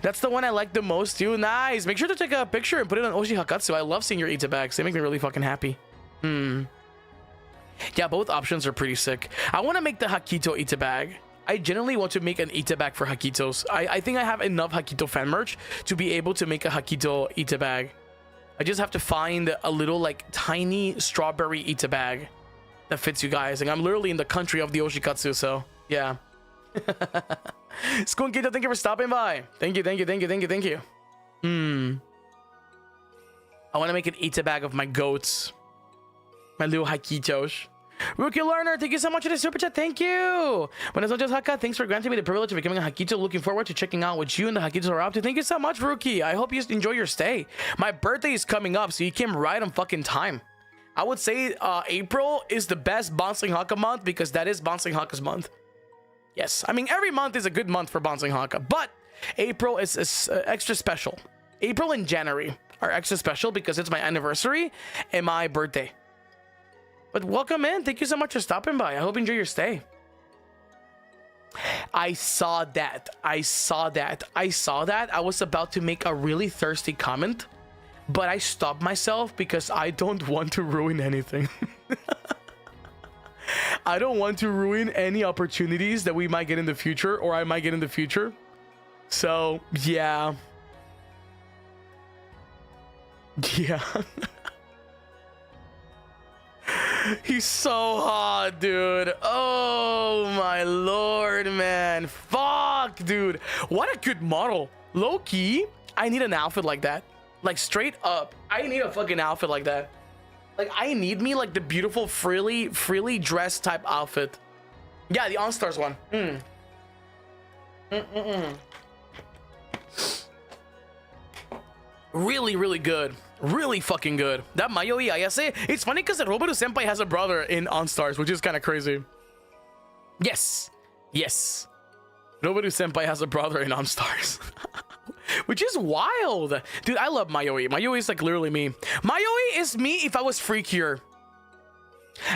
That's the one I like the most too. Nice. Make sure to take a picture and put it on Oshi Hakatsu. I love seeing your Ita bags. They make me really fucking happy. Yeah, both options are pretty sick. I want to make the HAKKITO Ita bag. I generally want to make an Ita bag for HAKKITOs. I think I have enough HAKKITO fan merch to be able to make a HAKKITO Ita bag. I just have to find a little like tiny strawberry Ita bag that fits you guys. And I'm literally in the country of the Oshikatsu, so yeah. Skunkito, thank you for stopping by. Thank you. I want to make an Ita bag of my goats. My little Hakkitos. Rookie Learner, thank you so much for the super chat. Thank you. Buenas noches, Hakka. Thanks for granting me the privilege of becoming a HAKKITO. Looking forward to checking out what you and the HAKKITOs are up to. Thank you so much, Rookie. I hope you enjoy your stay. My birthday is coming up, so you came right on fucking time. I would say April is the best Banzoin Hakka month, because that is Banzoin Hakka's month. Yes, I mean, every month is a good month for Banzoin Hakka, but April is extra special. April and January are extra special because it's my anniversary and my birthday. But welcome in. Thank you so much for stopping by. I hope you enjoy your stay. I saw that. I was about to make a really thirsty comment, but I stopped myself because I don't want to ruin anything. I don't want to ruin any opportunities that we might get in the future, or I might get in the future. So, yeah. Yeah. He's so hot, dude. Oh my lord, man. Fuck, dude. What a good model. Low key, I need an outfit like that. Like, straight up, I need a fucking outfit like that. Like, I need me like the beautiful freely dressed type outfit. Yeah, the OnStars one. Really good. Really fucking good. That Mayoi Ayase, it's funny because Roboru Senpai has a brother in OnStars, which is kind of crazy. Yes. Roboru Senpai has a brother in OnStars. Which is wild. Dude, I love Mayoi. Mayoi is like literally me. Mayoi is me if I was freakier.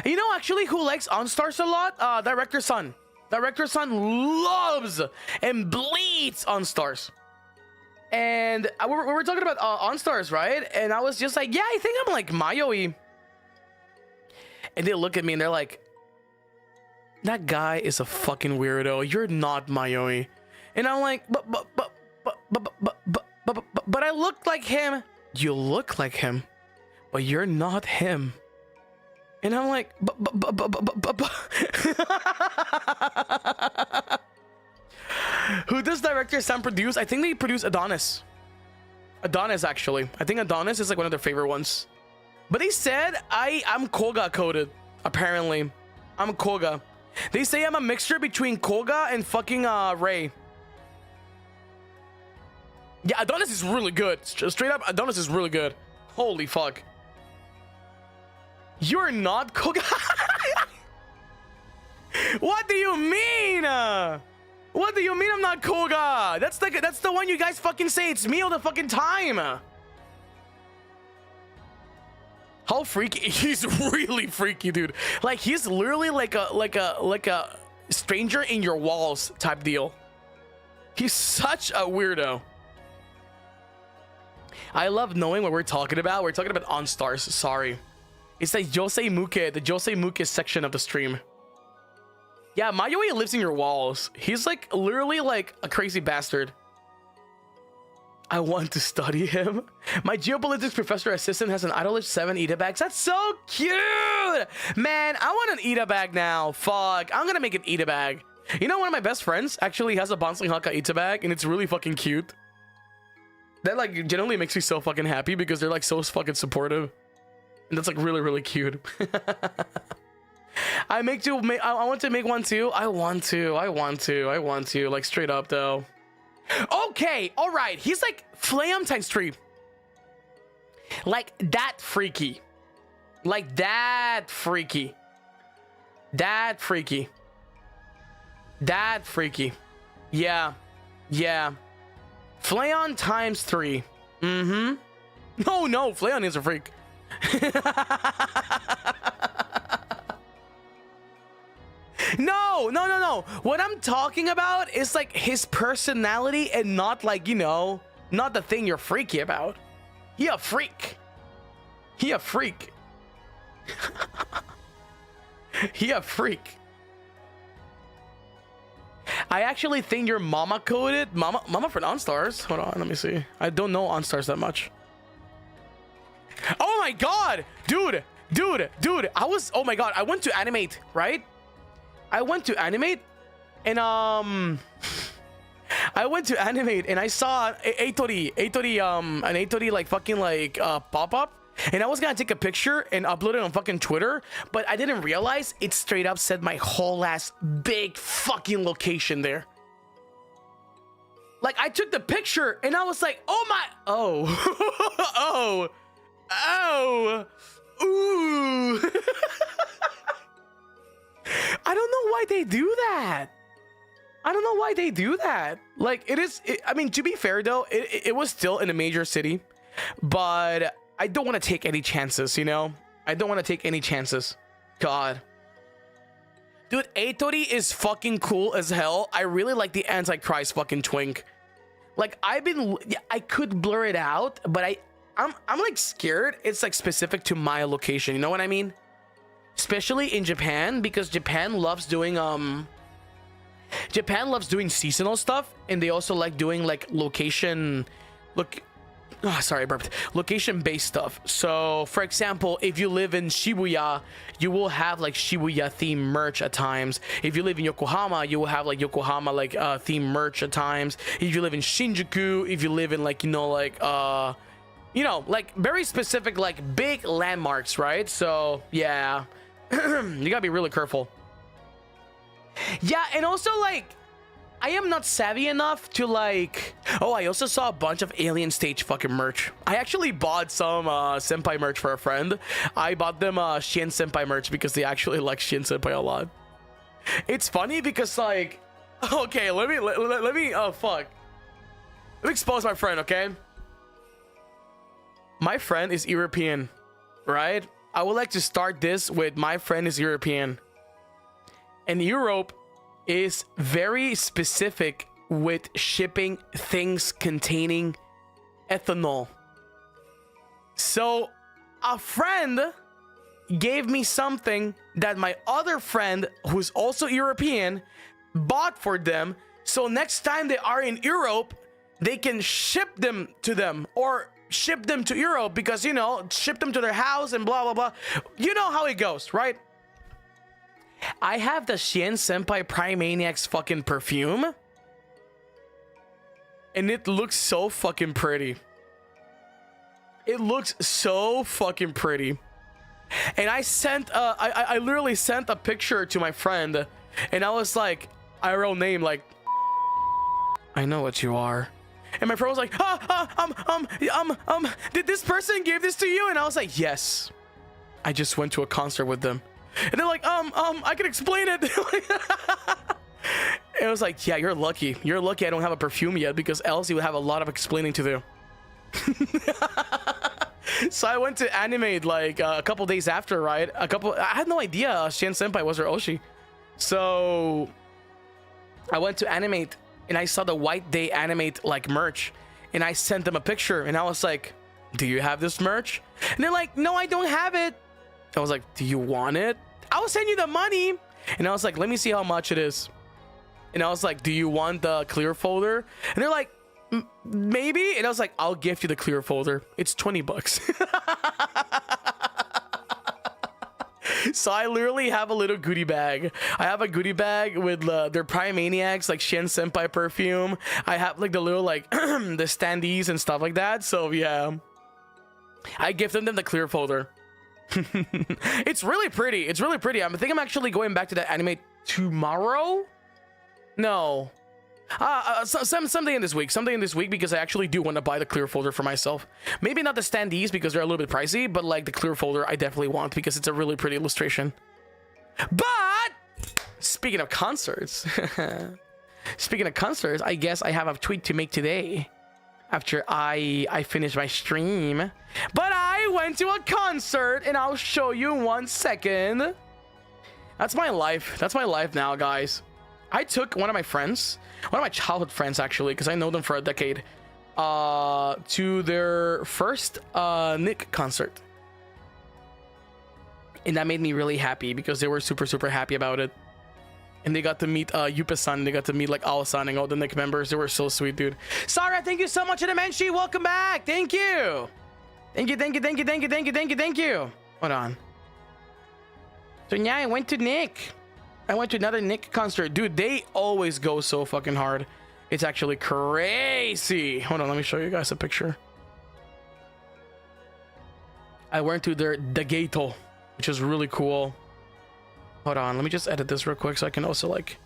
You know, actually, who likes OnStars a lot? Director Sun. Director Sun loves and bleeds OnStars. And we were talking about OnStars, right? And I was just like, yeah, I think I'm like Mayoi. And they look at me and they're like, that guy is a fucking weirdo. You're not Mayoi. And I'm like, but I look like him. You look like him, but you're not him. And I'm like, who does Director Sam produce? I think they produce Adonis. Adonis, actually. I think Adonis is like one of their favorite ones. But they said I'm Koga coded. Apparently, I'm Koga. They say I'm a mixture between Koga and fucking Ray. Yeah, Adonis is really good. Straight up, Adonis is really good. Holy fuck. You're not Koga? What do you mean? What do you mean I'm not Koga? That's the one you guys fucking say it's me all the fucking time. How freaky? He's really freaky, dude. Like, he's literally like a stranger in your walls type deal. He's such a weirdo. I love knowing what we're talking about. We're talking about OnStars. Sorry. It's like Josei Muke, the Josei Muke section of the stream. Yeah, Mayoi lives in your walls. He's like literally like a crazy bastard. I want to study him. My geopolitics professor assistant has an idolish 7 Ida bags. That's so cute. Man, I want an Ida bag now. Fuck. I'm gonna make an Ida bag. You know, one of my best friends actually has a Banzoin Hakka Ida bag, and it's really fucking cute. That like genuinely makes me so fucking happy because they're like so fucking supportive. And that's like really, really cute. I want to make one too. I want to. Like straight up though. Okay, all right. He's like Flam times 3. Like that freaky. Like that freaky. That freaky. That freaky. Yeah. Yeah. Flayon times 3. Mm-hmm. No, Flayon is a freak. No. What I'm talking about is like his personality and not like, you know, not the thing you're freaky about. He a freak. He a freak. He a freak. I actually think your mama coded. Mama for OnStars. Hold on, let me see. I don't know OnStars that much. Oh my god! Dude! Oh my god, I went to animate, right? I went to animate and I saw an Eitori like fucking like pop-up, and I was gonna take a picture and upload it on fucking Twitter, but I didn't realize it straight up said my whole ass big fucking location there. Like I took the picture and I was like, oh my, oh ooh. I don't know why they do that. Like I mean, to be fair though, it was still in a major city, but I don't want to take any chances, you know? I don't want to take any chances. God. Dude, Eitori is fucking cool as hell. I really like the Antichrist fucking twink. Like I could blur it out, but I'm like scared it's like specific to my location, you know what I mean? Especially in Japan, because Japan loves doing seasonal stuff, and they also like doing like location based stuff. So for example, if you live in Shibuya, you will have like Shibuya themed merch at times. If you live in Yokohama, you will have like Yokohama like themed merch at times. If you live in Shinjuku, if you live in like, you know, like you know, like very specific like big landmarks, right? So yeah. You gotta be really careful. Yeah, and also like I am not savvy enough to like, oh, I also saw a bunch of Alien Stage fucking merch. I actually bought some senpai merch for a friend. I bought them Shien senpai merch because they actually like Shien senpai a lot. It's funny because like, okay, let me oh fuck, let me expose my friend. Okay, my friend is European, right? I would like to start this with my friend is European, and Europe is very specific with shipping things containing ethanol. So a friend gave me something that my other friend, who's also European, bought for them. So next time they are in Europe, they can ship them to them, or ship them to Europe, because, you know, ship them to their house and blah blah blah. You know how it goes, right? I have the Shien Senpai Primaniacs fucking perfume, and it looks so fucking pretty. It looks so fucking pretty. And I sent I literally sent a picture to my friend, and I was like, IRL name, like, I know what you are. And my friend was like, did this person give this to you? And I was like, yes, I just went to a concert with them. And they're like, I can explain it. And I was like, yeah, you're lucky. You're lucky I don't have a perfume yet, because else you would have a lot of explaining to do. So I went to animate like a couple days after, right? I had no idea Shien Senpai was her Oshi. So I went to animate, and I saw the White Day Animate like merch, and I sent them a picture, and I was like, do you have this merch? And they're like, no, I don't have it. I was like, do you want it? I'll send you the money. And I was like, let me see how much it is. And I was like, do you want the clear folder? And they're like, maybe. And I was like, I'll gift you the clear folder. It's 20 bucks. So I literally have a little goodie bag. I have a goodie bag with their Primaniacs, like Shien Senpai perfume. I have like the little like the standees and stuff like that. So yeah, I gifted them the clear folder. It's really pretty. It's really pretty. I think I'm actually going back to that anime tomorrow. No. Something in this week. Something in this week, because I actually do want to buy the clear folder for myself. Maybe not the standees because they're a little bit pricey, but like the clear folder I definitely want because it's a really pretty illustration. But speaking of concerts, I guess I have a tweet to make today after I finish my stream. But I went to a concert and I'll show you in 1 second. That's my life. That's my life now, guys. I took one of my friends, one of my childhood friends actually, because I know them for a decade, to their first Nick concert. And that made me really happy because they were super happy about it. And they got to meet Yupa-san, they got to meet like Awa-san and all the Nick members. They were so sweet, dude. Sarah, thank you so much, Dimenshi. Welcome back. Thank you. Thank you. Hold on. So yeah, I went to Nick. I went to another Nick concert. Dude, they always go so fucking hard. It's actually crazy. Hold on, let me show you guys a picture. I went to their Dageto, which is really cool. Hold on, let me just edit this real quick so I can also like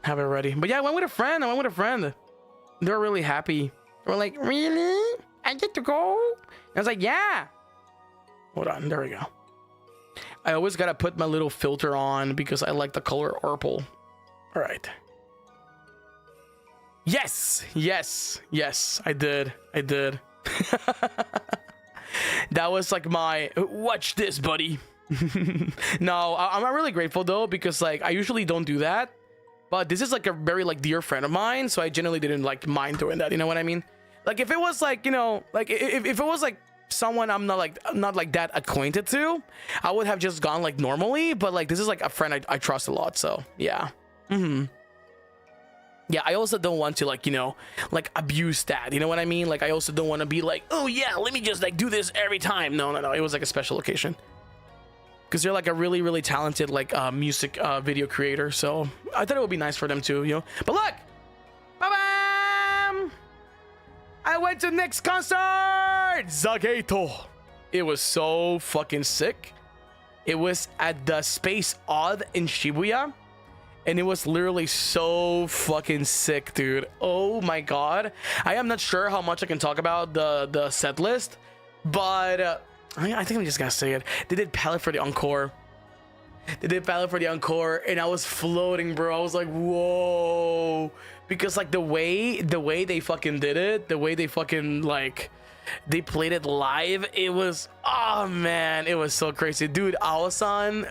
have it ready. But yeah, I went with a friend. They were really happy. They were like, really? I get to go? And I was like, yeah. Hold on, there we go. I always gotta put my little filter on because I like the color purple. All right. Yes, I did. That was like my watch this, buddy. No, I'm not really grateful though, because like I usually don't do that, but this is like a very like dear friend of mine, so I generally didn't like mind doing that. You know what I mean? Like if it was like, you know, like if it was like someone I'm not like that acquainted to, I would have just gone like normally, but like this is like a friend I trust a lot, so yeah. Yeah, I also don't want to like, you know, like abuse that, you know what I mean? Like I also don't want to be like, oh yeah, let me just like do this every time. No, it was like a special occasion because they're like a really talented like music video creator, so I thought it would be nice for them too, you know. But look, bam, I went to Nick's concert, Zageto. It was so fucking sick. It was at the Space Odd in Shibuya. And it was literally so fucking sick, dude. Oh my god. I am not sure how much I can talk about the set list, but I think I'm just gonna say it. They did Palette for the Encore. And I was floating, bro. I was like, whoa. Because like the way they fucking did it, the way they fucking like they played it live, it was, oh man, it was so crazy, dude. Awa-san,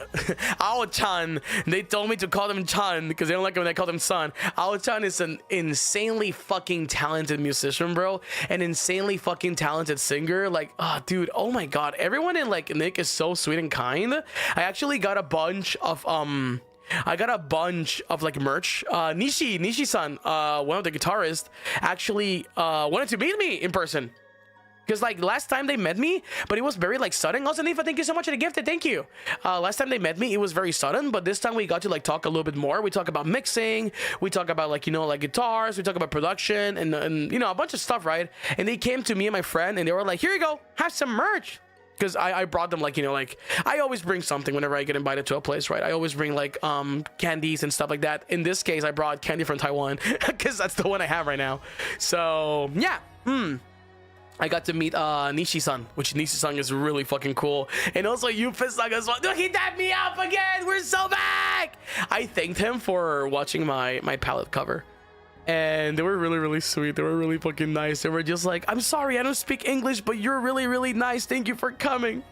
Awa-chan, they told me to call him Chan because they don't like it when I call him Son. Awa-chan is an insanely fucking talented musician, bro, an insanely fucking talented singer. Like, oh dude, oh my god, everyone in like Nick is so sweet and kind. I actually got a bunch of like merch. Nishi-san, one of the guitarists, actually wanted to meet me in person. Because like last time they met me, but it was very like sudden. Also, Nifa, thank you so much for the gift. Thank you. Last time they met me, it was very sudden, but this time we got to like talk a little bit more. We talk about mixing, we talk about like, you know, like guitars, we talk about production and you know, a bunch of stuff, right? And they came to me and my friend and they were like, here you go, have some merch. Because I brought them like, you know, like I always bring something whenever I get invited to a place, right? I always bring like candies and stuff like that. In this case, I brought candy from Taiwan because that's the one I have right now. So yeah, I got to meet Nishi-san, which Nishi-san is really fucking cool. And also Yupa-san as well. Dude, he tapped me up again. We're so back. I thanked him for watching my palette cover. And they were really sweet. They were really fucking nice. They were just like, I'm sorry, I don't speak English, but you're really nice. Thank you for coming.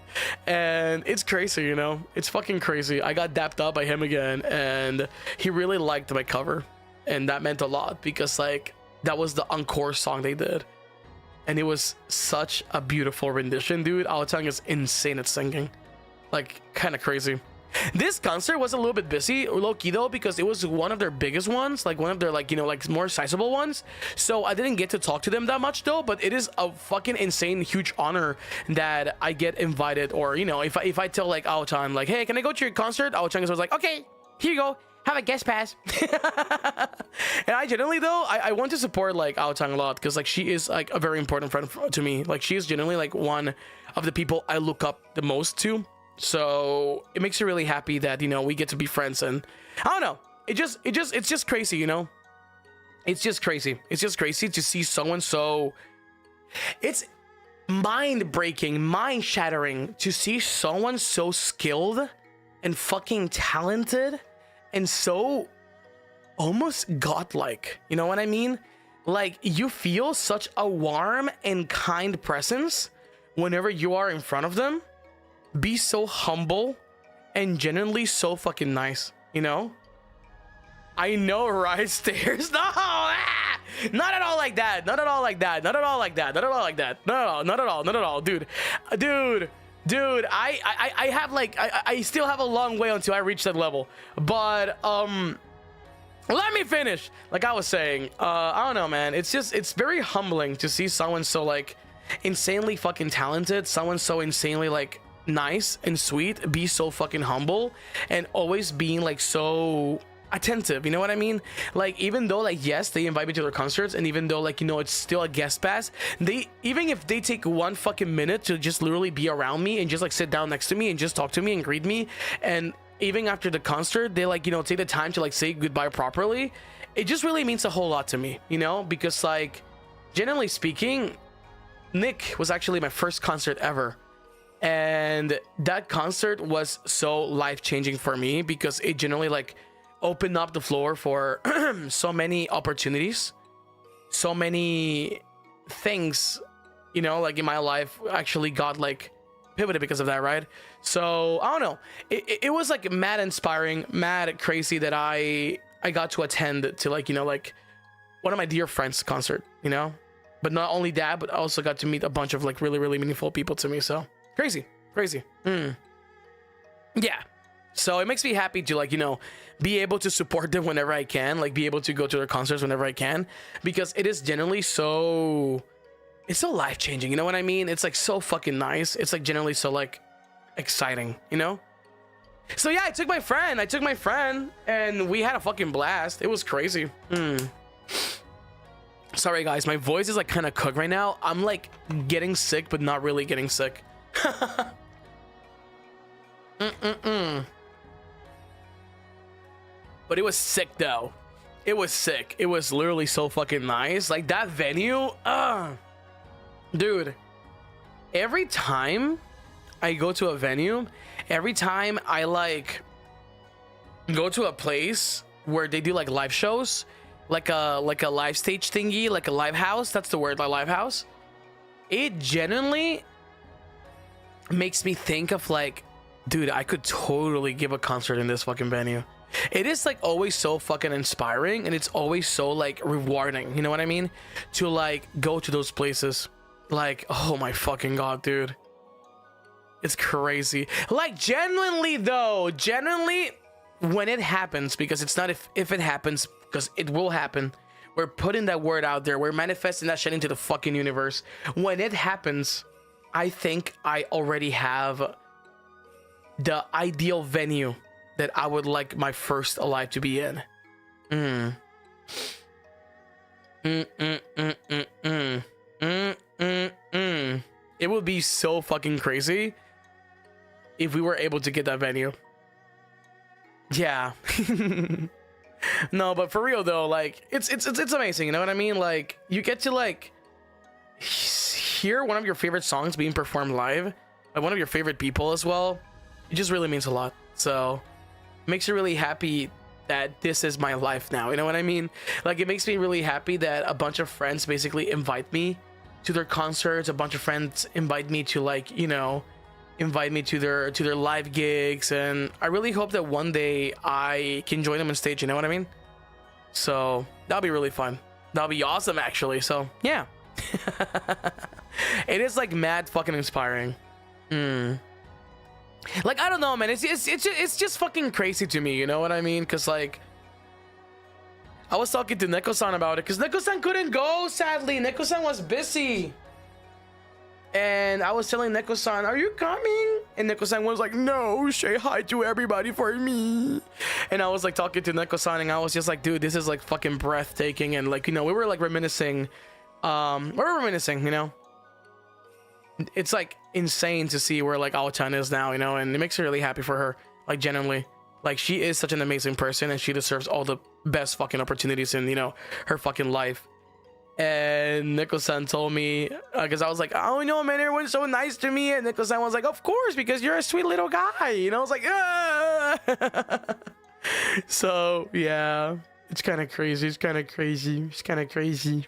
And it's crazy, you know? It's fucking crazy. I got dapped up by him again. And he really liked my cover. And that meant a lot because like that was the encore song they did. And it was such a beautiful rendition, dude. Awa-chan is insane at singing. Like, kind of crazy. This concert was a little bit busy, low-key though, because it was one of their biggest ones. Like, one of their, like, you know, like, more sizable ones. So, I didn't get to talk to them that much, though. But it is a fucking insane, huge honor that I get invited. Or, you know, if I tell, like, Awa-chan, like, hey, can I go to your concert? Awa-chan is always like, okay, here you go. have a guest pass. And I genuinely though, I want to support like Ao Tang a lot because like she is like a very important friend to me. Like she is genuinely like one of the people I look up the most to. So it makes me really happy that, you know, we get to be friends. And I don't know, it's just crazy, you know. It's just crazy. It's just crazy to see someone so, it's mind breaking, mind shattering to see someone so skilled and fucking talented and so almost godlike. You know what I mean? Like you feel such a warm and kind presence whenever you are in front of them. Be so humble and genuinely so fucking nice, you know? I know, right? Stairs? No! Ah! Not at all like that. Not at all like that. Not at all like that. Not at all like that. Not at all. Not at all. Not at all. Dude. I have like, I still have a long way until I reach that level. But, let me finish. Like I was saying, I don't know, man. It's very humbling to see someone so like insanely fucking talented. Someone so insanely like nice and sweet. Be so fucking humble and always being like so attentive, you know what I mean? Like even though like yes they invite me to their concerts, and even though like, you know, it's still a guest pass, they, even if they take one fucking minute to just literally be around me and just like sit down next to me and just talk to me and greet me, and even after the concert they like, you know, take the time to like say goodbye properly, it just really means a whole lot to me, you know? Because like generally speaking, Nick was actually my first concert ever, and that concert was so life-changing for me because it generally like opened up the floor for so many opportunities, so many things, you know, like in my life actually got like pivoted because of that, right? So I don't know, it was like mad inspiring, mad crazy that I got to attend to like, you know, like one of my dear friends' concert, you know. But not only that, but I also got to meet a bunch of like really meaningful people to me. So crazy. Yeah. So it makes me happy to like, you know, be able to support them whenever I can, like be able to go to their concerts whenever I can, because it is generally so, it's so life-changing, you know what I mean? It's like so fucking nice. It's like generally so like exciting, you know? So yeah, I took my friend and we had a fucking blast. It was crazy. Sorry guys, my voice is like kind of cooked right now. I'm like getting sick, but not really getting sick. But it was sick though. It was sick. It was literally so fucking nice. Like that venue, dude. Every time I go to a venue, every time I like go to a place where they do like live shows, like a live stage thingy, like a live house, that's the word, like live house, it genuinely makes me think of like, dude, I could totally give a concert in this fucking venue. It is like always so fucking inspiring, and it's always so like rewarding, you know what I mean, to like go to those places. Like, oh my fucking god, dude, it's crazy. Like genuinely though, genuinely when it happens, because it's not if it happens, because it will happen. We're putting that word out there, we're manifesting that shit into the fucking universe. When it happens, I think I already have the ideal venue that I would like my first alive to be in. It would be so fucking crazy if we were able to get that venue. Yeah. No, but for real though, like it's amazing, you know what I mean? Like you get to like hear one of your favorite songs being performed live by one of your favorite people as well. It just really means a lot. So it makes you really happy that this is my life now, you know what I mean? Like it makes me really happy that a bunch of friends basically invite me to their concerts. A bunch of friends invite me to like, you know, invite me to their live gigs, and I really hope that one day I can join them on stage, you know what I mean? So that'll be really fun. That'll be awesome actually. So yeah. It is like mad fucking inspiring. Like I don't know, man, it's just fucking crazy to me, you know what I mean? Because like I was talking to Neko-san about it, because Neko-san couldn't go, sadly. Neko-san was busy. And I was telling Neko-san, are you coming? And Neko-san was like, no, say hi to everybody for me. And I was like talking to Neko-san, and I was just like, dude, this is like fucking breathtaking. And like, you know, we were like reminiscing. We were reminiscing, you know. It's like insane to see where like Ao-chan is now, you know, and it makes me really happy for her. Like, genuinely. Like, she is such an amazing person, and she deserves all the best fucking opportunities in, you know, her fucking life. And Nico-san told me, because I was like, oh no, man, everyone's so nice to me. And Nico-san was like, of course, because you're a sweet little guy. You know, I was like, ah. So yeah, it's kind of crazy. It's kind of crazy. It's kind of crazy.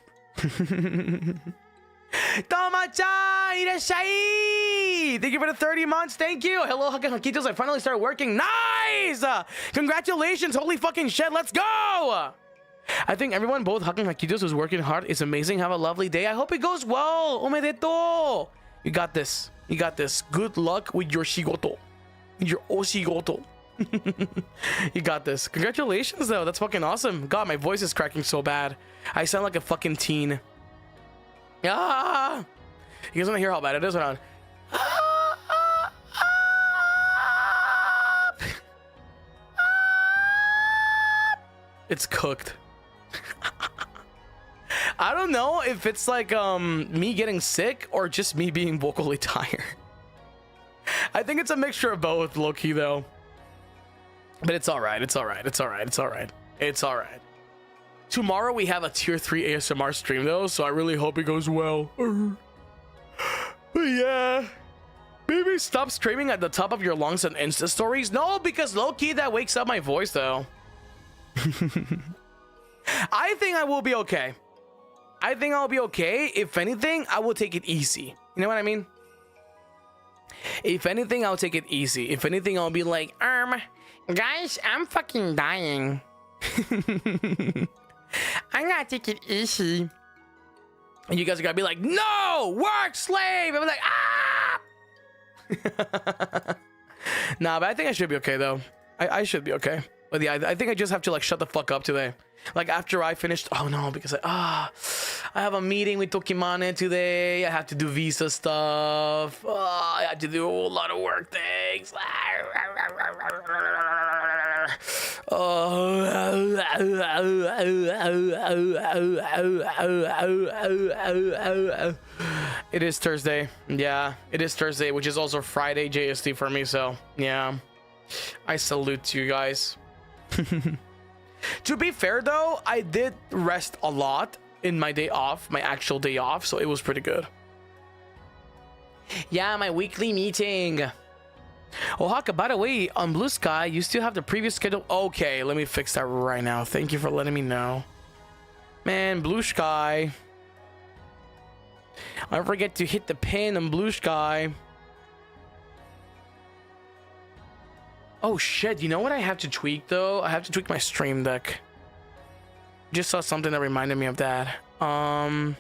Toma-chan, irashai! Thank you for the 30 months. Thank you. Hello, HAKKITOs. I finally started working. Nice! Congratulations. Holy fucking shit. Let's go! I think everyone, both Hakka and HAKKITOs, who's working hard is amazing. Have a lovely day. I hope it goes well. Omedeto. You got this. You got this. Good luck with your shigoto. Your oshigoto. You got this. Congratulations, though. That's fucking awesome. God, my voice is cracking so bad. I sound like a fucking teen. Ah! You guys want to hear how bad it is? Hold on. It's cooked. I don't know if it's like me getting sick or just me being vocally tired. I think it's a mixture of both, low-key, though. But it's alright, it's alright, it's alright, it's alright. It's alright. Tomorrow we have a tier 3 ASMR stream, though, so I really hope it goes well. But yeah. Maybe stop screaming at the top of your lungs on Insta stories. No, because low-key that wakes up my voice, though. I think I will be okay. I think I'll be okay. If anything, I will take it easy. You know what I mean? If anything, I'll take it easy. If anything, I'll be like, guys, I'm fucking dying. I'm gonna take it easy. And you guys are gonna be like, no, work, slave. I'm like, ah. Nah, but I think I should be okay, though. I should be okay. But yeah, I think I just have to like shut the fuck up today. Like after I finished, oh no, because I have a meeting with Tokimane today. I have to do visa stuff. I have to do a whole lot of work things. It is Thursday. Yeah, it is Thursday, which is also Friday JST for me. So yeah, I salute you guys. To be fair though, I did rest a lot in my day off, my actual day off, so it was pretty good. Yeah, my weekly meeting. Oh, Hakka, by the way, on Blue Sky, you still have the previous schedule. Okay, let me fix that right now. Thank you for letting me know. Man, Blue Sky. I forget to hit the pin on Blue Sky. Oh shit, you know what I have to tweak though? I have to tweak my stream deck. Just saw something that reminded me of that. I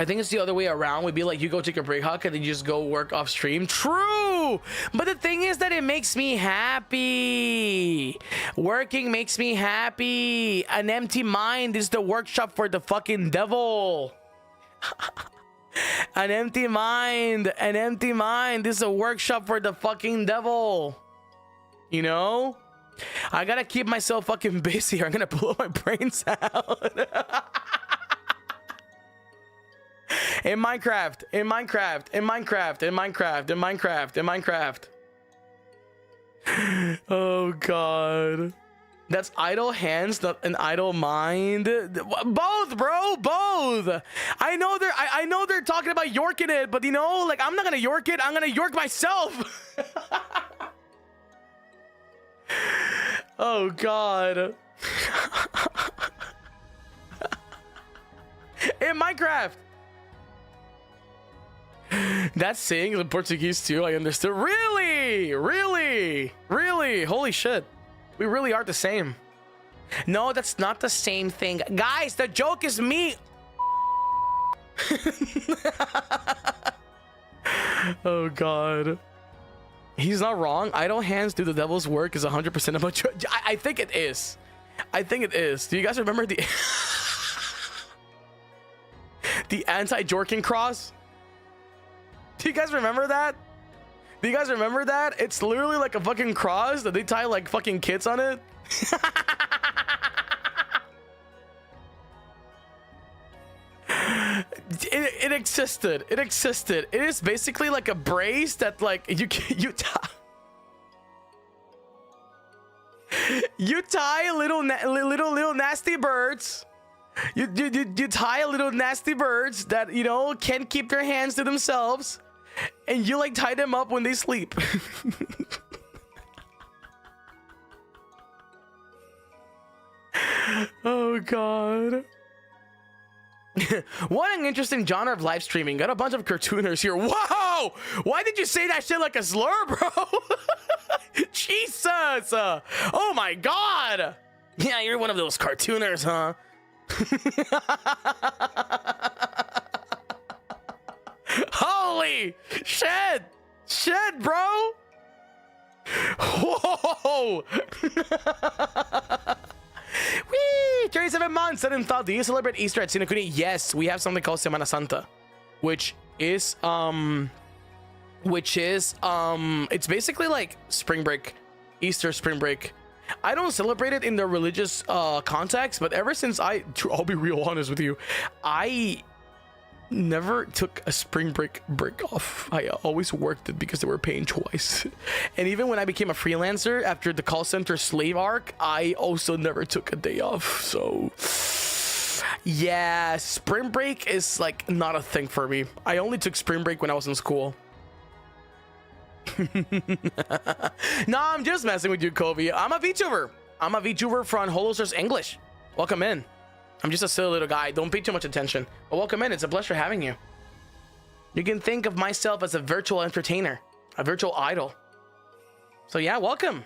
think it's the other way around. We'd be like, you go take a break, Hakka, then you just go work off stream. True! But the thing is that it makes me happy. Working makes me happy. An empty mind is the workshop for the fucking devil. An empty mind is a workshop for the fucking devil. You know? I gotta keep myself fucking busy or I'm gonna blow my brains out. In Minecraft. Oh god. That's idle hands, not an idle mind. Both, bro, both. I know they're talking about yorking it, but you know, like I'm not gonna york it. I'm gonna york myself. Oh god. In Minecraft. That's saying in Portuguese too. I understood. Really? Holy shit. We really are the same. No, that's not the same thing. Guys, the joke is me. Oh, God. He's not wrong. Idle hands do the devil's work is 100% about you. I think it is. Do you guys remember the... The anti-Jorkin cross. Do you guys remember that? Do you guys remember that? It's literally like a fucking cross that they tie like fucking kids on it. It existed. It existed. It is basically like a brace that like you tie. You tie little nasty birds. You tie little nasty birds that, you know, can't keep their hands to themselves, and you like tie them up when they sleep. Oh god. What an interesting genre of live streaming. Got a bunch of cartooners here. Whoa! Why did you say that shit like a slur, bro? Jesus! Oh my god! Yeah, you're one of those cartooners, huh? Holy shit! Shit, bro! Whoa! Whee! 37 months. I didn't thought. Do you celebrate Easter at Sinakuni? Yes, we have something called Semana Santa, which is it's basically like spring break, Easter spring break. I don't celebrate it in the religious context, but ever since I'll be real honest with you, I never took a spring break off. I always worked it because they were paying twice. And even when I became a freelancer after the call center slave arc, I also never took a day off. So yeah, spring break is like not a thing for me. I only took spring break when I was in school. Nah, I'm just messing with you, Kobe. I'm a VTuber. I'm a VTuber from HOLOSTARS English. Welcome in. I'm just a silly little guy. Don't pay too much attention. But welcome in. It's a pleasure having you. You can think of myself as a virtual entertainer, a virtual idol. So yeah, welcome.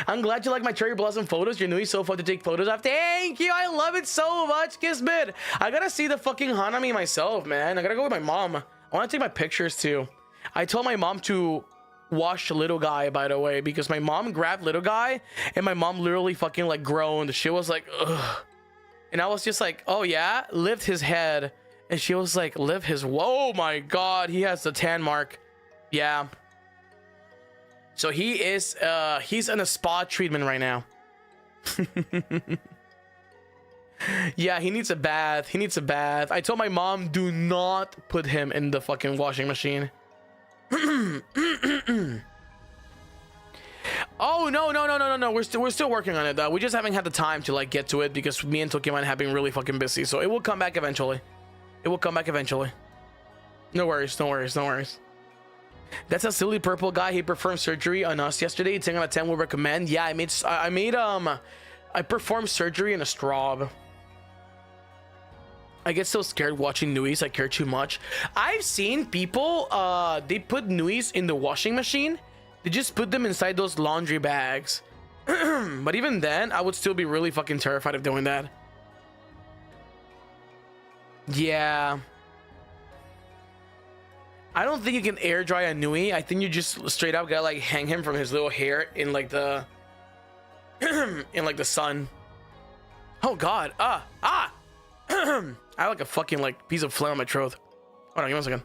I'm glad you like my cherry blossom photos. Your Nui so fun to take photos of. Thank you. I love it so much, Kismet. I gotta see the fucking Hanami myself, man. I gotta go with my mom. I want to take my pictures too. I told my mom to wash little guy, by the way, because my mom grabbed little guy and my mom literally fucking like groaned. She was like, ugh. And I was just like, oh yeah, lift his head. And she was like, lift his, whoa my god, he has the tan mark. Yeah. So he is he's in a spa treatment right now. Yeah, he needs a bath. He needs a bath. I told my mom, do not put him in the fucking washing machine. Oh no, we're still working on it though. We just haven't had the time to like get to it because me and Tokiman have been really fucking busy. So it will come back eventually. It will come back eventually. No worries. That's a silly purple guy. He performed surgery on us yesterday. 10 out of 10 will recommend. Yeah, I performed surgery in a straw. I get so scared watching Nuis. I care too much. I've seen people, they put Nuis in the washing machine. They just put them inside those laundry bags. But even then, I would still be really fucking terrified of doing that. Yeah. I don't think you can air dry a Nui. I think you just straight up gotta like hang him from his little hair in like the in like the sun. Oh god. I have like a fucking like piece of phlegm on my throat. Hold on, give me 1 second.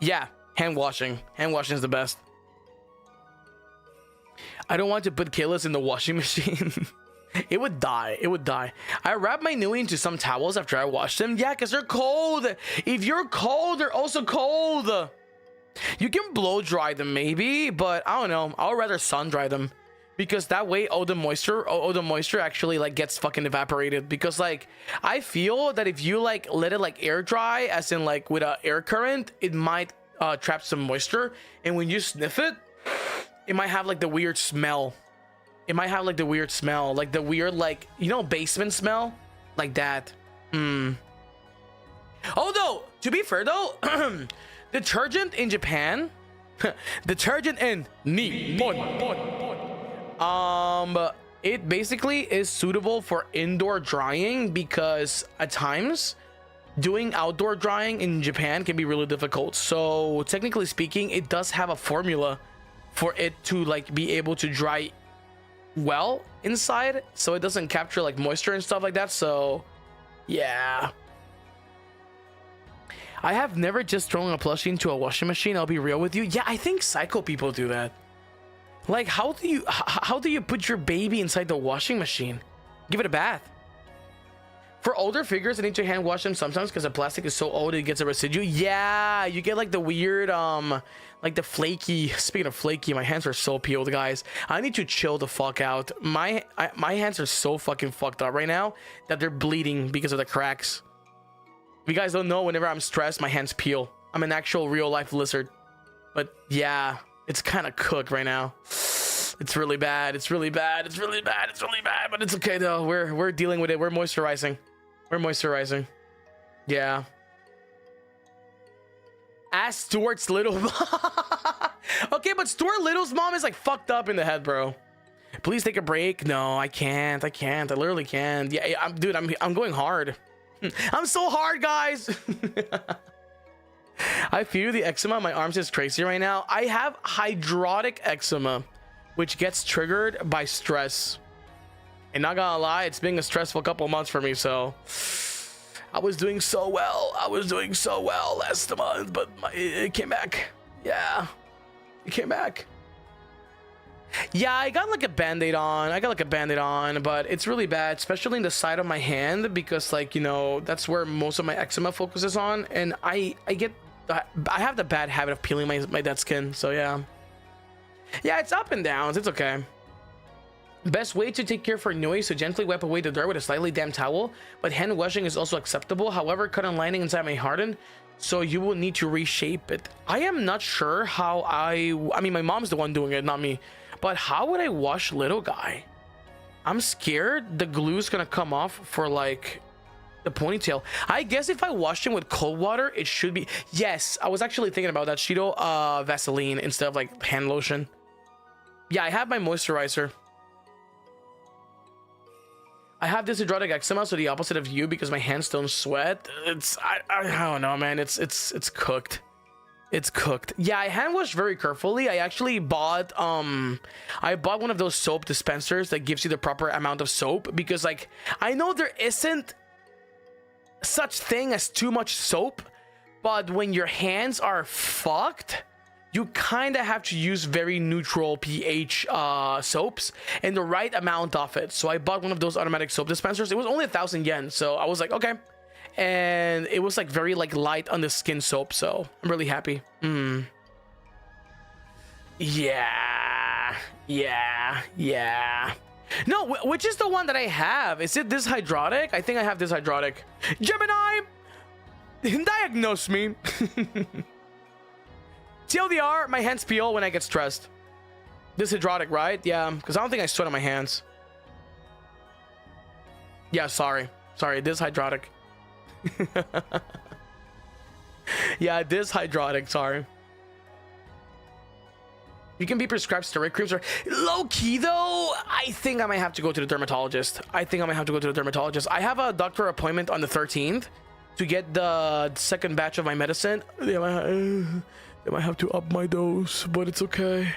Yeah, hand washing. Hand washing is the best. I don't want to put Kalis in the washing machine. It would die. It would die. I wrap my Nui into some towels after I wash them. Yeah, because they're cold. If you're cold, they're also cold. You can blow dry them maybe, but I don't know. I'll rather sun dry them because that way all the moisture actually like gets fucking evaporated. Because like I feel that if you like let it like air dry, as in like with a air current, it might trap some moisture, and when you sniff it, it might have like the weird smell. It might have like the weird smell, like the weird like, you know, basement smell, like that. Although to be fair though, detergent in Japan, detergent in Nippon, it basically is suitable for indoor drying because at times doing outdoor drying in Japan can be really difficult. So technically speaking, it does have a formula for it to like be able to dry well inside, so it doesn't capture like moisture and stuff like that. So yeah, I have never just thrown a plushie into a washing machine. I'll be real with you. Yeah, I think psycho people do that. Like, how do you put your baby inside the washing machine? Give it a bath. For older figures, I need to hand wash them sometimes because the plastic is so old it gets a residue. Yeah, you get like the weird like the flaky. Speaking of flaky, my hands are so peeled, guys. I need to chill the fuck out. My hands are so fucking fucked up right now that they're bleeding because of the cracks. If you guys don't know, whenever I'm stressed, my hands peel. I'm an actual real life lizard. But yeah, it's kind of cooked right now. It's really bad. It's really bad. It's really bad. It's really bad. But it's okay though. We're dealing with it. We're moisturizing. We're moisturizing. Yeah. Ask Stuart's little. Okay, but Stuart Little's mom is like fucked up in the head, bro. Please take a break. No, I can't. I can't. I literally can't. Yeah, dude, I'm going hard. I'm so hard, guys. I feel the eczema on my arms is crazy right now. I have hydrotic eczema, which gets triggered by stress. And not gonna lie, it's been a stressful couple months for me. So I was doing so well. I was doing so well last month, but it came back. Yeah, it came back. Yeah, I got like a band-aid on. But it's really bad, especially in the side of my hand, because like, you know, that's where most of my eczema focuses on. And I have the bad habit of peeling my dead skin. So yeah, it's up and downs. It's okay. Best way to take care for noise: to gently wipe away the dirt with a slightly damp towel, but hand washing is also acceptable. However, cut and lining inside may harden, so you will need to reshape it. I am not sure how I mean, my mom's the one doing it, not me. But how would I wash little guy? I'm scared the glue's gonna come off for like the ponytail. I guess if I wash him with cold water, it should be. Yes, I was actually thinking about that. Shido Vaseline instead of like hand lotion. Yeah, I have my moisturizer. I have this hydrotic eczema, so the opposite of you, because my hands don't sweat. I don't know, man. It's cooked. It's cooked. Yeah, I hand wash very carefully. I actually bought one of those soap dispensers that gives you the proper amount of soap, because like I know there isn't such thing as too much soap, but when your hands are fucked, you kind of have to use very neutral pH soaps and the right amount of it. So I bought one of those automatic soap dispensers. It was only 1,000 yen, so I was like, okay. And it was like very like light on the skin soap, so I'm really happy. Yeah. No, which is the one that I have? Is it this hydrotic? I think I have this hydrotic. Gemini, diagnose me. TLDR, my hands peel when I get stressed. This hydrotic, right? Yeah, because I don't think I sweat on my hands. Yeah, sorry, this hydrotic. Yeah, this hydrotic, sorry. You can be prescribed steroid creams, or low-key though, I think I might have to go to the dermatologist. I have a doctor appointment on the 13th to get the second batch of my medicine. They might have to up my dose, but it's okay.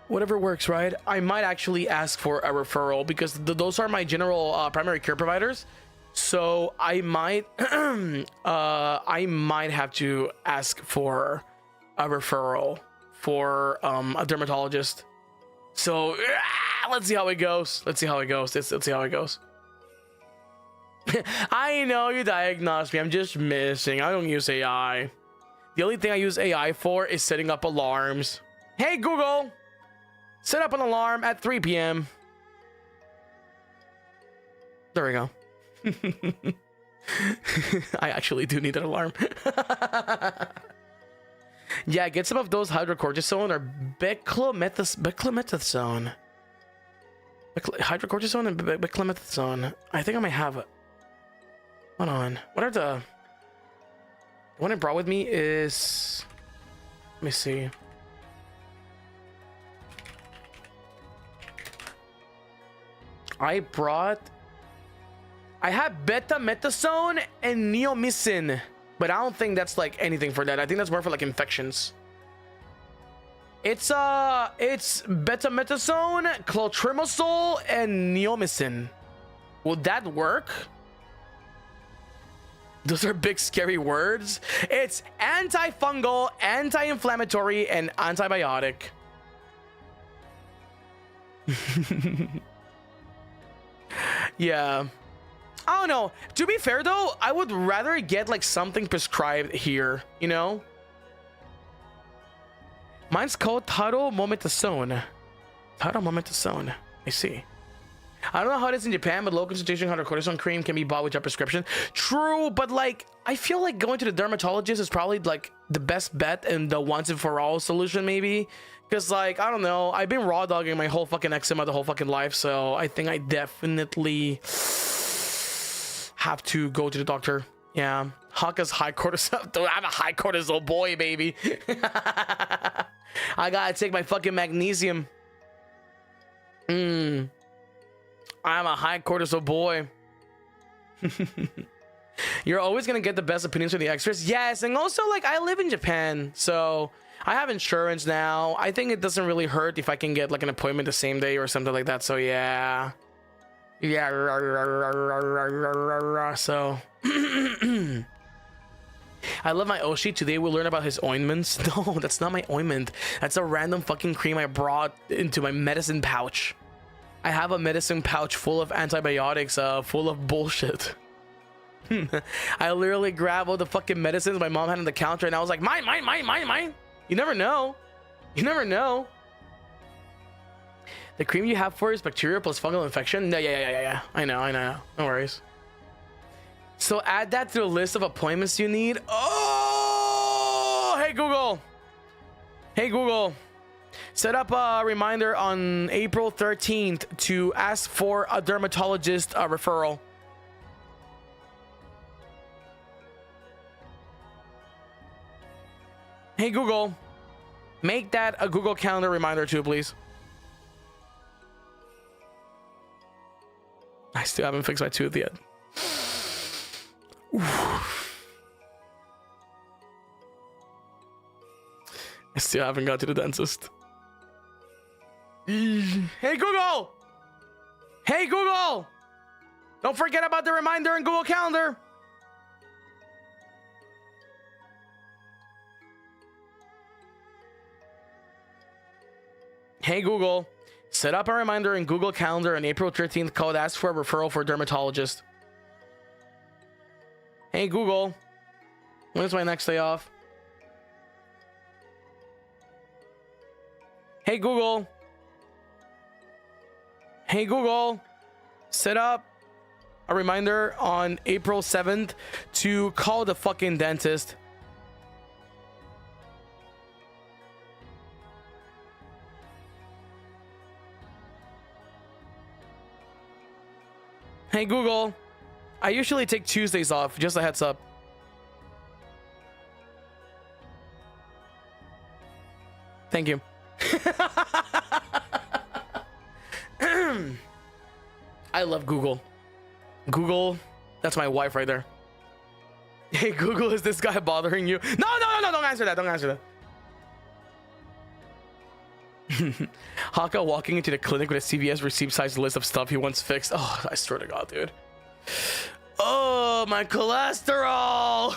Whatever works, right? I might actually ask for a referral, because those are my general primary care providers. So I might have to ask for a referral for a dermatologist. So let's see how it goes. Let's see how it goes. I know you diagnosed me. I'm just missing. I don't use AI. The only thing I use AI for is setting up alarms. Hey Google, set up an alarm at 3 p.m. There we go. I actually do need an alarm. Yeah, get some of those hydrocortisone or beclomethasone. Hydrocortisone and beclomethasone. I think I might have it. Hold on. What are the one I brought with me is, let me see. I have betamethasone and neomycin, but I don't think that's like anything for that. I think that's more for like infections. It's betamethasone, clotrimazole, and neomycin. Would that work? Those are big scary words. It's antifungal, anti-inflammatory, and antibiotic. Yeah. I don't know. To be fair though, I would rather get like something prescribed here, you know? Mine's called taromometasone. Taromometasone. I see. I don't know how it is in Japan, but low concentration hydrocortisone cream can be bought with your prescription. True, but like I feel like going to the dermatologist is probably like the best bet and the once and for all solution maybe. Because like, I don't know, I've been raw dogging my whole fucking eczema the whole fucking life, so I think I definitely have to go to the doctor. Yeah. Hakka's high cortisol. Dude, I'm a high cortisol boy, baby. I gotta take my fucking magnesium. I'm a high cortisol boy. You're always gonna get the best opinions from the experts. Yes, and also like I live in Japan, so I have insurance now. I think it doesn't really hurt if I can get like an appointment the same day or something like that. So yeah. Yeah. So I love my Oshi. Today we'll learn about his ointments. No, that's not my ointment. That's a random fucking cream I brought into my medicine pouch. I have a medicine pouch full of antibiotics, full of bullshit. I literally grabbed all the fucking medicines my mom had on the counter and I was like, mine. You never know. You never know. The cream you have for is bacteria plus fungal infection? No, yeah. I know. No worries. So add that to the list of appointments you need. Oh, hey Google. Set up a reminder on April 13th to ask for a dermatologist referral. Hey Google, make that a Google Calendar reminder too, please. I still haven't fixed my tooth yet. I still haven't got to the dentist. Hey Google! Hey Google! Don't forget about the reminder in Google Calendar. Hey Google, set up a reminder in Google Calendar on April 13th called ask for a referral for a dermatologist. Hey Google, when is my next day off? Hey Google, set up a reminder on April 7th to call the fucking dentist. Hey Google, I usually take Tuesdays off, just a heads up. Thank you. I love Google. Google, that's my wife right there. Hey Google, is this guy bothering you? No, don't answer that, Hakka walking into the clinic with a CVS receipt-sized list of stuff he wants fixed. Oh, I swear to God, dude. Oh, my cholesterol.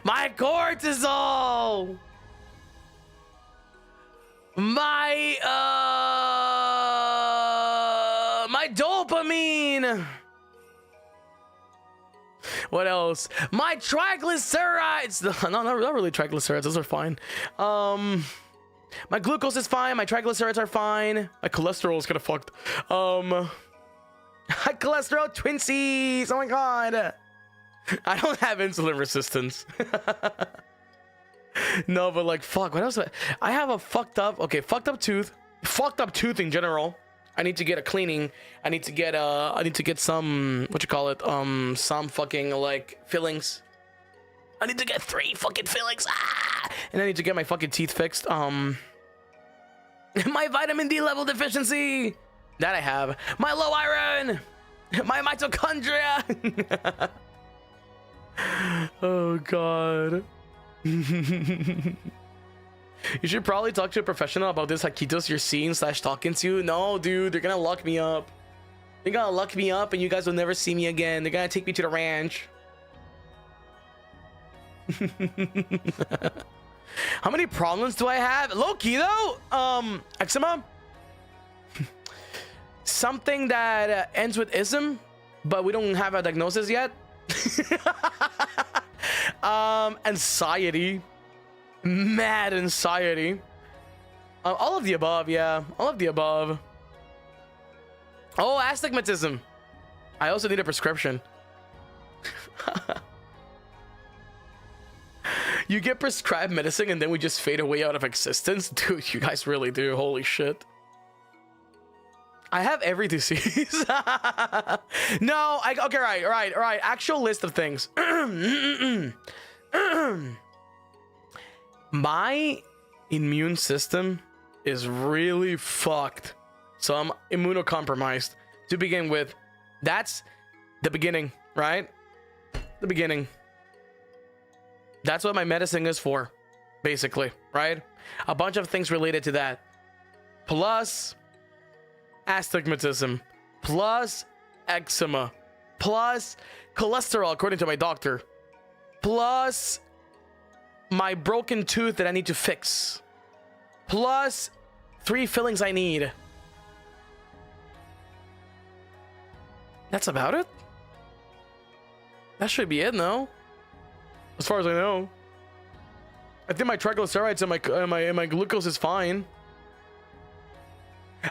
My cortisol. My dopamine. What else? My triglycerides. No, not really triglycerides. Those are fine. My glucose is fine. My triglycerides are fine. My cholesterol is kind of fucked. My cholesterol twinsies. Oh my God. I don't have insulin resistance. No, but like, fuck. What else? I have a fucked up tooth. Fucked up tooth in general. I need to get a cleaning. I need to get some, what you call it? Some fucking like fillings. I need to get 3 fucking fillings. And I need to get my fucking teeth fixed. My vitamin D level deficiency. That I have. My low iron. My mitochondria. Oh God. You should probably talk to a professional about this HAKKITOs you're seeing / talking to. No, dude, they're gonna lock me up. They're gonna lock me up and you guys will never see me again. They're gonna take me to the ranch. How many problems do I have? Low key though, eczema. Something that ends with ism, but we don't have a diagnosis yet. Anxiety, mad anxiety. All of the above, yeah, all of the above. Oh, astigmatism. I also need a prescription. You get prescribed medicine and then we just fade away out of existence? Dude, you guys really do. Holy shit. I have every disease. No, okay, right. Actual list of things. My immune system is really fucked. So I'm immunocompromised to begin with. That's the beginning, right? The beginning. That's what my medicine is for, basically, right? A bunch of things related to that. Plus astigmatism, plus eczema, plus cholesterol, according to my doctor, plus my broken tooth that I need to fix, plus 3 fillings I need. That's about it? That should be it, no? As far as I know. I think my triglycerides and my glucose is fine.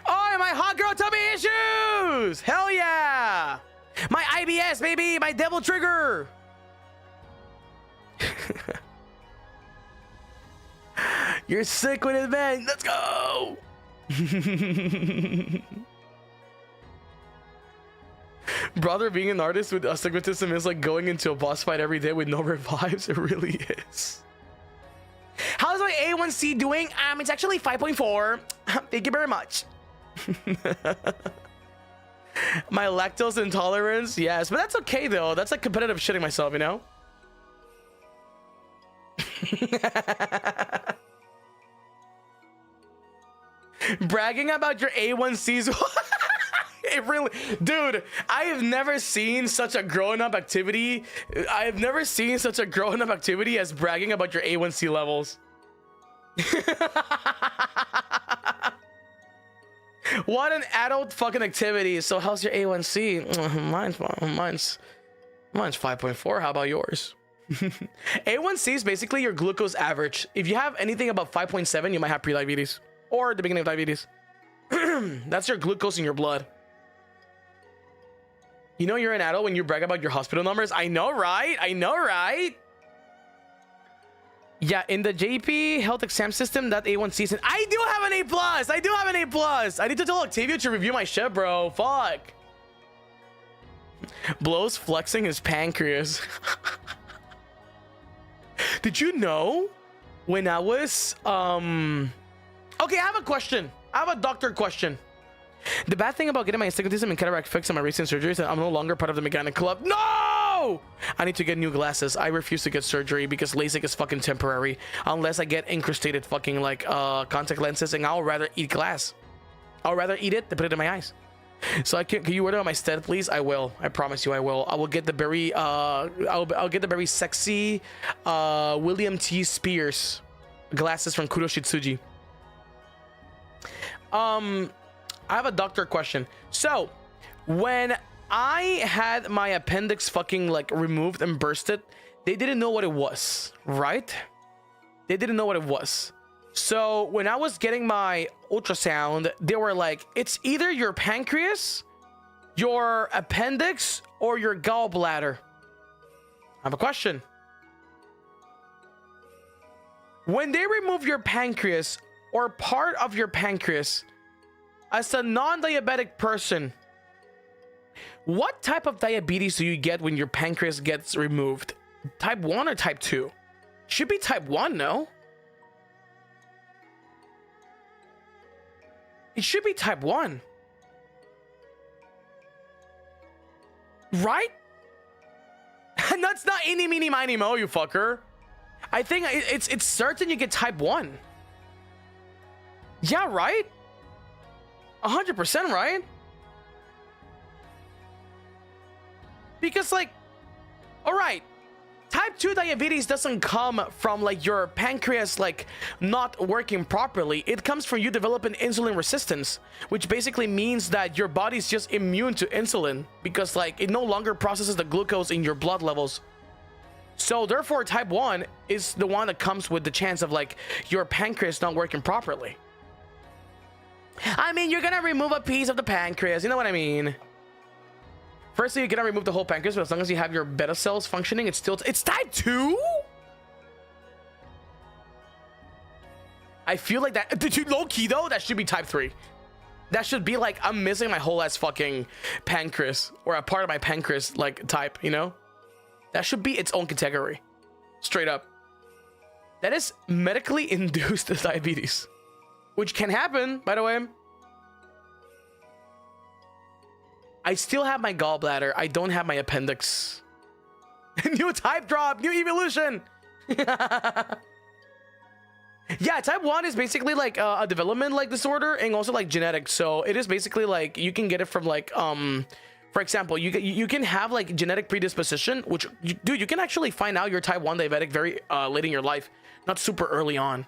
Oh, and my hot girl tummy issues! Hell yeah! My IBS, baby! My devil trigger! You're sick with it, man. Let's go! Brother, being an artist with astigmatism is like going into a boss fight every day with no revives. It really is. How's my A1C doing? It's actually 5.4. Thank you very much. My lactose intolerance, yes, but that's okay though. That's like competitive shitting myself, you know. Bragging about your A1Cs. It really, dude, I have never seen such a grown-up activity. I have never seen such a grown-up activity as bragging about your A1C levels. What an adult fucking activity. So how's your A1C? Mine's 5.4. How about yours? A1C is basically your glucose average. If you have anything above 5.7, you might have prediabetes or the beginning of diabetes. That's your glucose in your blood. You know you're an adult when you brag about your hospital numbers. I know, right? I know, right? Yeah, in the JP health exam system, that A1C is... I do have an A+. I do have an A+. I need to tell Octavio to review my shit, bro. Fuck. Blows flexing his pancreas. Did you know when I was... Okay, I have a question. I have a doctor question. The bad thing about getting my astigmatism and cataract fixed on my recent surgery is that I'm no longer part of the mechanic club. No! I need to get new glasses. I refuse to get surgery because LASIK is fucking temporary. Unless I get incrustated fucking like contact lenses, and I'll rather eat glass. I'll rather eat it than put it in my eyes. So can you order on my stead, please? I will. I promise you I will. I will get the very I'll get the very sexy William T. Spears glasses from Kuro Shitsuji. I have a doctor question. So when I had my appendix fucking like removed and bursted, they didn't know what it was, right? They didn't know what it was. So when I was getting my ultrasound, they were like, it's either your pancreas, your appendix, or your gallbladder. I have a question. When they remove your pancreas or part of your pancreas, as a non-diabetic person, what type of diabetes do you get when your pancreas gets removed? Type 1 or type 2? Should be type 1, no? It should be type 1. Right? That's not eeny, meeny, miny, mo, you fucker. I think it's certain you get type 1. Yeah, right? 100% right? Because like, all right, type 2 diabetes doesn't come from like your pancreas like not working properly. It comes from you developing insulin resistance, which basically means that your body's just immune to insulin because like it no longer processes the glucose in your blood levels. So therefore type 1 is the one that comes with the chance of like your pancreas not working properly. I mean, you're gonna remove a piece of the pancreas, you know what I mean? Firstly, you're gonna remove the whole pancreas, but as long as you have your beta cells functioning, it's still it's type 2. I feel like that, dude, low key though, that should be type 3. That should be like I'm missing my whole ass fucking pancreas, or a part of my pancreas like type, you know? That should be its own category. Straight up. That is medically induced diabetes, which can happen, by the way. I still have my gallbladder. I don't have my appendix. New type drop, new evolution. Yeah, type 1 is basically like a development like disorder and also like genetic. So it is basically like you can get it from like for example, you can have like genetic predisposition, which dude, you can actually find out you're type 1 diabetic very late in your life, not super early on.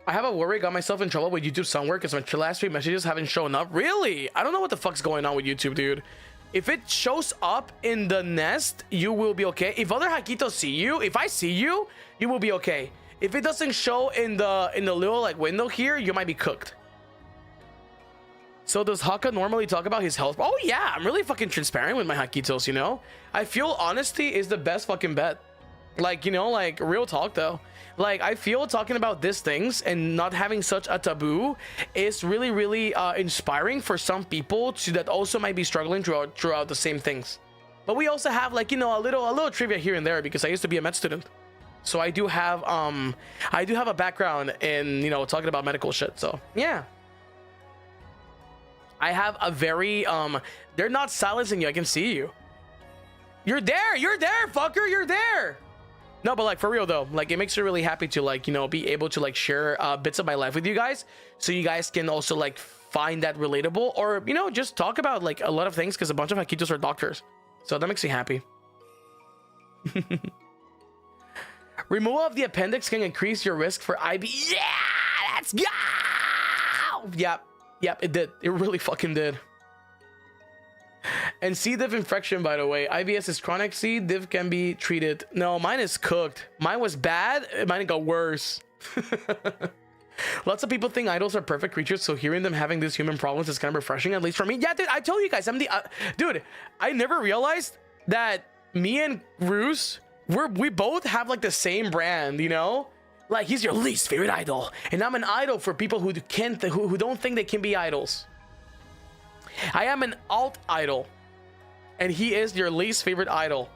I have a worry, got myself in trouble with YouTube somewhere because my last 3 messages haven't shown up. Really? I don't know what the fuck's going on with YouTube, dude. If it shows up in the nest, you will be okay. If other Hakkitos see you, if I see you, you will be okay. If it doesn't show in the little like window here, you might be cooked. So does Hakka normally talk about his health? Oh yeah, I'm really fucking transparent with my Hakkitos, you know? I feel honesty is the best fucking bet. Like, you know, like real talk though. Like I feel talking about these things and not having such a taboo is really, really inspiring for some people that also might be struggling throughout the same things. But we also have like, you know, a little trivia here and there because I used to be a med student. So I do have a background in, you know, talking about medical shit. So yeah. I have a very they're not silencing you. I can see you. You're there, fucker, you're there. No, but like for real though, like it makes me really happy to like, you know, be able to like share bits of my life with you guys, so you guys can also like find that relatable, or you know, just talk about like a lot of things because a bunch of Hakkitos are doctors, so that makes me happy. Removal of the appendix can increase your risk for IB. Yeah, let's go. Yep, it did. It really fucking did. And C. diff infection, by the way, IBS is chronic. C. diff can be treated. No, mine is cooked. Mine was bad. Mine got worse. Lots of people think idols are perfect creatures, so hearing them having these human problems is kind of refreshing, at least for me. Yeah, dude, I told you guys, I'm the dude. I never realized that me and Bruce, we both have like the same brand, you know? Like he's your least favorite idol, and I'm an idol for people who don't think they can be idols. I am an alt idol, and he is your least favorite idol.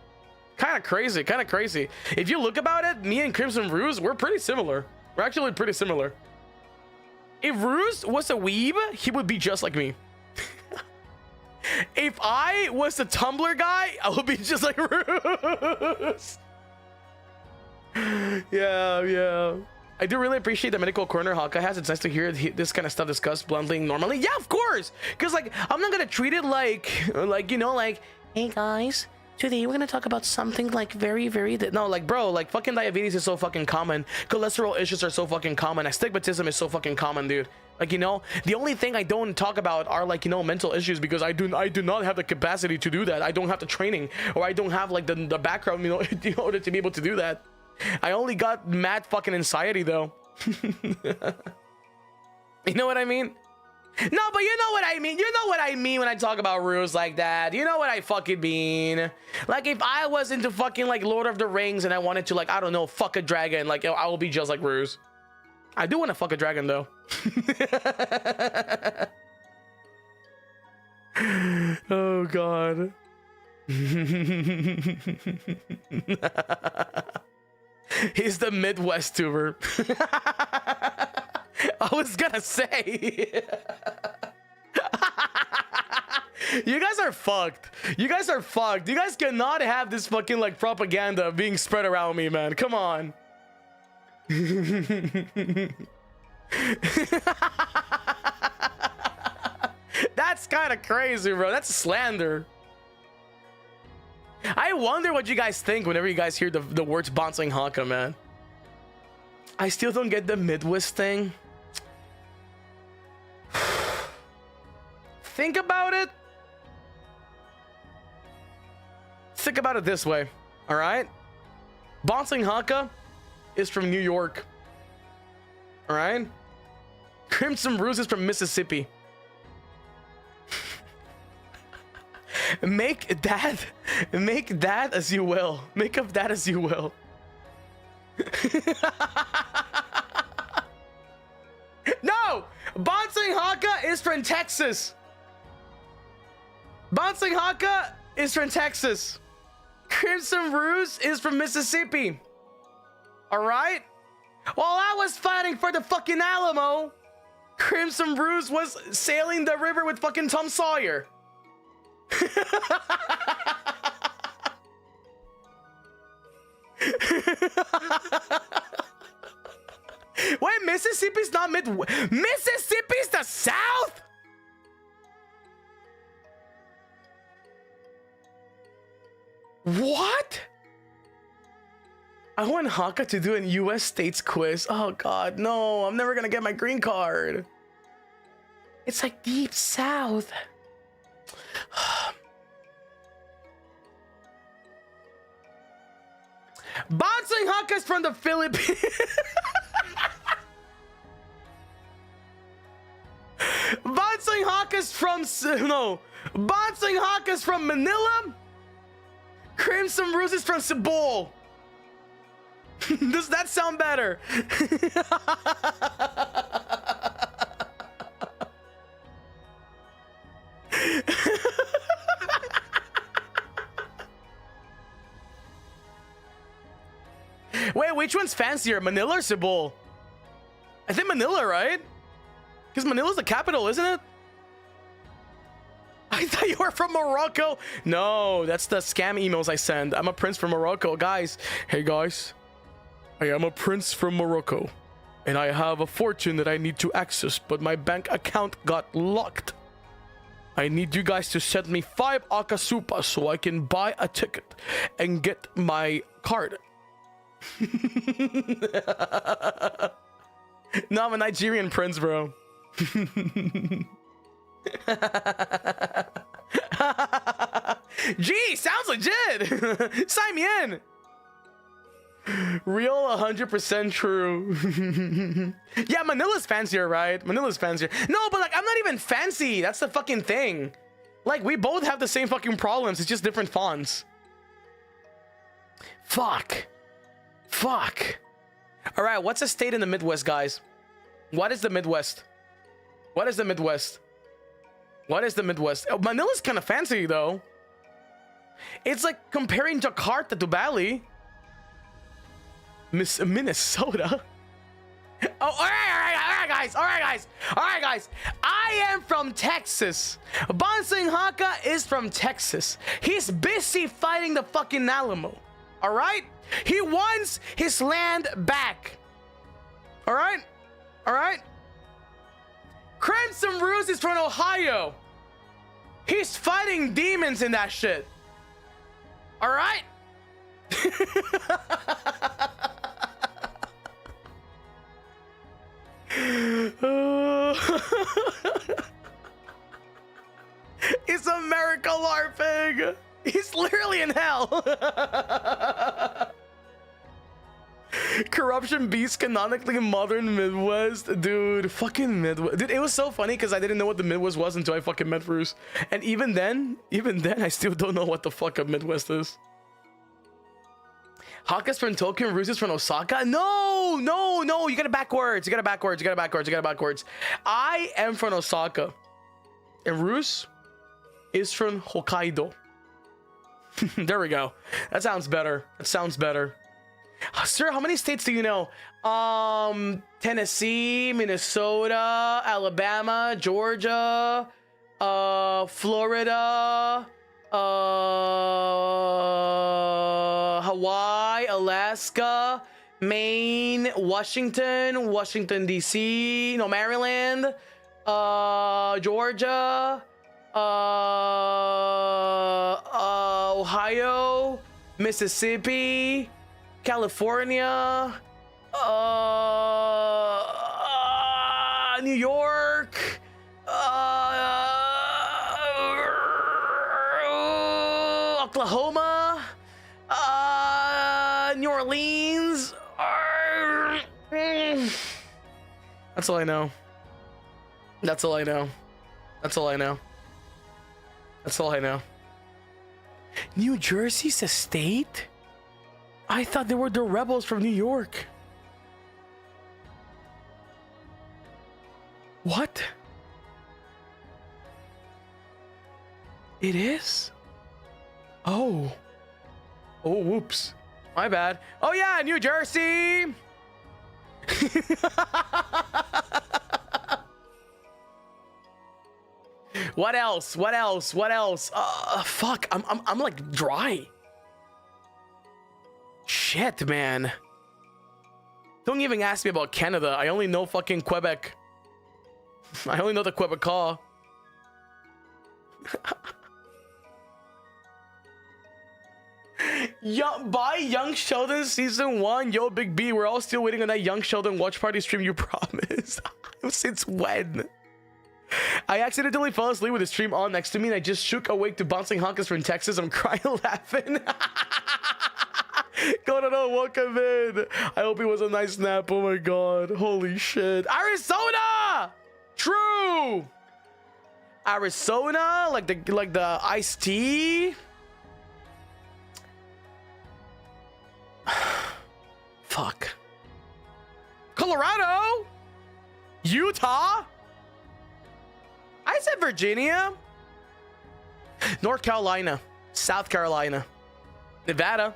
Kind of crazy. If you look about it, me and Crimson Ruse, we're pretty similar. We're actually pretty similar. If Ruse was a weeb, he would be just like me. If I was the Tumblr guy, I would be just like Ruse. Yeah. I do really appreciate the medical corner Hakka has. It's nice to hear this kind of stuff discussed bluntly normally. Yeah, of course. Because like I'm not gonna treat it like you know, like, hey guys, today we're gonna talk about something like very no, like bro, like fucking diabetes is so fucking common, cholesterol issues are so fucking common, astigmatism is so fucking common, dude. Like, you know, the only thing I don't talk about are like, you know, mental issues, because I do not have the capacity to do that. I don't have the training, or I don't have like the background, you know, in order to be able to do that. I only got mad fucking anxiety though. You know what I mean? No, but you know what I mean. You know what I mean when I talk about rules like that. You know what I fucking mean. Like if I was into fucking like Lord of the Rings and I wanted to like, I don't know, fuck a dragon, like I will be just like Ruse. I do want to fuck a dragon though. Oh god. He's the Midwest tuber. I was gonna say. You guys are fucked. You guys cannot have this fucking like propaganda being spread around me, man. Come on. That's kind of crazy, bro. That's slander. I wonder what you guys think whenever you guys hear the words Banzoin Hakka, man. I still don't get the Midwest thing. Think about it. Think about it this way, all right? Banzoin Hakka is from New York, all right? Crimson Ruse is from Mississippi. Make that as you will. Make of that as you will. No! Banzoin Hakka is from Texas. Banzoin Hakka is from Texas. Crimson Ruse is from Mississippi. Alright? While I was fighting for the fucking Alamo, Crimson Ruse was sailing the river with fucking Tom Sawyer. Wait, Mississippi's not Mississippi's the South? What? I want Hakka to do a US states quiz. Oh god, no, I'm never gonna get my green card. It's like deep South. Banzoin Hakka is from the Philippines. Banzoin Hakka is from Banzoin Hakka is from Manila. Crimson Ruse is from Cebu. Does that sound better? Wait, which one's fancier, Manila or Cebu? I think Manila, right? Because Manila's the capital, isn't it? I thought you were from Morocco. No, that's the scam emails I send. I'm a prince from Morocco. Guys, hey guys. I am a prince from Morocco. And I have a fortune that I need to access, but my bank account got locked. I need you guys to send me 5 akasupa so I can buy a ticket and get my card. No, I'm a Nigerian prince, bro. Gee, sounds legit. Sign me in. Real 100% true. Yeah, Manila's fancier, right? Manila's fancier. No, but like, I'm not even fancy. That's the fucking thing. Like, we both have the same fucking problems. It's just different fonts. Fuck. Fuck. All right, what's a state in the Midwest, guys? What is the Midwest? What is the Midwest? What is the Midwest? Oh, Manila's kind of fancy, though. It's like comparing Jakarta to Bali. Minnesota. Oh, all right, guys. I am from Texas. Banzoin Hakka is from Texas. He's busy fighting the fucking Alamo. All right? He wants his land back. All right? All right? Crimson Ruse is from Ohio. He's fighting demons in that shit. All right? It's America LARPing. He's literally in hell. Corruption beats canonically modern Midwest. Dude, fucking Midwest. Dude, it was so funny because I didn't know what the Midwest was until I fucking met Bruce. And even then, I still don't know what the fuck a Midwest is. Hakka's from Tokyo and Ruse is from Osaka? No, you got it backwards. I am from Osaka. And Ruse is from Hokkaido. There we go. That sounds better. Sir, how many states do you know? Tennessee, Minnesota, Alabama, Georgia, Florida, Hawaii, Alaska, Maine, Washington, Washington DC, no, Maryland, Georgia, Ohio, Mississippi, California, New York, Oklahoma, New Orleans. That's all I know. That's all I know. That's all I know. That's all I know. New Jersey's a state? I thought they were the rebels from New York. What? It is? Oh. Oh, whoops. My bad. Oh yeah, New Jersey! What else? What else? What else? Fuck. I'm like dry. Shit, man. Don't even ask me about Canada. I only know fucking Quebec. I only know the Quebecois. By Young Sheldon season 1. Yo, Big B, we're all still waiting on that Young Sheldon watch party stream you promised. Since when? I accidentally fell asleep with the stream on next to me and I just shook awake to Banzoin Hakkas from Texas. I'm crying laughing. God, no, welcome in. I hope it was a nice nap. Oh my god. Holy shit. Arizona! True! Arizona? Like the iced tea? Fuck. Colorado? Utah? I said Virginia. North Carolina. South Carolina. Nevada.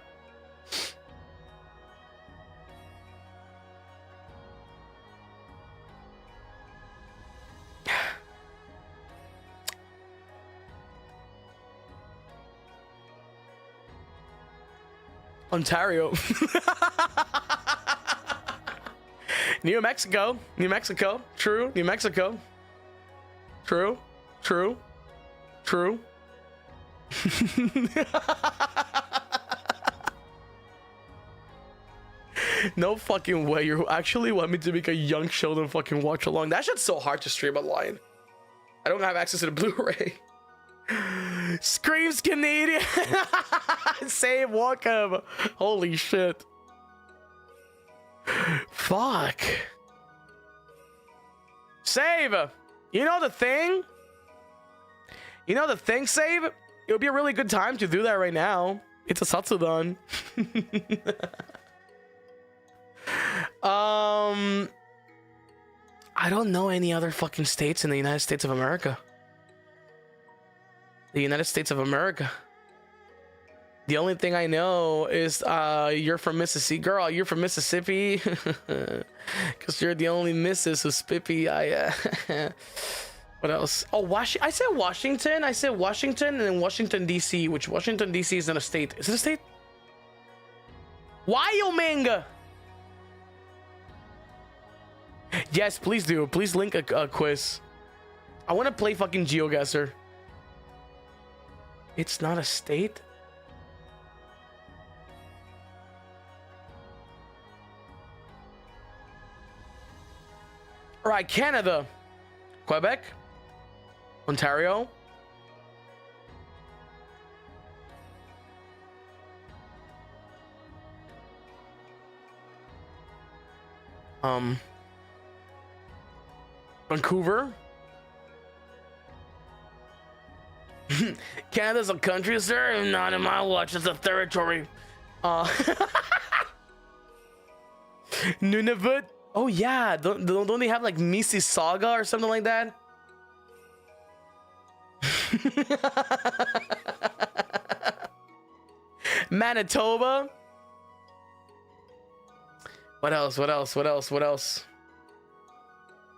Ontario. New Mexico. New Mexico. True. New Mexico. True. True. True. No fucking way. You actually want me to make a Young Sheldon fucking watch along? That shit's so hard to stream online. I don't have access to the Blu-ray. Screams Canadian. Save welcome. Holy shit. Fuck. Save. You know the thing? You know the thing, Save? It would be a really good time to do that right now. It's a Satsudon. I don't know any other fucking states in the United States of America. The United States of America. The only thing I know is you're from Mississippi. Girl, you're from Mississippi. Because you're the only missus who's spippy. What else? Oh, I said Washington. I said Washington and then Washington, D.C., which Washington, D.C. is not a state. Is it a state? Wyoming! Yes, please do. Please link a quiz. I want to play fucking GeoGuessr. It's not a state? All right, Canada. Quebec. Ontario. Vancouver. Canada's a country, sir. Not in my watch. It's a territory. Nunavut. Oh yeah. Don't they have like Mississauga or something like that? Manitoba. What else? What else? What else? What else?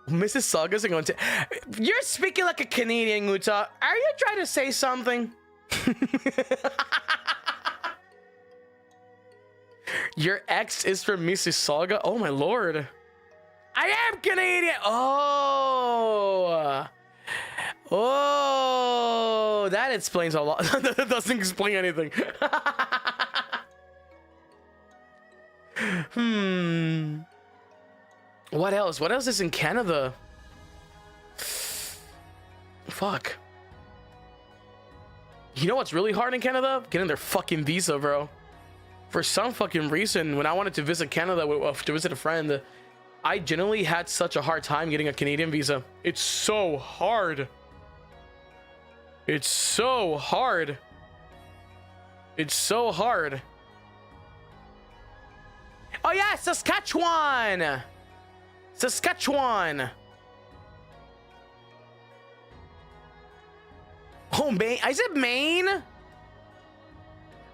Mississauga's going to. You're speaking like a Canadian, Utah. Are you trying to say something? Your ex is from Mississauga? Oh my lord. I am Canadian. Oh. Oh, that explains a lot. That doesn't explain anything. What else? What else is in Canada? Fuck. You know what's really hard in Canada? Getting their fucking visa, bro. For some fucking reason, when I wanted to visit Canada to visit a friend, I genuinely had such a hard time getting a Canadian visa. It's so hard. It's so hard. It's so hard. Oh yeah, Saskatchewan. Saskatchewan. Oh, Maine. I said Maine.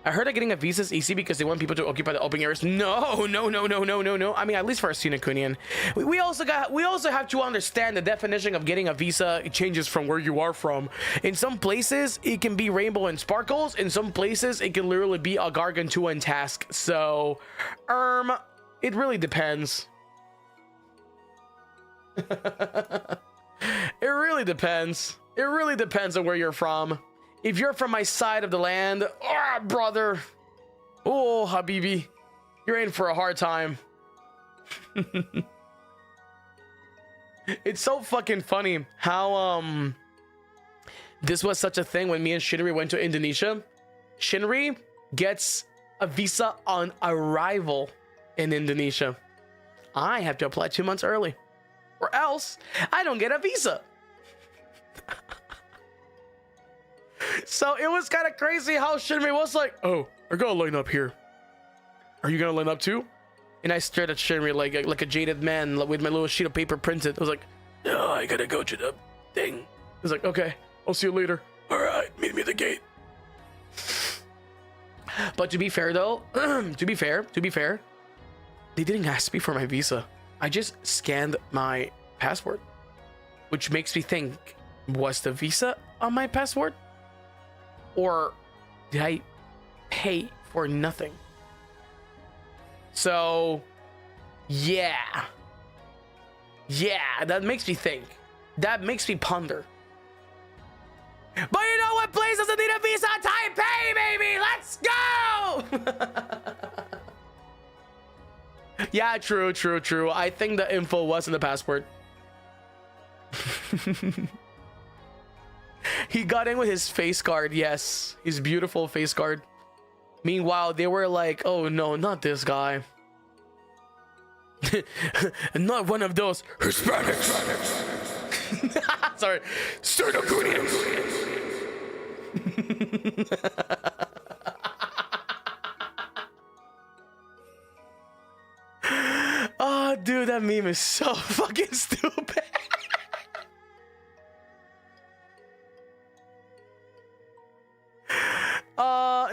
I heard that getting a visa is easy because they want people to occupy the open areas. No. I mean, at least for a Sinakunian. We also have to understand the definition of getting a visa. It changes from where you are from. In some places, it can be rainbow and sparkles. In some places, it can literally be a gargantuan task. So, it really depends. It really depends. It really depends on where you're from. If you're from my side of the land, oh, brother, oh, Habibi, you're in for a hard time. It's so fucking funny how this was such a thing when me and Shinri went to Indonesia. Shinri gets a visa on arrival in Indonesia. I have to apply 2 months early, or else I don't get a visa. So it was kind of crazy how Shinri was like, oh, I gotta line up here. Are you gonna line up too? And I stared at Shinri like a jaded man with my little sheet of paper printed. I was like, no, I gotta go to the thing. He's like, okay, I'll see you later. All right, meet me at the gate. But to be fair though, to be fair, they didn't ask me for my visa. I just scanned my passport, which makes me think, was the visa on my passport? Or did I pay for nothing? So, yeah, that makes me think. That makes me ponder. But you know what place doesn't need a visa? Taipei, baby! Let's go! Yeah, true. I think the info was in the passport. He got in with his face guard, yes. His beautiful face guard. Meanwhile, they were like, oh no, not this guy. Not one of those Hispanics. Sorry. Sternocunians. Oh, dude, that meme is so fucking stupid.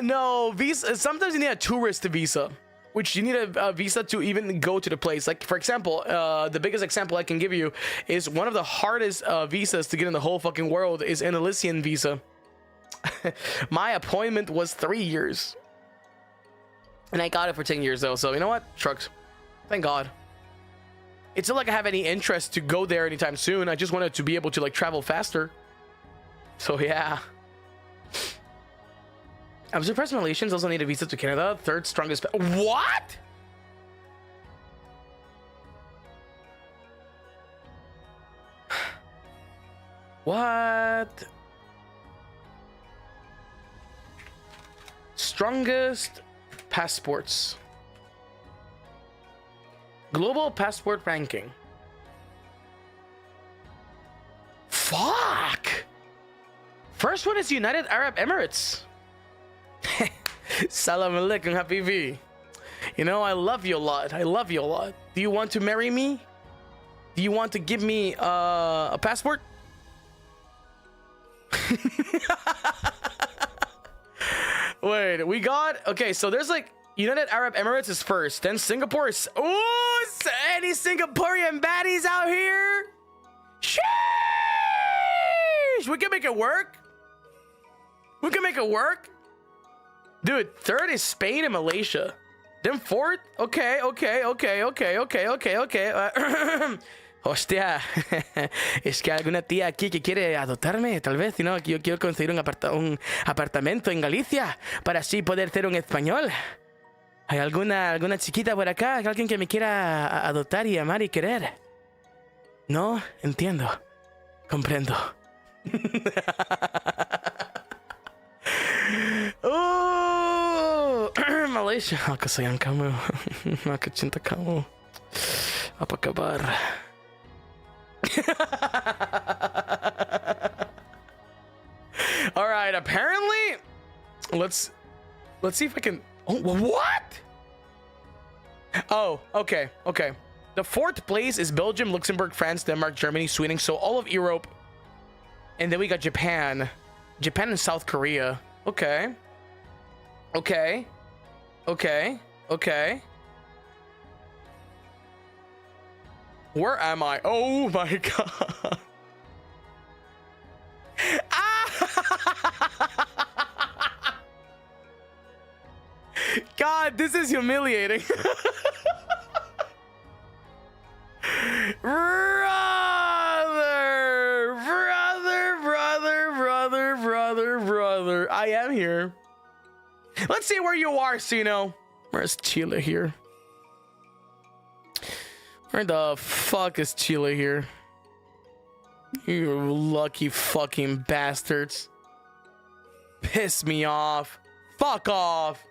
No, visa. Sometimes you need a tourist visa, which you need a visa to even go to the place. Like, for example, the biggest example I can give you is one of the hardest visas to get in the whole fucking world is an Elysian visa. My appointment was 3 years. And I got it for 10 years though, so you know what? Shrugs. Thank God. It's not like I have any interest to go there anytime soon. I just wanted to be able to like travel faster. So yeah. I'm surprised Malaysians also need a visa to Canada. Third strongest. What? What? Strongest passports. Global passport ranking. Fuck. First one is United Arab Emirates. Salam alaikum, Habibi. You know, I love you a lot. I love you a lot. Do you want to marry me? Do you want to give me a passport? Wait, we got... Okay, so there's like... United Arab Emirates is first. Then Singapore is... Ooh, any Singaporean baddies out here? Sheesh! We can make it work. We can make it work. Dude, third is Spain and Malaysia. Then fourth? Okay. Hostia, es que alguna tía aquí que quiere adoptarme, tal vez, ¿no? Que yo quiero conseguir un apartamento en Galicia para así poder ser un español. ¿Hay alguna chiquita por acá? ¿Alguien que me quiera adoptar y amar y querer? No, entiendo. Comprendo. Oh, Malaysia. Aku sayang kamu. Aku cinta kamu. Apa kabar? All right, apparently let's see if I can. Oh, what? Oh, okay. The fourth place is Belgium, Luxembourg, France, Denmark, Germany, Sweden. So all of Europe. And then we got Japan and South Korea. Okay. Where am I? Oh my god. God, this is humiliating. Brother. I am here. Let's see where you are, Sino. Where's Chile here? Where the fuck is Chile here? You lucky fucking bastards. Piss me off. Fuck off.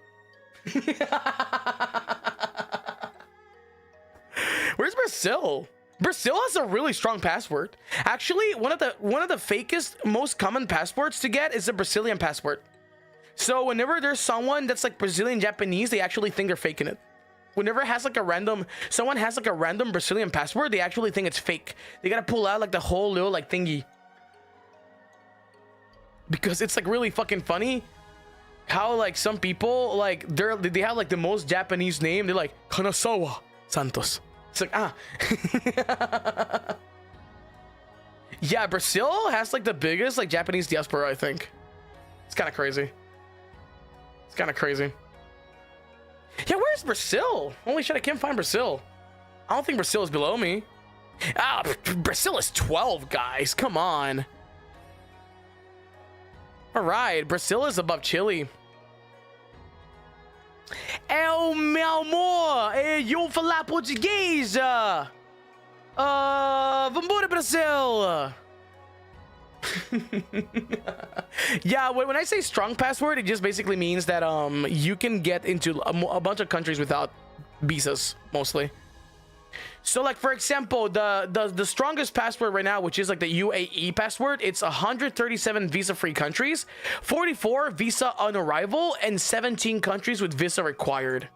Where's Brazil? Brazil has a really strong passport. Actually, one of the fakest, most common passports to get is a Brazilian passport. So whenever there's someone that's like Brazilian Japanese, they actually think they're faking it. Whenever someone has like a random Brazilian passport, they actually think it's fake. They gotta pull out like the whole little like thingy. Because it's like really fucking funny how like some people like they have like the most Japanese name. They're like Kanazawa Santos. It's like yeah, Brazil has like the biggest like Japanese diaspora, I think. It's kind of crazy. Yeah, where's Brazil? Holy shit, I can't find Brazil. I don't think Brazil is below me. Brazil is 12, guys. Come on. All right, Brazil is above Chile. Meu amor, eu falar português. Vambora, Brazil. Yeah, when I say strong passport, it just basically means that you can get into a bunch of countries without visas, mostly. So like, for example, the strongest passport right now, which is like the UAE passport, it's 137 visa-free countries, 44 visa on arrival, and 17 countries with visa required,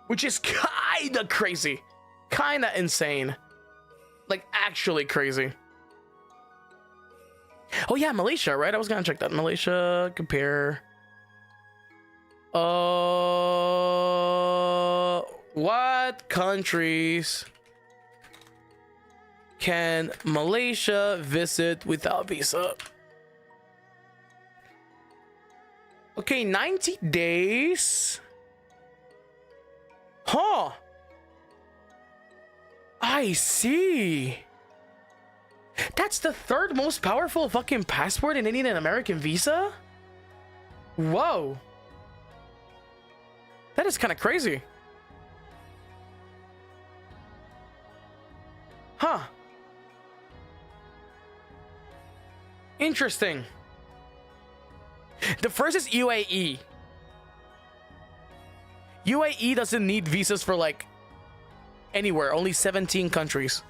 which is kinda crazy, kinda insane, like actually crazy. Oh yeah, Malaysia, right? I was gonna check that. Malaysia, compare. What countries can Malaysia visit without visa? Okay, 90 days. Huh. I see. That's the third most powerful fucking passport in Indian and American visa? Whoa. That is kind of crazy. Huh. Interesting. The first is UAE. UAE doesn't need visas for like anywhere, only 17 countries.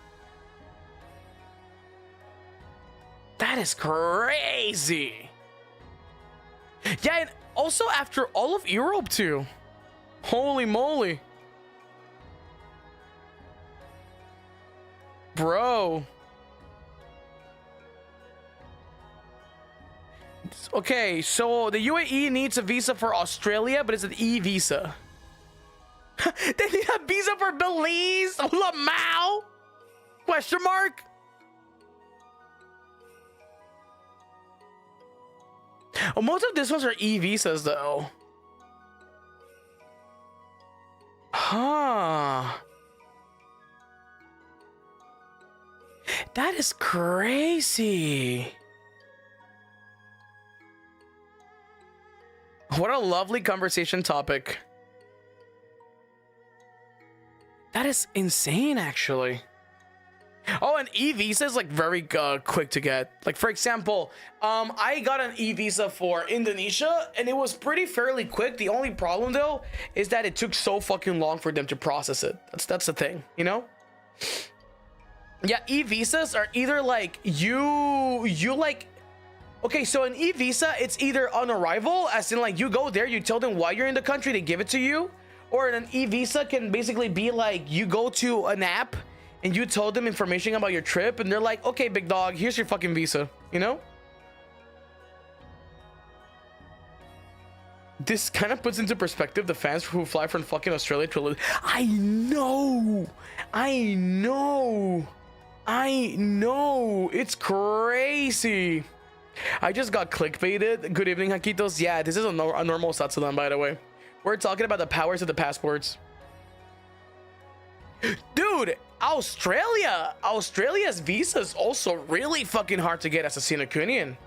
That is crazy. Yeah, and also after all of Europe too. Holy moly. Bro. Okay, so the UAE needs a visa for Australia, but it's an e-visa. They need a visa for Belize? Lamau? Question mark? Oh, most of these ones are e-visas though. Huh. That is crazy. What a lovely conversation topic. That is insane, actually. Oh, an e-visa is like very quick to get. Like, for example, I got an e-visa for Indonesia and it was fairly quick. The only problem though is that it took so fucking long for them to process it. That's the thing, you know? Yeah, e-visas are either like you like, okay, so an e-visa, it's either on arrival, as in like you go there, you tell them why you're in the country, they give it to you. Or an e-visa can basically be like you go to an app and you told them information about your trip and they're like, okay, big dog, here's your fucking visa, you know? This kind of puts into perspective the fans who fly from fucking Australia to live. I know, it's crazy. I just got clickbaited. Good evening, Hakkitos. Yeah, this is a normal Satsudan, by the way. We're talking about the powers of the passports. Dude, Australia's visa is also really fucking hard to get as a Sinakunian.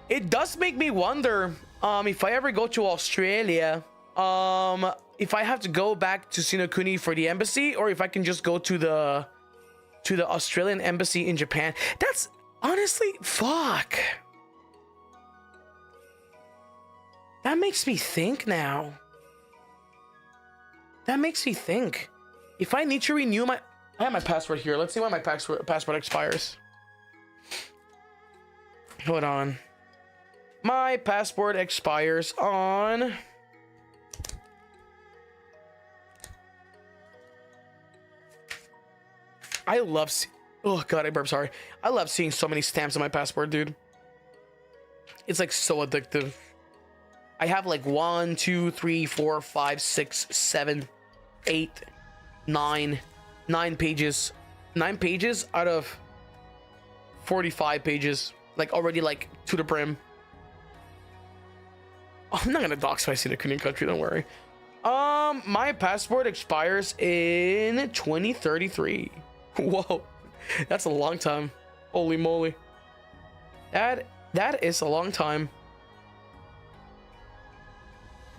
It does make me wonder if I ever go to Australia, if I have to go back to Sinakuni for the embassy or if I can just go to the Australian embassy in Japan. That's honestly, fuck. That makes me think now. That makes me think. If I need to renew I have my passport here. Let's see when my passport expires. Hold on. My passport expires on... oh god, I burped, sorry. I love seeing so many stamps on my passport, dude. It's like so addictive. I have like 1, 2, 3, 4, 5, 6, 7, 8, 9 pages. 9 pages out of 45 pages. Like already like to the brim. Oh, I'm not gonna dox my Sinakunian country, don't worry. My passport expires in 2033. Whoa, that's a long time. Holy moly. That is a long time.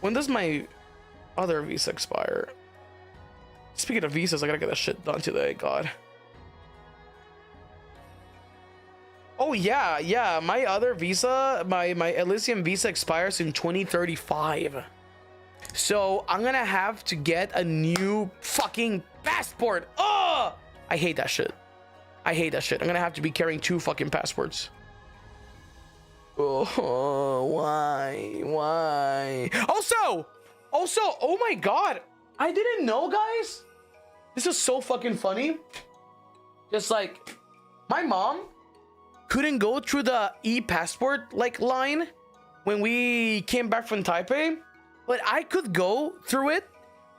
When does my other visa expire? Speaking of visas, I gotta get that shit done today, god. Oh yeah, my other visa, my Elysium visa expires in 2035. So I'm gonna have to get a new fucking passport. Oh, I hate that shit. I'm gonna have to be carrying 2 fucking passports. Oh, why? Also, oh my god, I didn't know, guys. This is so fucking funny. Just like, my mom couldn't go through the e-passport like line when we came back from Taipei, but I could go through it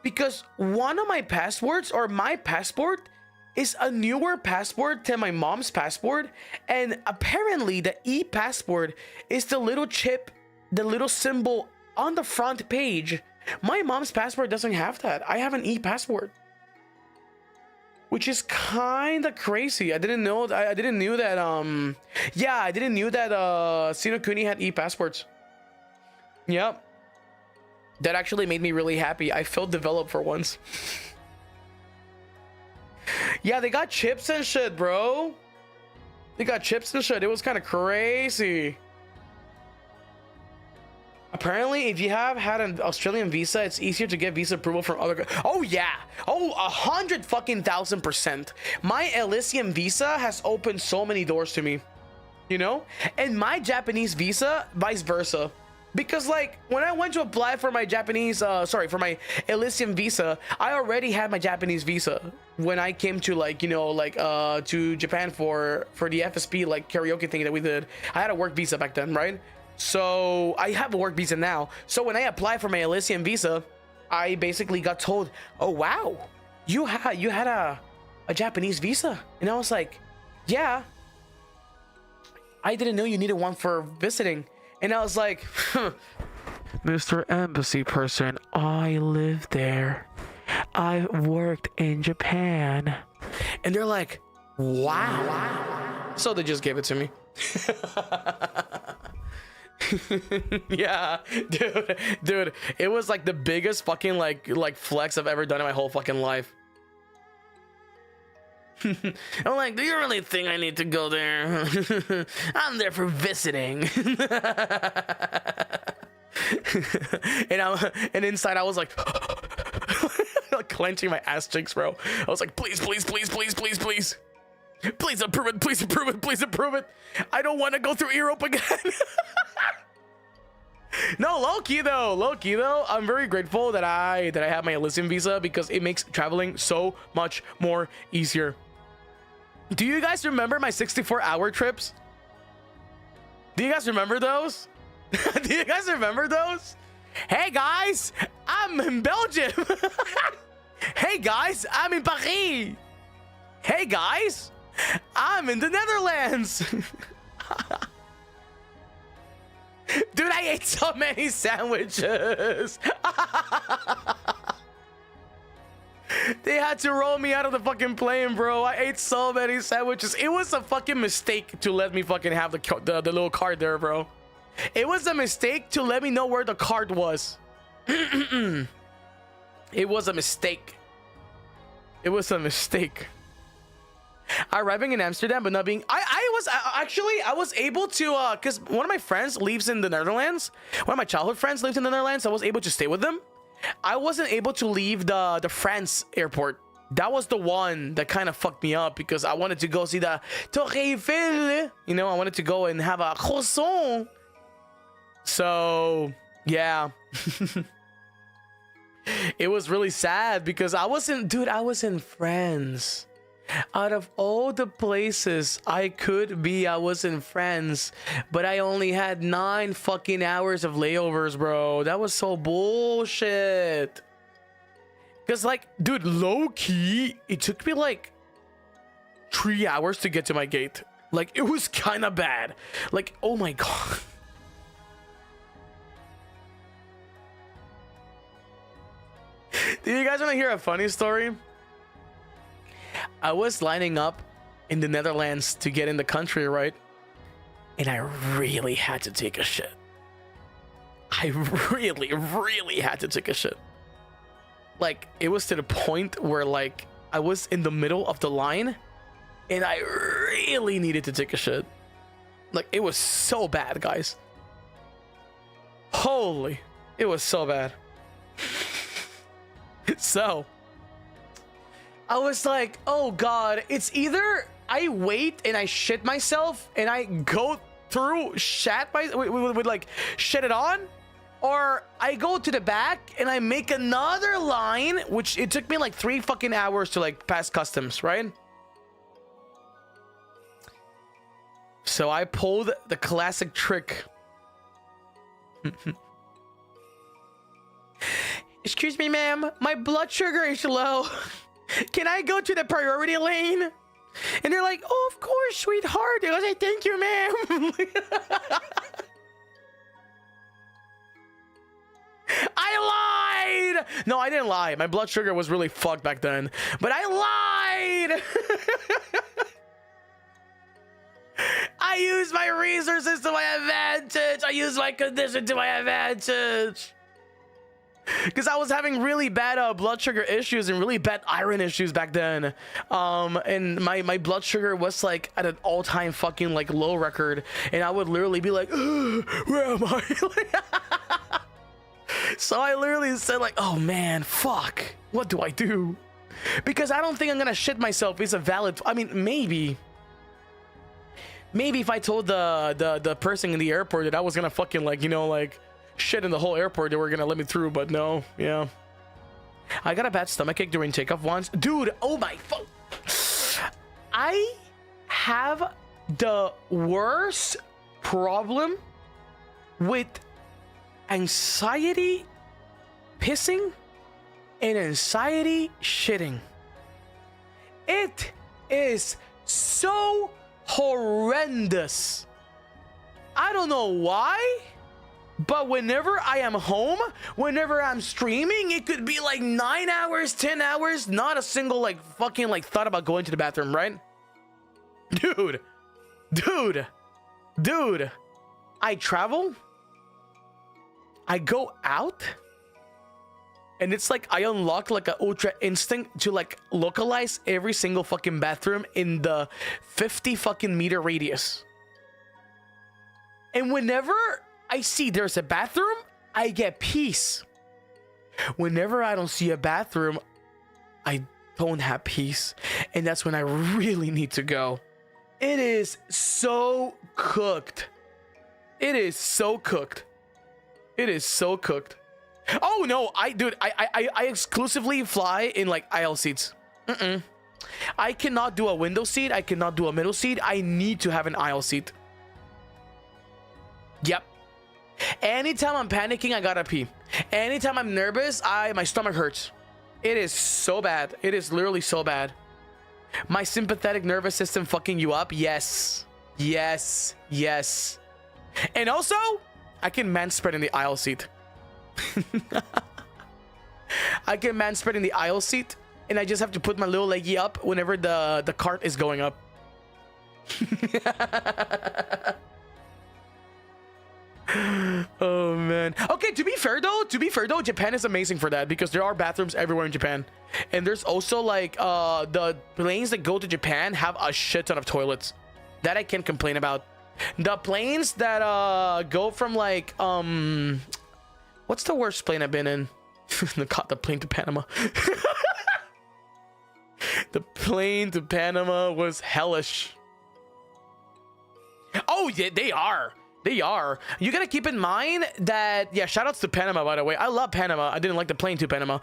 because one of my passports, or my passport, is a newer passport than my mom's passport, and apparently the e-passport is the little chip, the little symbol on the front page. My mom's passport doesn't have that. I have an e-passport, which is kind of crazy. I didn't know that. I didn't knew that Sinokuni had e-passports. Yep, that actually made me really happy. I felt developed for once. Yeah, they got chips and shit, bro. They got chips and shit. It was kind of crazy. Apparently, if you have had an Australian visa, it's easier to get visa approval from other. Oh yeah. Oh, 100,000%. My Elysium visa has opened so many doors to me, you know, and my Japanese visa, vice versa. Because like when I went to apply for my for my Elysium visa, I already had my Japanese visa when I came to like, you know, like to Japan for the FSP like karaoke thing that we did. I had a work visa back then, right? So I have a work visa now. So when I applied for my Elysium visa, I basically got told, "Oh wow, you had a Japanese visa," and I was like, "Yeah, I didn't know you needed one for visiting." And I was like, Mr. Embassy person, I live there. I worked in Japan. And they're like, wow. So they just gave it to me. Yeah, dude, it was like the biggest fucking like flex I've ever done in my whole fucking life. I'm like, do you really think I need to go there? I'm there for visiting. and inside I was like, like clenching my ass cheeks, bro. I was like, please, please, please, please, please, please. Please approve it, please approve it, please approve it. I don't want to go through Europe again. No, low-key though, I'm very grateful that I have my Elysium visa because it makes traveling so much more easier. Do you guys remember my 64-hour trips? Do you guys remember those? Do you guys remember those? Hey guys, I'm in Belgium. Hey guys, I'm in Paris. Hey guys, I'm in the Netherlands. Dude, I ate so many sandwiches. They had to roll me out of the fucking plane, bro. I ate so many sandwiches. It was a fucking mistake to let me fucking have the little card there, bro. It was a mistake to let me know where the card was. It was a mistake. It was a mistake. Arriving in Amsterdam, but not being... I was able to... Because one of my friends lives in the Netherlands. One of my childhood friends lives in the Netherlands. So I was able to stay with them. I wasn't able to leave the France airport. That was the one that kind of fucked me up because I wanted to go see the Torre Eiffel. You know, I wanted to go and have a croissant. So, yeah. It was really sad because I was in France. Out of all the places I could be, I was in France, but I only had 9 fucking hours of layovers, bro. That was so bullshit. Because, like, dude, low-key, it took me, like, 3 hours to get to my gate. Like, it was kind of bad. Like, oh my god. Do you guys want to hear a funny story? I was lining up in the Netherlands to get in the country, right? And I really had to take a shit. I really, really had to take a shit. Like, it was to the point where, like, I was in the middle of the line and I really needed to take a shit. Like, it was so bad, guys. Holy, it was so bad. So I was like, oh god, it's either I wait and I shit myself and I go through with like shit it on, or I go to the back and I make another line, which it took me like 3 fucking hours to like pass customs, right? So I pulled the classic trick. Excuse me, ma'am, my blood sugar is low. Can I go to the priority lane? And they're like, oh, of course, sweetheart. I was like, thank you, ma'am. I lied. No, I didn't lie. My blood sugar was really fucked back then. But I lied. I used my resources to my advantage. I used my condition to my advantage. Because I was having really bad blood sugar issues and really bad iron issues back then. And my blood sugar was like at an all-time fucking like low record. And I would literally be like, where am I? So I literally said like, oh man, fuck. What do I do? Because I don't think I'm gonna shit myself. It's a valid, I mean, maybe if I told the person in the airport that I was gonna fucking like, you know, like shit in the whole airport, they were gonna let me through, but no. Yeah, I got a bad stomachache during takeoff once, dude. Oh my fuck, I have the worst problem with anxiety pissing and anxiety shitting. It is so horrendous. I don't know why, But whenever I am home, whenever I'm streaming, it could be like 9 hours, 10 hours, not a single like fucking like thought about going to the bathroom, right? Dude, I travel, I go out, and it's like I unlock like an ultra instinct to like localize every single fucking bathroom in the 50 fucking meter radius. And whenever I see there's a bathroom, I get peace. Whenever I don't see a bathroom, I don't have peace. And that's when I really need to go. It is so cooked. It is so cooked. It is so cooked. Oh no, I exclusively fly in like aisle seats. I cannot do a window seat. I cannot do a middle seat. I need to have an aisle seat. Yep. Anytime I'm panicking, I gotta pee. Anytime I'm nervous, my stomach hurts. It is so bad. It is literally so bad. My sympathetic nervous system fucking you up. Yes. Yes. Yes. And also, I can man spread in the aisle seat. I can man spread in the aisle seat, and I just have to put my little leggy up whenever the cart is going up. Oh man. Okay, to be fair though, Japan is amazing for that because there are bathrooms everywhere in Japan. And there's also like the planes that go to Japan have a shit ton of toilets. That I can't complain about. The planes that go from like what's the worst plane I've been in? The plane to Panama. The plane to Panama was hellish. Oh yeah, they are. They are. You gotta keep in mind that, yeah, shout outs to Panama, by the way. I love Panama. I didn't like the plane to Panama.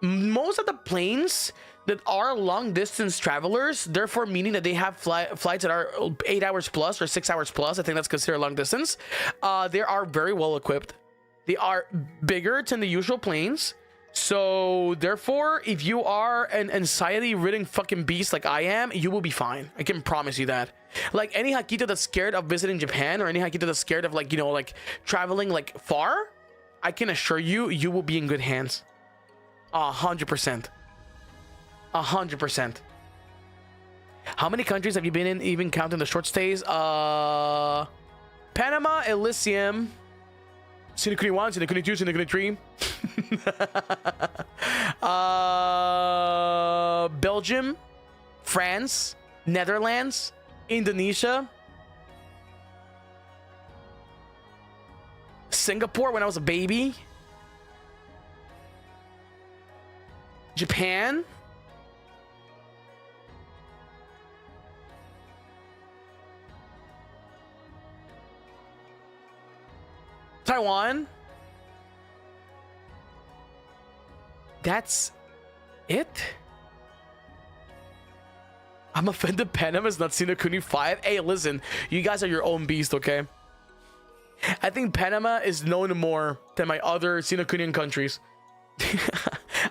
Most of the planes that are long distance travelers, therefore meaning that they have flights that are 8 hours plus or 6 hours plus, I think that's considered long distance. They are very well equipped. They are bigger than the usual planes. So therefore, if you are an anxiety-ridden fucking beast like I am, you will be fine. I can promise you that. Like any HAKKITO that's scared of visiting Japan, or any HAKKITO that's scared of like, you know, like traveling like far, I can assure you, you will be in good hands. 100%. 100%. How many countries have you been in, even counting the short stays? Panama, Elysium, Sinakuni 1, Sinakuni 2, Sinakuni 3. Belgium, France, Netherlands, Indonesia, Singapore when I was a baby, Japan, Taiwan. That's it. I'm offended Panama's not seen a Kuni 5. Hey, listen, you guys are your own beast, okay? I think Panama is known more than my other Sinakunian countries.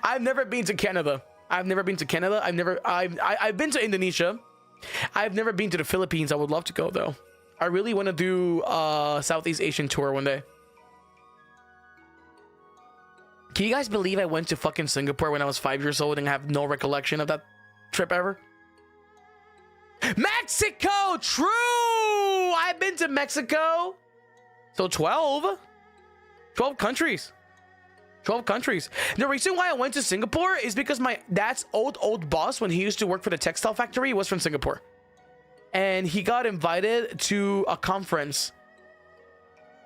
I've never been to Canada. I've been to Indonesia. I've never been to the Philippines. I would love to go though. I really want to do a Southeast Asian tour one day. Can you guys believe I went to fucking Singapore when I was 5 years old and have no recollection of that trip ever? Mexico! True! I've been to Mexico. So 12 countries. 12 countries. The reason why I went to Singapore is because my dad's old boss, when he used to work for the textile factory, was from Singapore. And he got invited to a conference.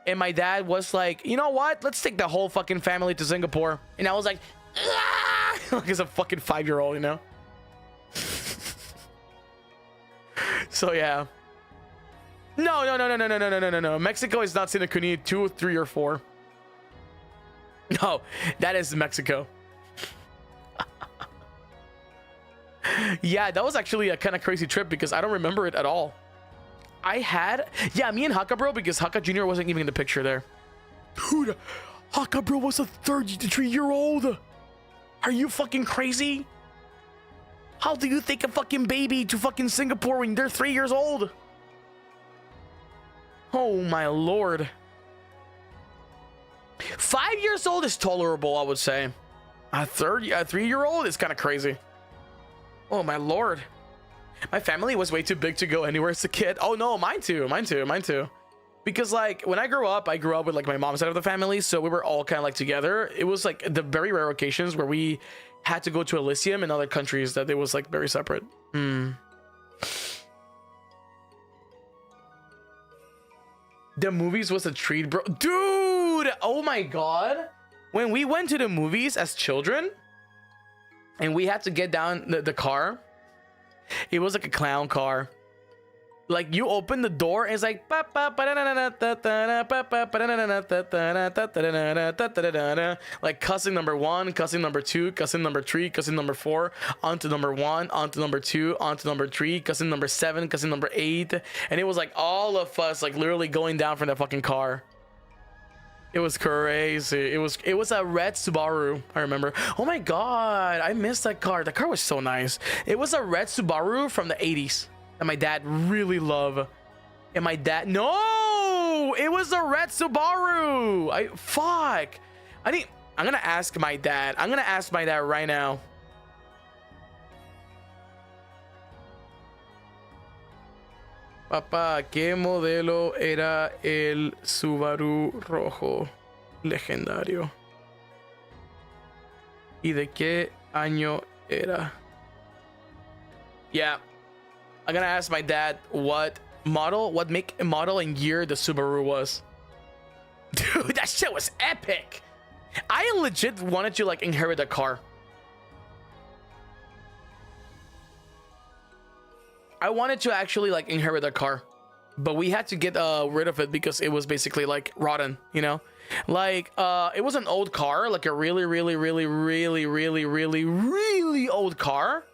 And my dad was like, you know what? Let's take the whole fucking family to Singapore. And I was like, ah! Like as a fucking 5-year-old, you know? So yeah. No. Mexico is not Sinakuni 2, 3, or 4. No, that is Mexico. Yeah, that was actually a kind of crazy trip because I don't remember it at all. Me and Hakka bro, because Hakka Jr. wasn't even in the picture there. Dude, Hakka bro was a 33-year-old. Are you fucking crazy? How do you take a fucking baby to fucking Singapore when they're 3 years old? Oh my lord. 5 years old is tolerable, I would say. A 3-year-old is kind of crazy. Oh my lord. My family was way too big to go anywhere as a kid. Oh no, mine too. Because like when I grew up with like my mom's side of the family, so we were all kind of like together. It was like the very rare occasions where we had to go to Elysium in other countries that it was like very separate. The movies was a treat, bro. Dude, oh my god. When we went to the movies as children and we had to get down the car, it was like a clown car. Like you open the door and it's like like cussing number 1, cussing number 2, cussing number 3, cussing number 4, onto number 1, onto number 2, onto number 3, cussing number 7, cussing number 8, and it was like all of us like literally going down from the fucking car. It was crazy. It was a red Subaru, I remember. Oh my god, I missed that car. The car was so nice. It was a red Subaru from the 80s that my dad really loved. And my dad, no, it was a red Subaru. I'm gonna ask my dad. I'm gonna ask my dad right now. Papá, ¿qué modelo era el Subaru rojo legendario? ¿Y de qué año era? Yeah, I'm gonna ask my dad what make, model, and year the Subaru was. Dude, that shit was epic. I legit wanted to like inherit a car. I wanted to actually like inherit a car, but we had to get rid of it because it was basically like rotten, you know? Like it was an old car, like a really old car.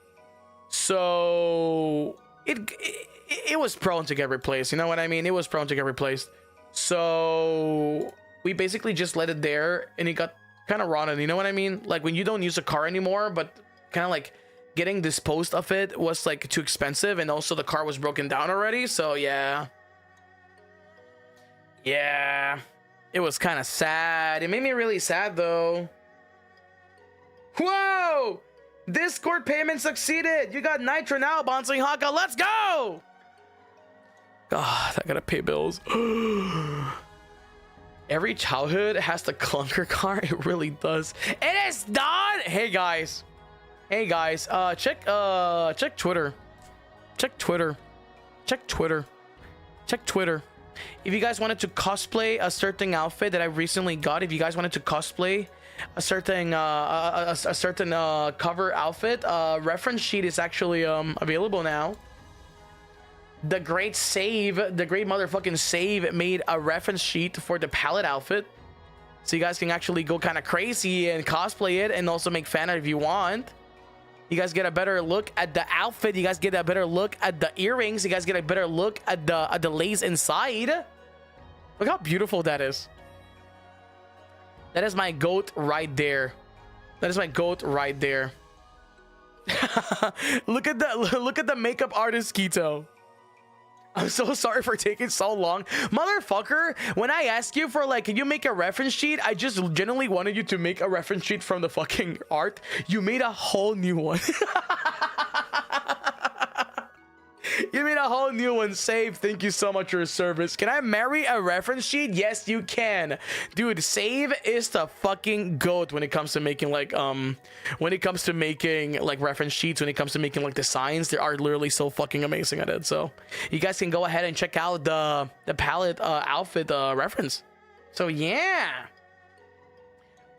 So it was prone to get replaced, you know what I mean? It was prone to get replaced. So we basically just let it there and it got kind of rotten, you know what I mean? Like when you don't use a car anymore, but kind of like getting disposed of it was like too expensive, and also the car was broken down already. So yeah, it was kind of sad. It made me really sad though. Whoa, Discord payment succeeded. You got Nitro now, Banzoin Hakka. Let's go. God, I gotta pay bills. Every childhood has the clunker car. It really does. It is done. Hey guys, check Twitter. If you guys wanted to cosplay a certain outfit that I recently got, if you guys wanted to cosplay a certain cover outfit, reference sheet is actually available now. The great motherfucking Save made a reference sheet for the palette outfit, so you guys can actually go kind of crazy and cosplay it, and also make fan art if you want. You guys get a better look at the outfit. You guys get a better look at the earrings. You guys get a better look at the lace inside. Look how beautiful that is. That is my goat right there. Look at the makeup artist Keto. I'm so sorry for taking so long, motherfucker. When I asked you for like, can you make a reference sheet, I just genuinely wanted you to make a reference sheet from the fucking art. You made a whole new one. You made a whole new one. Save, thank you so much for your service. Can I marry a reference sheet? Yes, you can. Dude, Save is the fucking goat when it comes to making like reference sheets, when it comes to making like designs. They are literally so fucking amazing at it. So you guys can go ahead and check out the palette outfit reference. So yeah.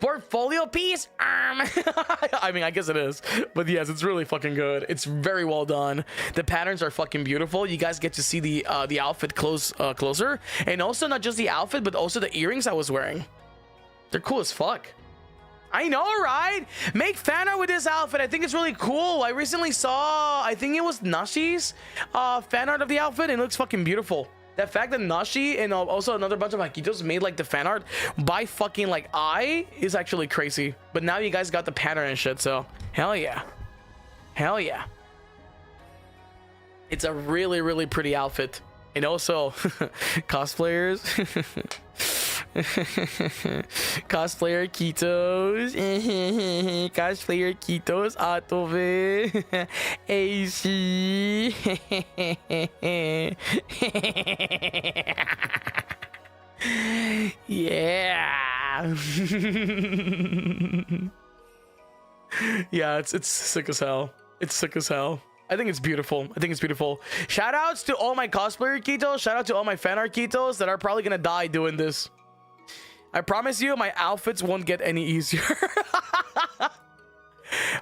Portfolio piece. I mean, I guess it is, but yes, it's really fucking good. It's very well done. The patterns are fucking beautiful. You guys get to see the outfit closer, and also not just the outfit, but also the earrings I was wearing. They're cool as fuck. I know, right? Make fan art with this outfit. I think it's really cool. I recently saw, I think it was Nashi's fan art of the outfit, and it looks fucking beautiful. The fact that Nashi and also another bunch of HAKKITOs made like the fan art by fucking like is actually crazy. But now you guys got the pattern and shit, so hell yeah. It's a really pretty outfit. And also cosplayers. Cosplayer Kitos. Cosplayer Kitos. Atove. AC. Yeah. Yeah, it's sick as hell. It's sick as hell. I think it's beautiful. I think it's beautiful. Shout outs to all my cosplayer Kitos. Shout out to all my fan art Kitos that are probably gonna die doing this. I promise you, my outfits won't get any easier.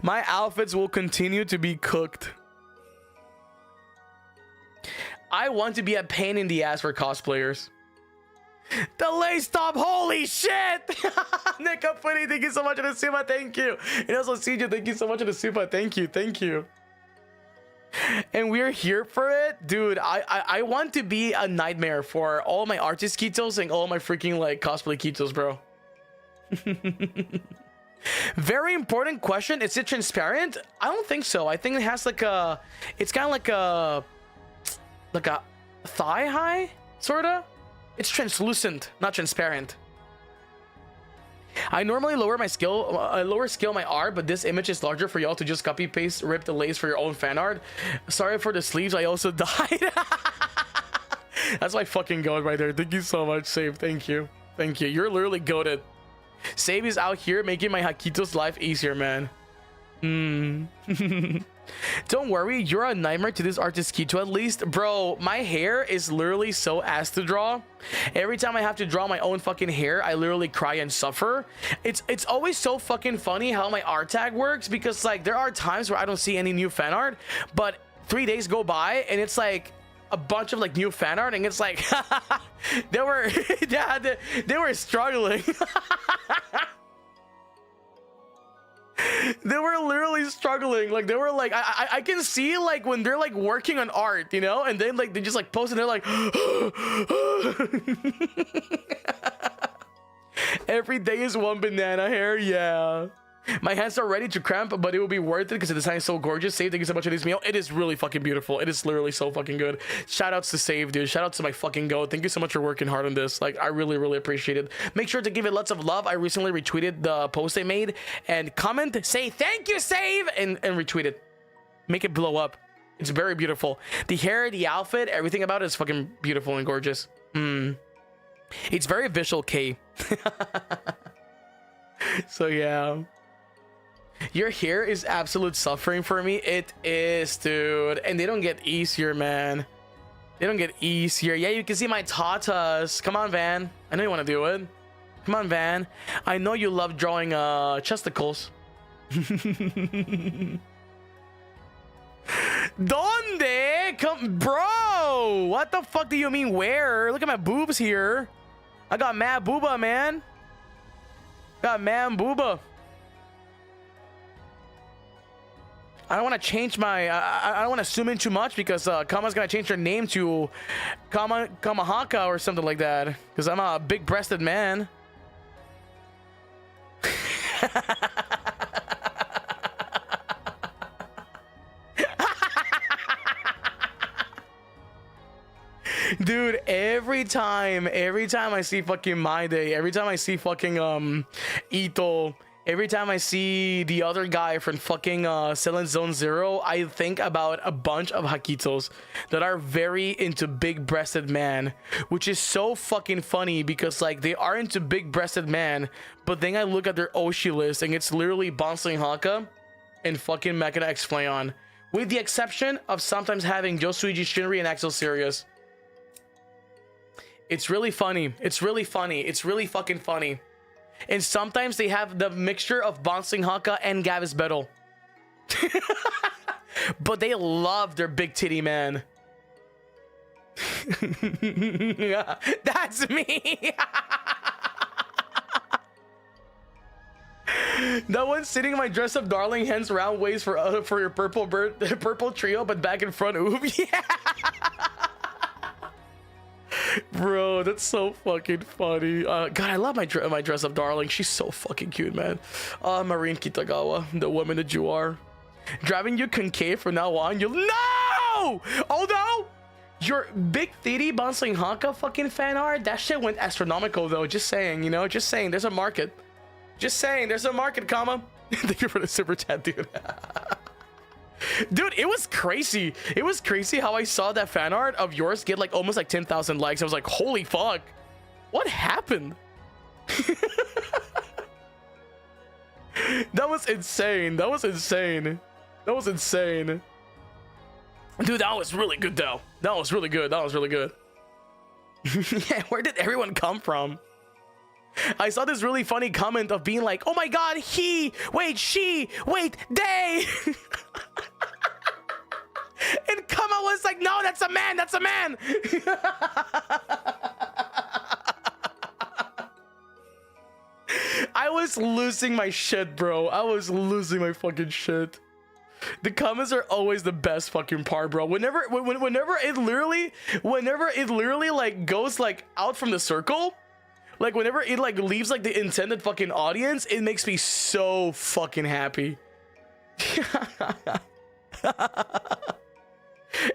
My outfits will continue to be cooked. I want to be a pain in the ass for cosplayers. Delay stop, holy shit! Nick Funny, thank you so much for the super, thank you. And also CJ, thank you so much for the super, thank you, thank you. And we're here for it, dude. I want to be a nightmare for all my artist Kitos and all my freaking like cosplay Kitos, bro. Very important question. Is it transparent? I don't think so. I think it has like a, it's kind of like a thigh high, sorta. It's translucent, not transparent. I normally lower my skill, my art, but this image is larger for y'all to just copy paste, rip the lace for your own fan art. Sorry for the sleeves, I also died. That's my fucking goat right there. Thank you so much, Save. Thank you. Thank you. You're literally goated. Save is out here making my Hakito's life easier, man. Don't worry, you're a nightmare to this artist Kito at least. Bro, my hair is literally so ass to draw. Every time I have to draw my own fucking hair, I literally cry and suffer. It's always so fucking funny how my art tag works, because like there are times where I don't see any new fan art, but 3 days go by and it's like a bunch of like new fan art, and it's like they were yeah, they were struggling. They were literally struggling. Like they were like, I can see like when they're like working on art, you know, and then like they just like post and they're like every day is one banana hair. Yeah, my hands are ready to cramp, but it will be worth it because the design is so gorgeous. Save, thank you so much for this meal. It is really fucking beautiful. It is literally so fucking good. Shout outs to Save, dude. Shout outs to my fucking goat. Thank you so much for working hard on this. Like I really appreciate it. Make sure to give it lots of love. I recently retweeted the post I made, and comment, say thank you, Save, and retweet it. Make it blow up. It's very beautiful. The hair, the outfit, everything about it is fucking beautiful and gorgeous. It's very visual K. So yeah, your hair is absolute suffering for me. It is, dude. And they don't get easier, man. They don't get easier. Yeah, you can see my tatas. Come on, Van. I know you want to do it. Come on, Van. I know you love drawing chesticles. Donde? Come, bro. What the fuck do you mean where? Look at my boobs here. I got mad booba, man. Got man booba. I don't want to change my I don't want to zoom in too much, because Kama's gonna change her name to Kama Hakka or something like that, because I'm a big-breasted man. Dude, every time I see fucking My Day, every time I see fucking Ito, every time I see the other guy from fucking Silent Zone Zero, I think about a bunch of Hakkitos that are very into big-breasted man, which is so fucking funny, because like they are into big-breasted man, but then I look at their Oshi list and it's literally Banzoin Hakka and fucking Mechana X Flayon, with the exception of sometimes having Yosuiji Shinri and Axel Sirius. It's really funny. It's really funny. It's really fucking funny. And sometimes they have the mixture of Banzoin Hakka and Gavis Battle. But they love their big titty man. Yeah, that's me. That one sitting in my dress up darling, hence round waist for your purple trio, but back in front. Ooh, yeah. Bro, that's so fucking funny. God, I love my dress up darling. She's so fucking cute, man. Marine Kitagawa, the woman that you are. Driving you concave from now on. You no! Oh no! Your big theory Banzoin Hakka fucking fan art, that shit went astronomical though. Just saying, you know, just saying, there's a market. Just saying, there's a market, comma. Thank you for the super chat, dude. Dude, it was crazy. It was crazy how I saw that fan art of yours get like almost like 10,000 likes. I was like, holy fuck. What happened? That was insane. That was insane. That was insane. Dude, that was really good though. That was really good. That was really good. Yeah, where did everyone come from? I saw this really funny comment of being like, oh my god, he, wait, she, wait, they. And Kama was like, no, that's a man, that's a man. I was losing my shit, bro. I was losing my fucking shit. The comments are always the best fucking part, bro. Whenever it literally like goes like out from the circle, like whenever it like leaves like the intended fucking audience, it makes me so fucking happy.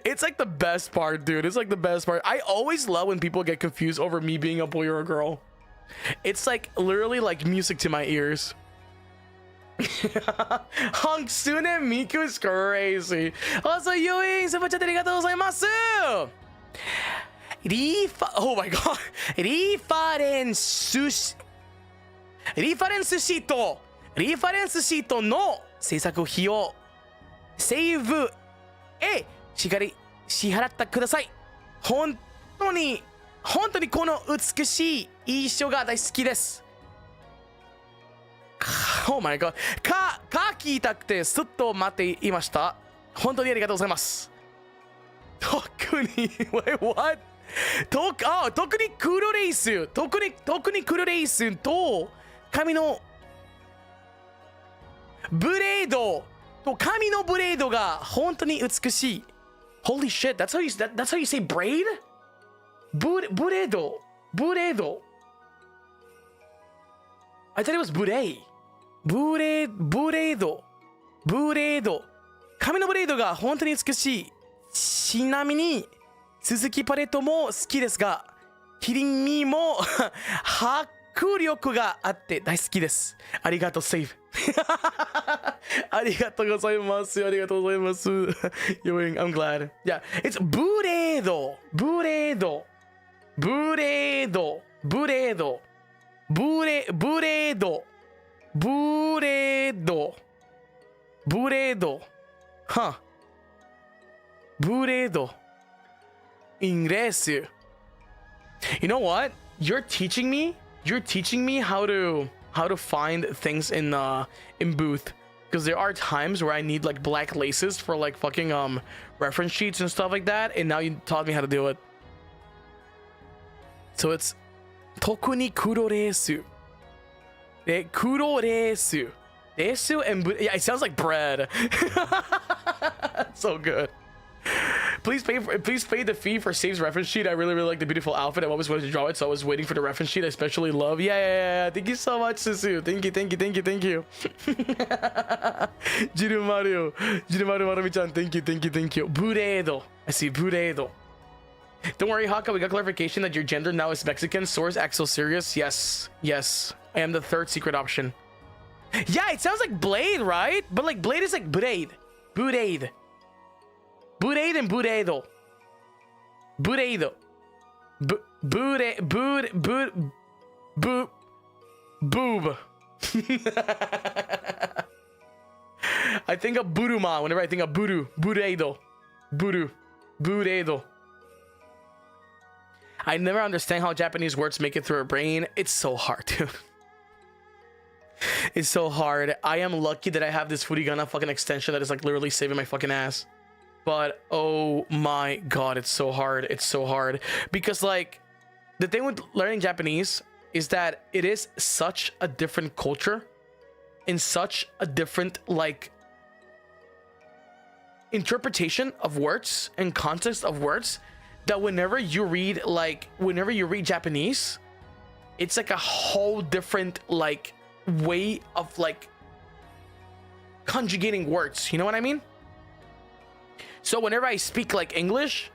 It's like the best part, dude. It's like the best part. I always love when people get confused over me being a boy or a girl. It's like literally like music to my ears. Hangsune Miku is crazy. Also, Yui, super chat arigatou gozaimasu. Oh my god. Reference sheet の制作費用セーブへしっかり支払ってください。本当にこの美しい衣装が大好きです。Oh my god。書きたくてずっと待っていました。本当にありがとうございます。特に Wait, what? 特に黒レースと髪のブレードと髪のブレードが本当に美しい。Holy shit, that's how you say braid? ブレード。I thought it was ブレード。髪のブレードが本当に美しい。ちなみに鈴木パレットも好きですが、キリンミも迫力があって大好きです。ありがとう、セーブ。ありがとうございます。ありがとうございます。Yoing, I'm glad. Yeah, it's ブレード。Huh. ブレード。Inglês. You know what? You're teaching me how to find things in booth, because there are times where I need like black laces for like fucking reference sheets and stuff like that, and now you taught me how to do it. So it's 特に黒レース。黒レース。レース and yeah, it sounds like bread. So good. Please pay the fee for Save's reference sheet. I really like the beautiful outfit. I always wanted to draw it, so I was waiting for the reference sheet. I especially love. Yeah. Thank you so much, Susu. Thank you. Jirumaru Marumi-chan. Thank you. Buredo. I see Buredo. Don't worry, Hakka. We got clarification that your gender now is Mexican. Source Axel serious. Yes. I am the third secret option. Yeah, it sounds like blade, right? But like blade is like braid. Bureid and buredo. Boob. I think of buruma whenever I think of buredo. I never understand how Japanese words make it through our brain. It's so hard, dude. It's so hard. I am lucky that I have this furigana fucking extension that is like literally saving my fucking ass. But oh my god, it's so hard. Because like the thing with learning Japanese is that it is such a different culture and such a different like interpretation of words and context of words, that whenever you read Japanese, it's like a whole different like way of like conjugating words, you know what I mean? So whenever I speak like English,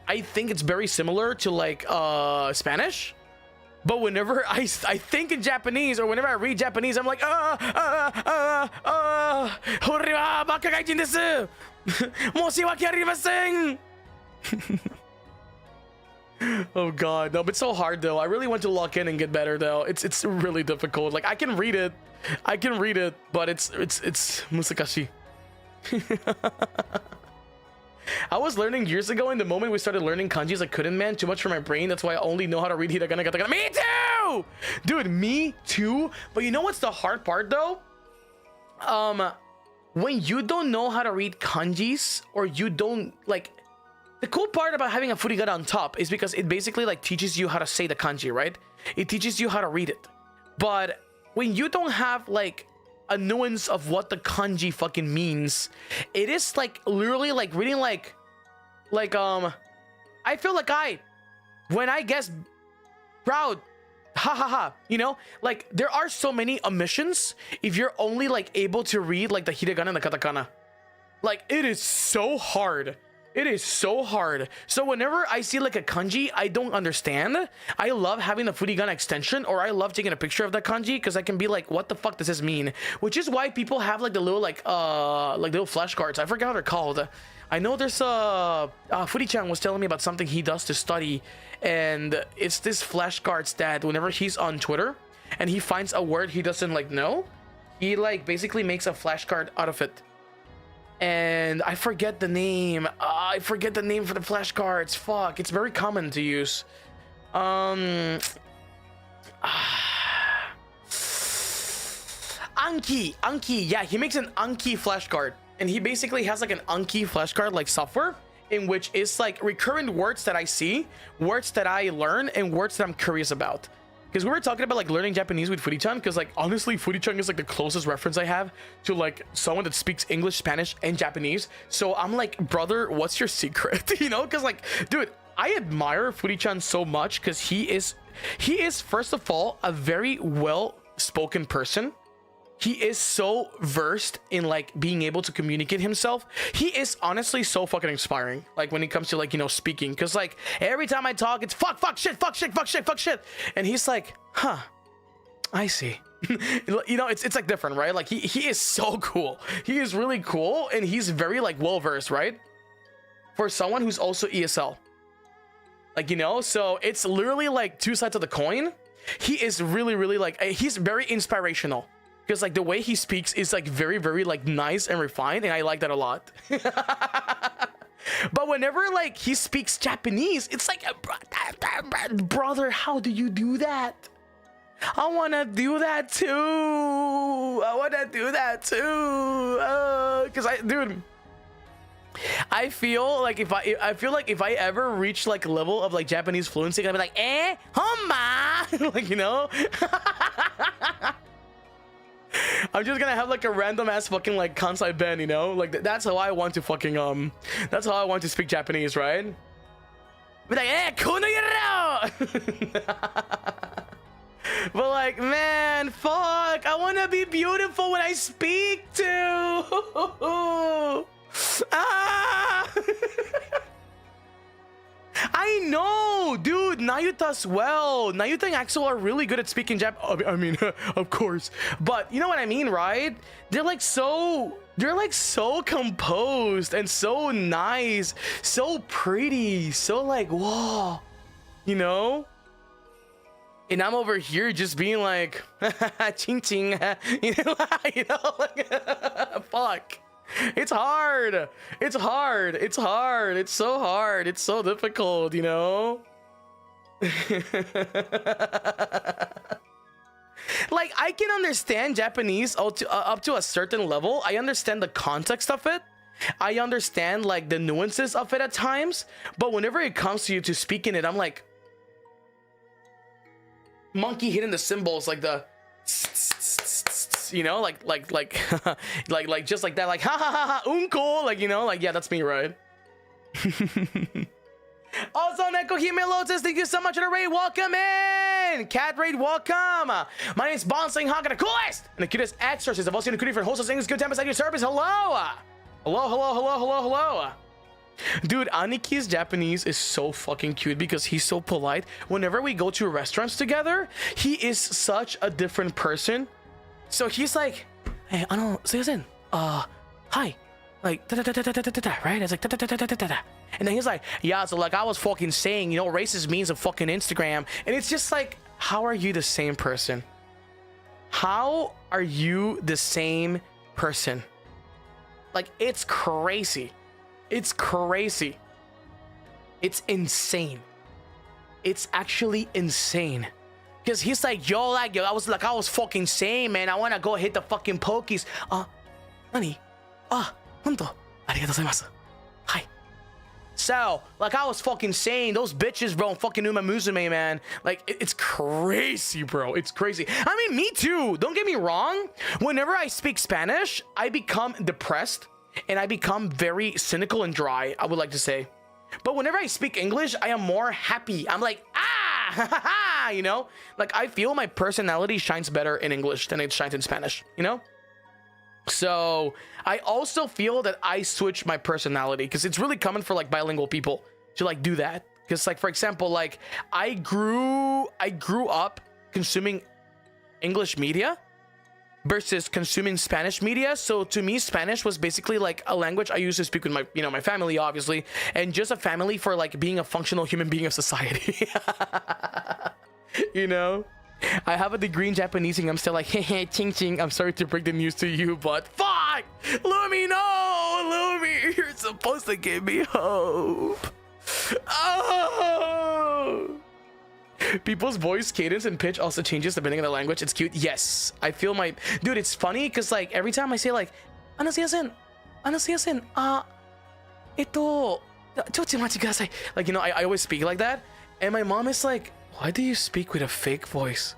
I think it's very similar to like Spanish. But whenever I think in Japanese, or whenever I read Japanese, I'm like, oh god, no, but it's so hard though. I really want to lock in and get better though. It's really difficult. Like I can read it, but it's musakashi. I was learning years ago. In the moment we started learning kanjis, I couldn't, man. Too much for my brain. That's why I only know how to read hiragana, katakana. Me too! Dude, me too. But you know what's the hard part though? When you don't know how to read kanjis, or you don't like, the cool part about having a furigana on top is because it basically like teaches you how to say the kanji, right? It teaches you how to read it. But when you don't have like a nuance of what the kanji fucking means, it is like literally like reading like I feel like when I guess proud, ha ha ha, you know, like there are so many omissions if you're only like able to read like the hiragana and the katakana. Like it is so hard. It is so hard. So whenever I see like a kanji I don't understand, I love having the furigana extension, or I love taking a picture of that kanji because I can be like, what the fuck does this mean? Which is why people have like the little like little flashcards. I forgot what they're called. I know there's Furi-chan was telling me about something he does to study, and it's this flashcards that whenever he's on Twitter and he finds a word he doesn't like know, he like basically makes a flashcard out of it. And I forget the name. I forget the name for the flashcards. Fuck, it's very common to use. Anki. Yeah, he makes an Anki flashcard, and he basically has like an Anki flashcard like software, in which is like recurrent words that I see, words that I learn, and words that I'm curious about. Because we were talking about like learning Japanese with Furi-chan, because like honestly Furi-chan is like the closest reference I have to like someone that speaks English, Spanish, and Japanese. So I'm like, brother, what's your secret? You know, because like, dude, I admire Furi-chan so much because he is first of all a very well spoken person. He is so versed in like being able to communicate himself. He is honestly so fucking inspiring, like when it comes to like, you know, speaking, because like every time I talk it's fuck shit, and he's like, huh, I see. You know, it's like different, right? Like he is so cool. He is really cool, and he's very like well versed, right, for someone who's also ESL, like, you know. So it's literally like two sides of the coin. He is really like, he's very inspirational, because like the way he speaks is like very like nice and refined, and I like that a lot. But whenever like he speaks Japanese, it's like, brother, how do you do that? I want to do that too. Because I feel like if I ever reach like level of like Japanese fluency, I'm gonna be like, homma, like, you know. I'm just gonna have like a random ass fucking like Kansai Ben, you know, like that's how I want to fucking that's how I want to speak Japanese, right? Be like, kono yero. But like, man, fuck, I want to be beautiful when I speak too. Ah. I know, dude. Nayuta as well. Nayuta and Axel are really good at speaking I mean, of course, but you know what I mean, right? They're like so composed and so nice, so pretty, so like, whoa, you know. And I'm over here just being like, ching ching, you know, like, fuck. It's hard. It's so hard. It's so difficult, you know. Like, I can understand Japanese up to a certain level. I understand the context of it. I understand like the nuances of it at times. But whenever it comes to you to speaking it, I'm like, monkey hitting the cymbals, like the, you know, like just like that, like ha ha ha ha unko, like, you know, like, yeah, that's me, right? Also, Neko Hime Lotus, thank you so much for the raid. Welcome in. Cat raid, welcome. My name is Banzoin Hakka, the coolest and the cutest exorcist. I've also been recruiting for HOLOSTARS-EN. Good time beside your service. Hello. Dude, Aniki's Japanese is so fucking cute because he's so polite. Whenever we go to restaurants together, he is such a different person. So he's like, hey, hi. Like, right? It's like, and then he's like, yeah, so like I was fucking saying, you know, racist means of fucking Instagram. And it's just like, how are you the same person? How are you the same person? Like, it's crazy. It's crazy. It's insane. It's actually insane. Because he's like, yo, I was fucking saying, man, I want to go hit the fucking pokies. Nani? Honto. Arigatou gozaimasu. Hi. So, like I was fucking saying, those bitches, bro, fucking Uma Musume, man. Like, it's crazy, bro. It's crazy. I mean, me too. Don't get me wrong. Whenever I speak Spanish, I become depressed. And I become very cynical and dry, I would like to say. But whenever I speak English, I am more happy. I'm like, you know? Like, I feel my personality shines better in English than it shines in Spanish, you know? So, I also feel that I switch my personality because it's really common for, like, bilingual people to, like, do that. Because, like, for example, like, I grew up consuming English media versus consuming Spanish media. So to me, Spanish was basically like a language I used to speak with my, you know, my family, obviously, and just a family for like being a functional human being of society. You know, I have a degree in Japanese and I'm still like, hey, ching ching. I'm sorry to break the news to you, but fuck, Lumi, no, Lumi, you're supposed to give me hope. Oh. People's voice cadence and pitch also changes depending on the language. It's cute. Yes, I feel my dude. It's funny because like every time I say like anasuyasen, like, you know, I always speak like that, and my mom is like, why do you speak with a fake voice?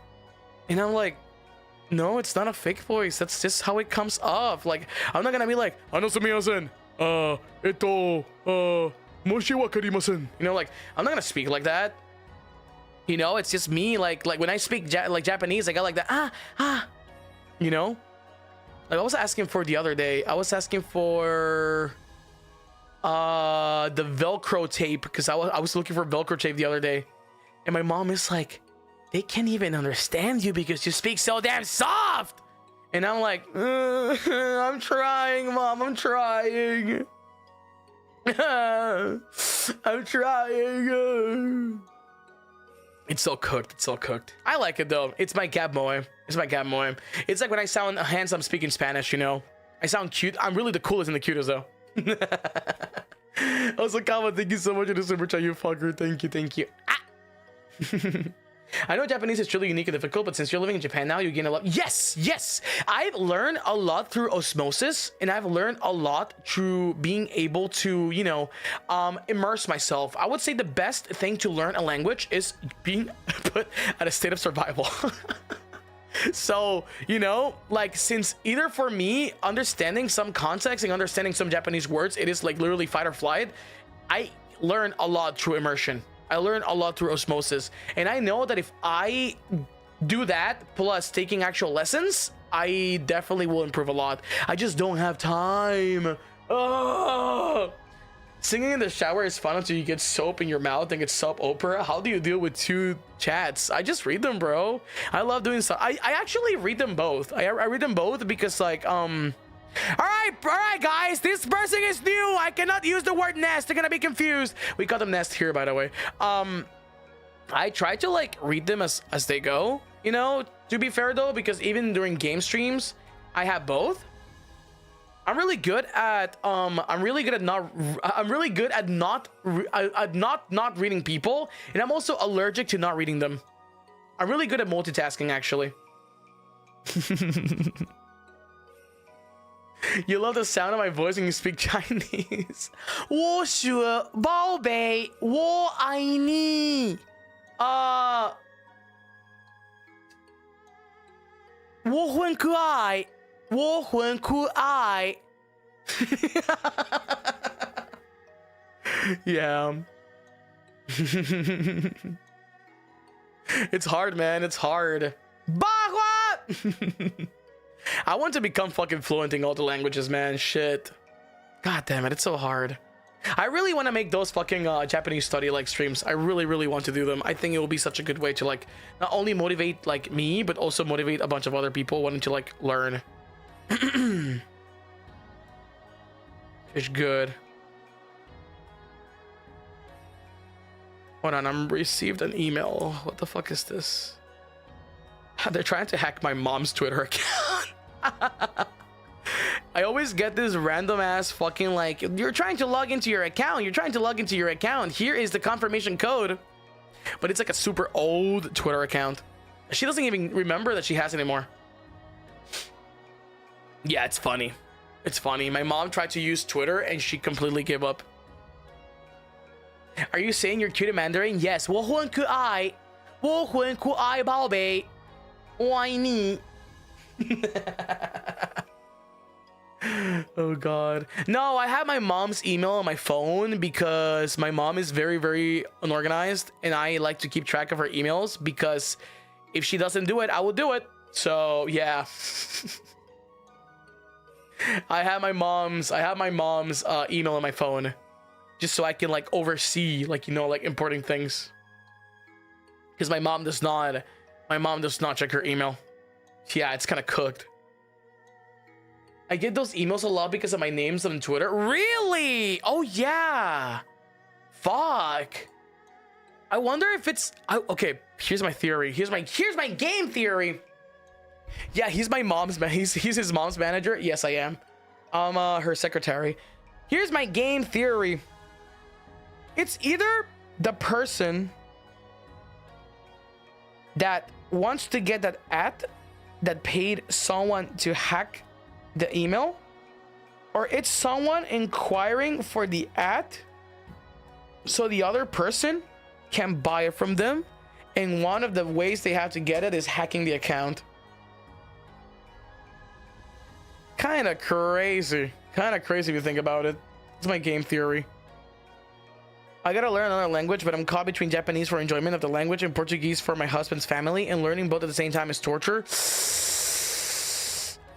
And I'm like, no, it's not a fake voice. That's just how it comes off. Like, I'm not gonna be like anasumiyasen, moshi wakarimasen. You know, like I'm not gonna speak like that. You know, it's just me. Like when I speak like Japanese, I got like that. You know, like I was asking for the other day. I was asking for the Velcro tape because I was looking for Velcro tape the other day, and my mom is like, they can't even understand you because you speak so damn soft. And I'm like, I'm trying, Mom. I'm trying. I'm trying. It's so cooked. It's so cooked. I like it though. It's my gab moe. It's my gab moe. It's like when I sound handsome speaking Spanish, you know. I sound cute. I'm really the coolest and the cutest though. Also, Kama, thank you so much for the super chat, you fucker. Thank you, thank you. I know Japanese is truly unique and difficult, but since you're living in Japan now, you gain a lot. Yes. I've learned a lot through osmosis, and I've learned a lot through being able to, you know, immerse myself. I would say the best thing to learn a language is being put at a state of survival. So, you know, like, since either for me, understanding some context and understanding some Japanese words, it is like literally fight or flight. I learn a lot through immersion. I learned a lot through osmosis, and I know that if I do that plus taking actual lessons, I definitely will improve a lot. I just don't have time. Oh! Singing in the shower is fun until you get soap in your mouth and get soap opera. How do you deal with two chats? I just read them, bro. I love doing so. I actually read them both. I read them both because like all right, guys, this person is new. I cannot use the word nest. They're gonna be confused. We call them nest here, by the way. I try to like read them as they go, you know, to be fair though, because even during game streams, I have both. I'm really good at not reading people, and I'm also allergic to not reading them. I'm really good at multitasking, actually. You love the sound of my voice when you speak Chinese. 我说宝贝，我爱你。我很可爱，我很可爱。Yeah. It's hard, man. It's hard. I want to become fucking fluent in all the languages, man. Shit. God damn it. It's so hard. I really want to make those fucking Japanese study like streams. I really want to do them. I think it will be such a good way to like not only motivate like me, but also motivate a bunch of other people wanting to like learn. It's good. Hold on, I'm received an email. What the fuck is this? They're trying to hack my mom's Twitter account. I always get this random ass fucking like, you're trying to log into your account. You're trying to log into your account. Here is the confirmation code. But it's like a super old Twitter account. She doesn't even remember that she has it anymore. Yeah, it's funny. It's funny. My mom tried to use Twitter and she completely gave up. Are you saying you're cute in Mandarin? Yes. 我很可爱. 我很可爱宝贝. 我爱你. Oh god. No, I have my mom's email on my phone because my mom is very unorganized and I like to keep track of her emails because if she doesn't do it, I will do it. So yeah. I have my mom's email on my phone just so I can like oversee like, you know, like important things. Because my mom does not check her email. Yeah, it's kind of cooked. I get those emails a lot because of my names on Twitter. Really? Oh yeah. Fuck. I wonder if it's okay. Here's my theory. Here's my game theory. Yeah, he's my mom's he's his mom's manager. Yes, I am. I'm her secretary. Here's my game theory. It's either the person that wants to get that ad that paid someone to hack the email, or it's someone inquiring for the ad so the other person can buy it from them, and one of the ways they have to get it is hacking the account. Kind of crazy if you think about it. It's my game theory. I gotta learn another language, but I'm caught between Japanese for enjoyment of the language and Portuguese for my husband's family, and learning both at the same time is torture.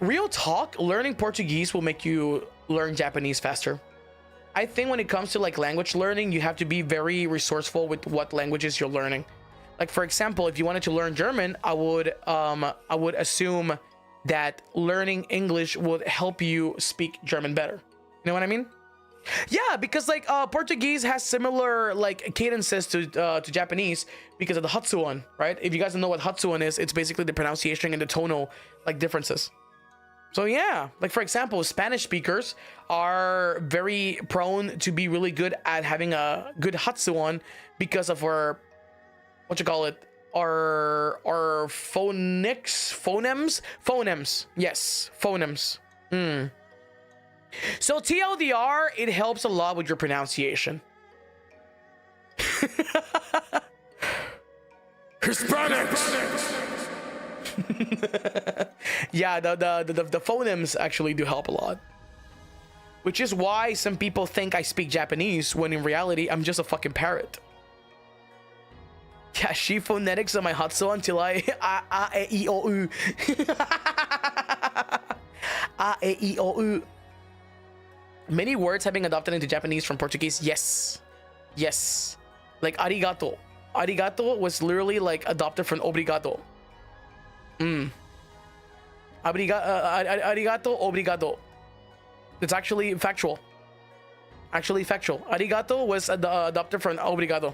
Real talk, learning Portuguese will make you learn Japanese faster. I think when it comes to like language learning, you have to be very resourceful with what languages you're learning. Like for example, if you wanted to learn German, I would assume that learning English would help you speak German better. You know what I mean? Yeah, because like Portuguese has similar like cadences to Japanese because of the Hatsuon, right? If you guys don't know what Hatsuon is, it's basically the pronunciation and the tonal like differences. So yeah, like for example, Spanish speakers are very prone to be really good at having a good Hatsuon because of our, our phonemes. Yes, phonemes. So TLDR, it helps a lot with your pronunciation. Hispanics. Yeah, the phonemes actually do help a lot, which is why some people think I speak Japanese when in reality I'm just a fucking parrot. Yeah, she phonetics on my Hatsuon until I e, I, o, u. A, e, I, o, u. Many words have been adopted into Japanese from Portuguese. Yes. Like arigato. Arigato was literally like adopted from obrigado. Arigato, obrigado. It's actually factual. Arigato was adopted from obrigado.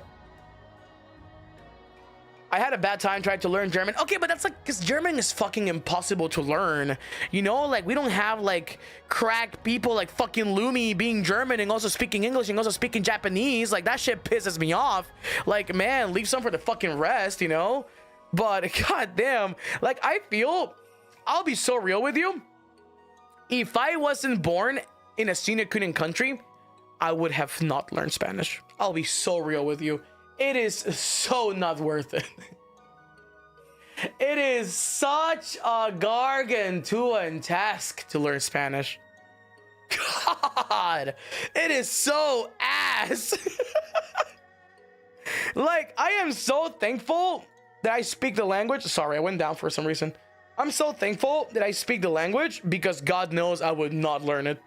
I had a bad time trying to learn German. Okay, but that's like, because German is fucking impossible to learn. You know, like we don't have like crack people like fucking Lumi being German and also speaking English and also speaking Japanese. Like that shit pisses me off. Like, man, leave some for the fucking rest, you know? But goddamn, like I feel, I'll be so real with you. If I wasn't born in a Sinakunian country, I would have not learned Spanish. I'll be so real with you. It is so not worth it. It is such a gargantuan task to learn Spanish. God, it is so ass. Like, I am so thankful that I speak the language. Sorry, I went down for some reason. I'm so thankful that I speak the language because God knows I would not learn it.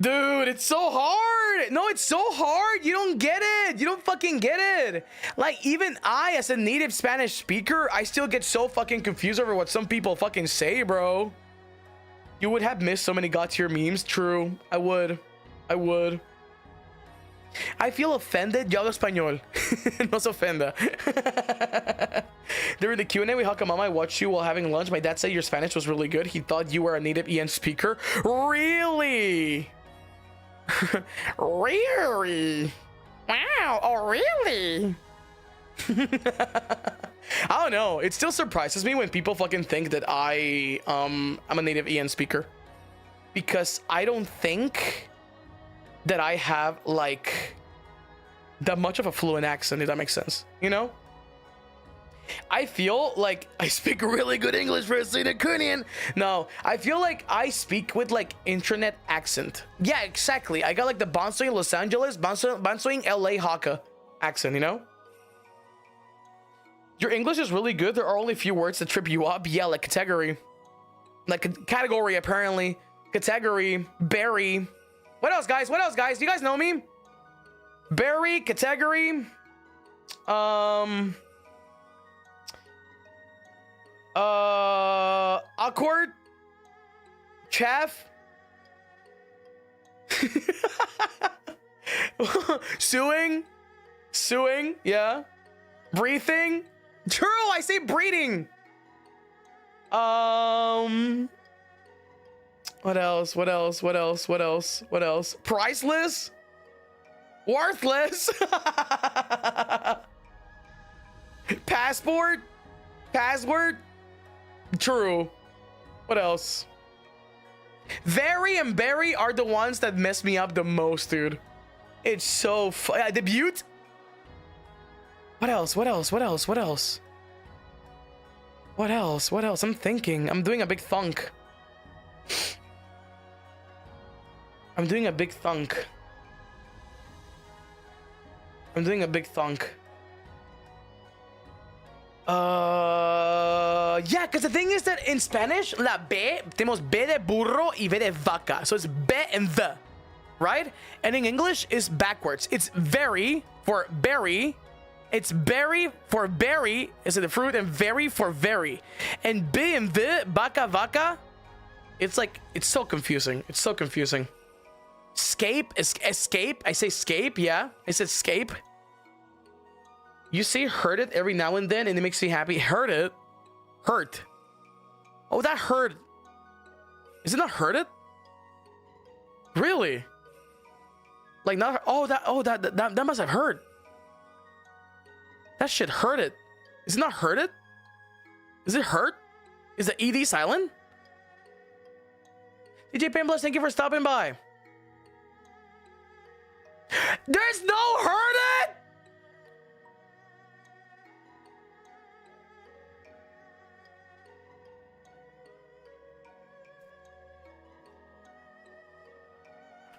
Dude, it's so hard. No, it's so hard. You don't get it. You don't fucking get it. Like, even I, as a native Spanish speaker, I still get so fucking confused over what some people fucking say, bro. You would have missed so many god tier memes. True. I would. I would. I feel offended. Yo hablo español. No se ofenda. During the Q&A with Hakka Mama, I watched you while having lunch. My dad said your Spanish was really good. He thought you were a native EN speaker. Really? Really? Wow. Oh, really? I don't know. It still surprises me when people fucking think that I'm a native EN speaker, because I don't think that I have like that much of a fluent accent, if that makes sense, you know? I feel like I speak really good English for a Sinacunian. No, I feel like I speak with like internet accent. Yeah, exactly. I got like the Banzoin Los Angeles, Banzoin LA Hakka accent, you know? Your English is really good. There are only a few words that trip you up. Yeah, like category. Like category, apparently. Category, berry. What else, guys? What else, guys? Do you guys know me? Berry, category. Awkward. Chaff. Suing. Suing, yeah. Breathing. True, I say breeding. What else? What else? What else? What else? What else? Priceless? Worthless? Passport? Password? True. What else? Very and Barry are the ones that mess me up the most, dude. It's so fun. Debut? What else? What else? What else? What else? What else? What else? I'm thinking. I'm doing a big thunk. I'm doing a big thunk. I'm doing a big thunk. Yeah, because the thing is that in Spanish, la B, tenemos B de burro y V de vaca. So it's B and the, right? And in English, it's backwards. It's very for berry. It's berry for berry, is it the fruit, and very for very. And B and V, vaca, vaca, it's like, it's so confusing. It's so confusing. Scape, escape. I say scape, yeah. I said scape. You say hurt it every now and then, and it makes me happy. Hurt it? Hurt. Oh, that hurt. Is it not hurt it? Really? Like not, that must have hurt. That shit hurt it. Is it not hurt it? Is it hurt? Is the ED silent? DJ Painbless, thank you for stopping by. There's no hurt it!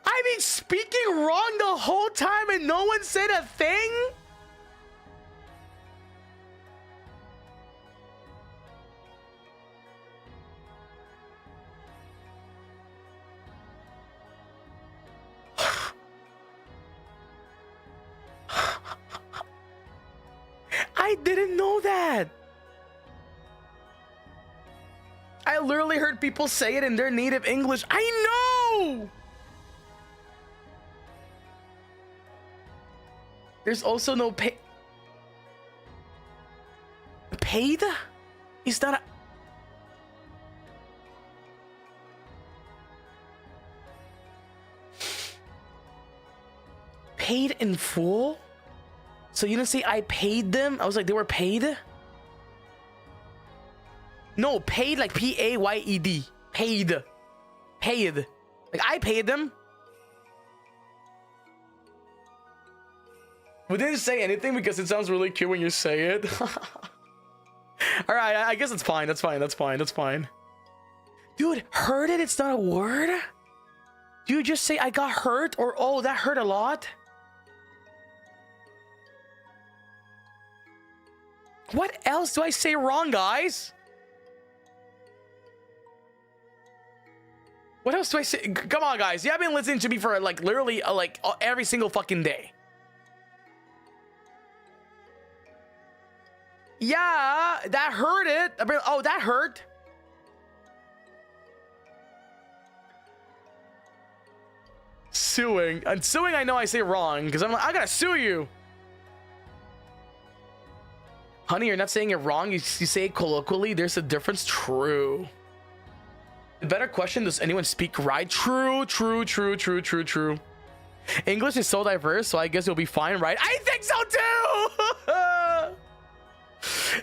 I've been speaking wrong the whole time and no one said a thing? I didn't know that. I literally heard people say it in their native English. I know. There's also no pay. Paid? Is that a... Paid in full? So you didn't say I paid them? I was like, they were paid? No, paid like P-A-Y-E-D. Paid. Paid. Like I paid them. We didn't say anything because it sounds really cute when you say it. Alright, I guess it's fine. That's fine. That's fine. That's fine. Dude, hurt it? It's not a word? Do you just say I got hurt? Or, oh, that hurt a lot? What else do I say wrong, guys? What else do I say? Come on, guys. You have been listening to me for like literally every single fucking day. Yeah, that hurt it. Oh, that hurt. Suing. And suing, I know I say wrong because I'm like, I gotta sue you. Honey, you're not saying it wrong. You say it colloquially. There's a difference. True. The better question, does anyone speak right? True. English is so diverse, so I guess you'll be fine, right? I think so too!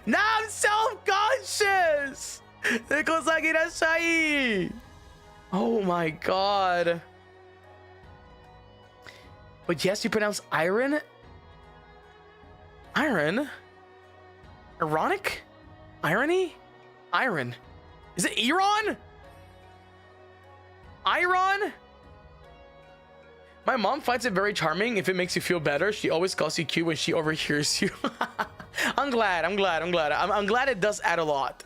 Now I'm self-conscious! Oh my god. But yes, you pronounce iron? Iron? Ironic? Irony? Iron. Is it Iran? Iron? My mom finds it very charming if it makes you feel better. She always calls you cute when she overhears you. I'm glad it does add a lot.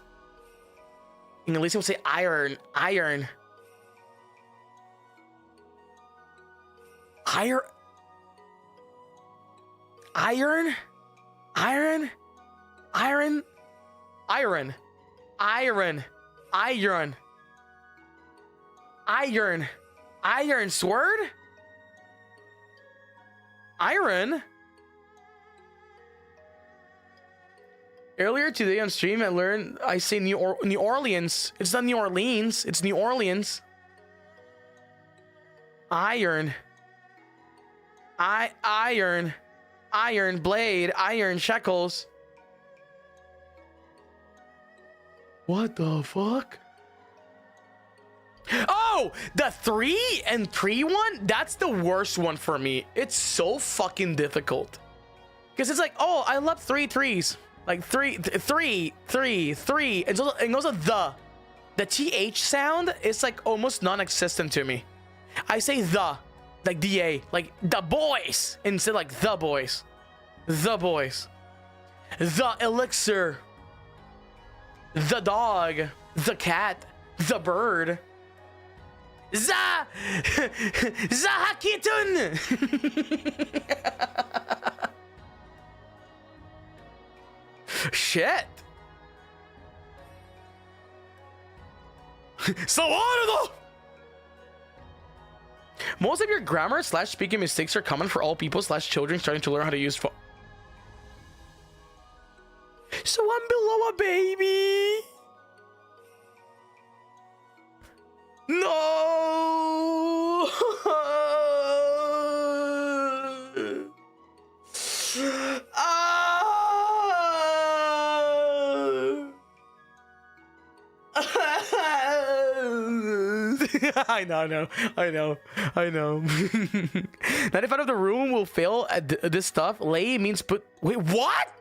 And at least it will say iron. Iron. Iron. Iron. Iron. Iron. Iron. Iron. Iron. Iron. Iron sword? Iron? Earlier today on stream, I learned I say New Orleans. It's not New Orleans. It's New Orleans. Iron. Iron. Iron blade. Iron shekels. What the fuck? Oh, the 3 and 3 one? That's the worst one for me. It's so fucking difficult. Because it's like, oh, I love 3 threes. Like 3. And also the TH sound is like almost non-existent to me. I say the, like DA, like the boys, instead like the boys. The boys. The elixir. The dog. The cat. The bird. HAKKITO. Shit. So most of your grammar / speaking mistakes are common for all people / children starting to learn how to use phone. So I'm below a baby. No. I know. 95 of the room will fail at this stuff. Lay means put. Wait, what?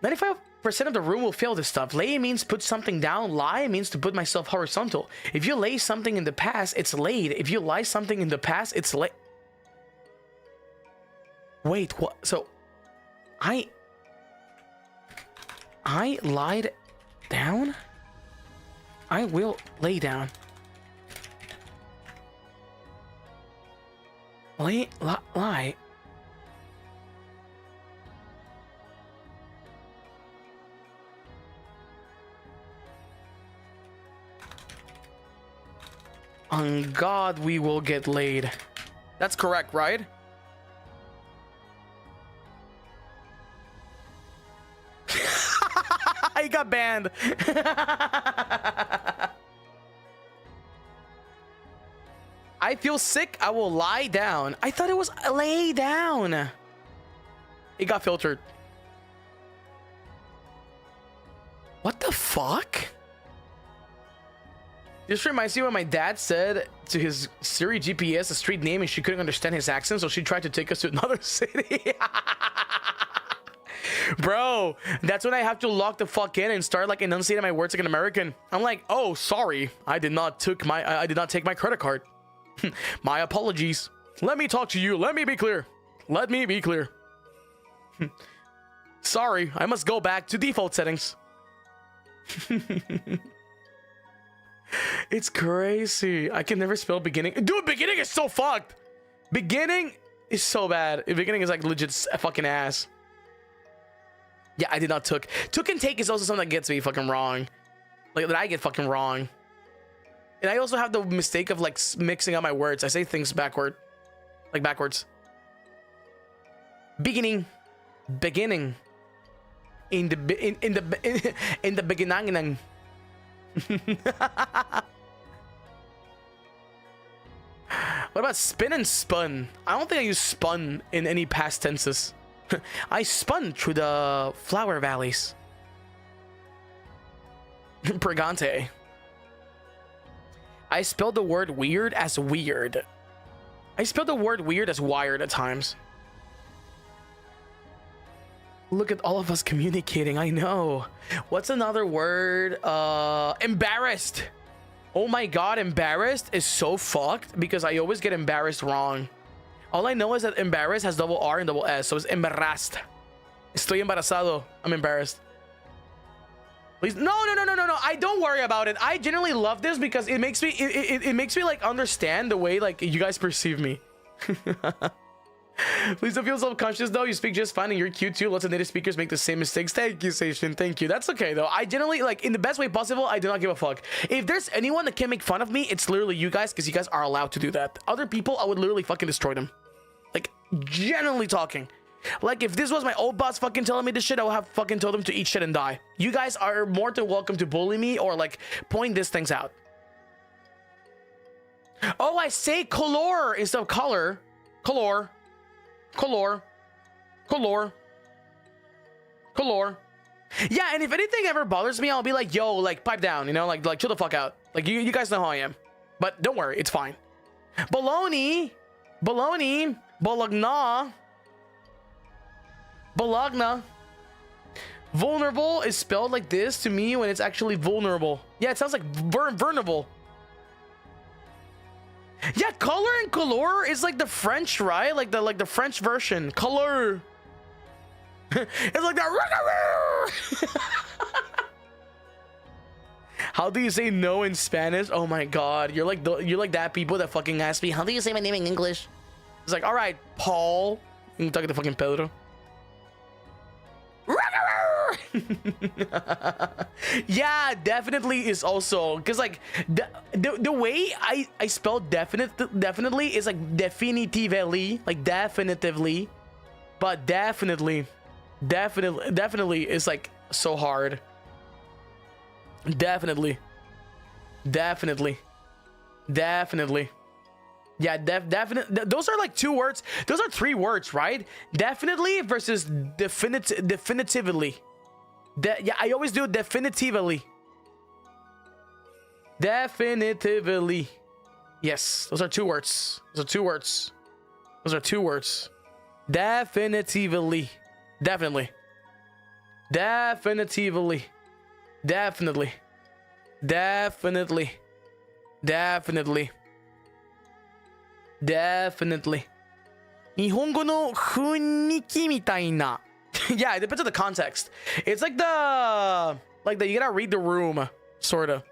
95% of the room will fail this stuff. Lay means put something down. Lie means to put myself horizontal. If you lay something in the past, it's laid. If you lie something in the past, it's laid. Wait, what? So, I lied down? I will lay down. Lie. On God, we will get laid. That's correct, right? I got banned. I feel sick. I will lie down. I thought it was lay down. It got filtered. What the fuck? This reminds me when my dad said to his Siri GPS a street name and she couldn't understand his accent, so she tried to take us to another city. Bro, that's when I have to lock the fuck in and start like enunciating my words like an American. I'm like, oh, sorry, I did not take my credit card. My apologies. Let me talk to you. Let me be clear. Sorry, I must go back to default settings. It's crazy. I can never spell beginning. Dude, beginning is so fucked. Beginning is so bad. Beginning is like legit fucking ass. Yeah, I did not took. Took and take is also something that gets me fucking wrong. Like that I get fucking wrong. And I also have the mistake of like mixing up my words. I say things backward. Like backwards. Beginning. Beginning. In the beginning. What about spin and spun? I don't think I use spun in any past tenses. I spun through the flower valleys. Pregante. I spelled the word weird as weird. I spelled the word weird as wired at times. Look at all of us communicating. I know. What's another word? Embarrassed. Oh my god, embarrassed is so fucked because I always get embarrassed wrong. All I know is that embarrassed has double R and double S, so it's embarrassed. Estoy embarazado. I'm embarrassed. Please, no. I don't worry about it. I genuinely love this because it makes me it makes me like understand the way like you guys perceive me. Please don't feel self-conscious though. You speak just fine and you're cute too. Lots of native speakers make the same mistakes. Thank you, Station. Thank you. That's okay though. I generally like in the best way possible. I do not give a fuck. If there's anyone that can make fun of me, it's literally you guys because you guys are allowed to do that. Other people, I would literally fucking destroy them. Like generally talking. Like if this was my old boss fucking telling me this shit, I would have fucking told him to eat shit and die. You guys are more than welcome to bully me or like point these things out. Oh, I say color instead of color. Color. Color. Color. Color. Yeah, and if anything ever bothers me, I'll be like, yo, like pipe down, you know, like chill the fuck out. Like you guys know how I am. But don't worry, it's fine. Bologna. Bologna. Bologna. Bologna. Vulnerable is spelled like this to me when it's actually vulnerable. Yeah, it sounds like vulnerable. Yeah, color and color is like the French, right? Like the French version. Color. It's like that. How do you say no in Spanish? Oh my god, you're like that people that fucking ask me, how do you say my name in English? It's like, all right, Paul. I'm talking to fucking Pedro. Yeah, definitely is also because like the way I spell definitely is like definitively, like definitively, but definitely is like so hard. Definitely. Yeah, definitely. Those are like two words. Those are three words, right? Definitely versus definitively. Yeah, I always do definitively. Definitively. Yes, those are two words. Those are two words. Those are two words. Definitively. Definitely. Definitively. Definitely. Definitely. Definitely. Definitely. 日本語の雰囲気みたいな. Yeah, it depends on the context. It's like the you gotta read the room, sorta.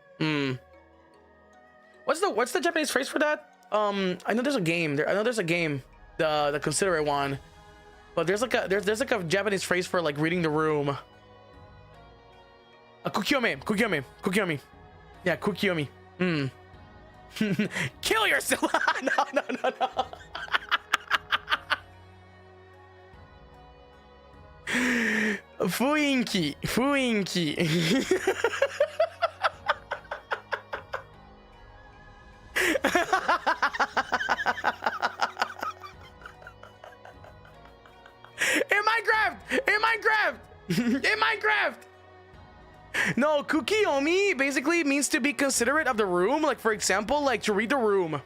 What's the Japanese phrase for that? I know there's a game. The considerate one, but there's like a Japanese phrase for like reading the room. Kukiyomi. Yeah, kukiyomi. Kill yourself. No. Fuinki. In Minecraft. No, kukiyomi basically means to be considerate of the room. Like, for example, like to read the room.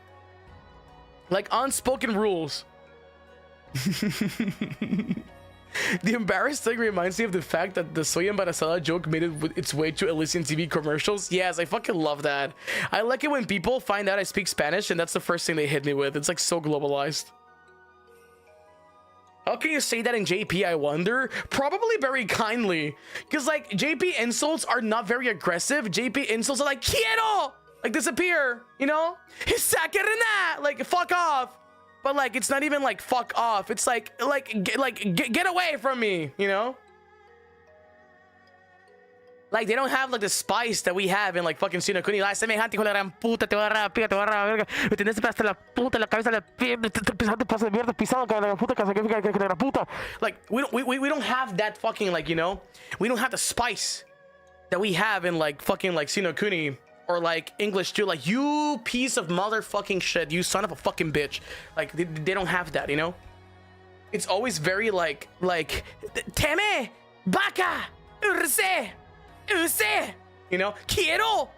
Like unspoken rules. The embarrassed thing reminds me of the fact that the Soy Embarazada joke made its way to Elysian TV commercials. Yes, I fucking love that. I like it when people find out I speak Spanish and that's the first thing they hit me with. It's like so globalized. How can you say that in JP, I wonder? Probably very kindly. Because, like, JP insults are not very aggressive. JP insults are like, quiero! like disappear, you know? Like fuck off. But like it's not even like fuck off. It's like get away from me, you know? Like they don't have like the spice that we have in like fucking Sino Kuni. Like semejante hijo de la gran puta, te voy a agarrar, te voy a agarrar, verga. Me tienes hasta la puta, la cabeza, la pie, te pasa de mierda, pisado, que la puta, que la puta. Like we don't have that fucking like, you know? We don't have the spice that we have in like fucking like Sino Kuni or like English too. Like you piece of motherfucking shit, you son of a fucking bitch. Like they don't have that, you know? It's always very like teme, baka, urse. You know, quiero.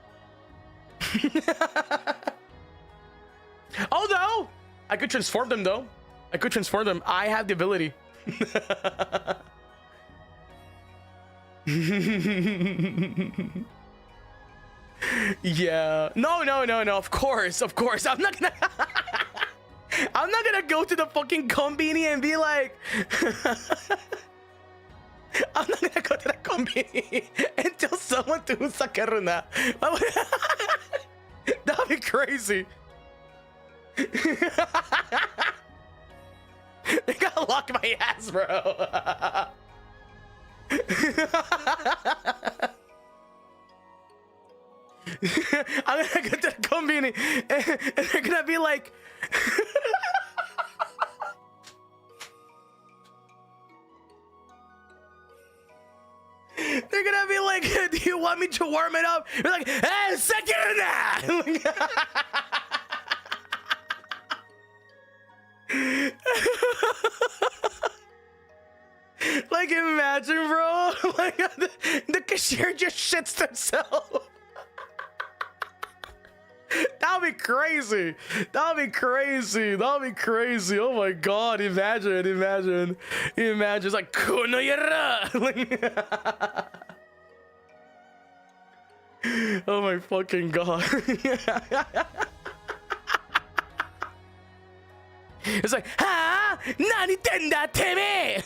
Although I could transform them though. I could transform them. I have the ability. Yeah. No. Of course. I'm not gonna go to the fucking combini and be like I'm not gonna go to the combini and tell someone to sakaruna. That'd be crazy. They gotta lock my ass, bro. I'm gonna go to the combini and they're gonna be like they're gonna be like, do you want me to warm it up? You're like, hey, second in that. Like imagine, bro. Like the cashier just shits themselves. That'll be crazy. That'll be crazy. Oh my god, imagine. It's like kuno yara. Oh my fucking god. It's like, ha, nani tenda teme.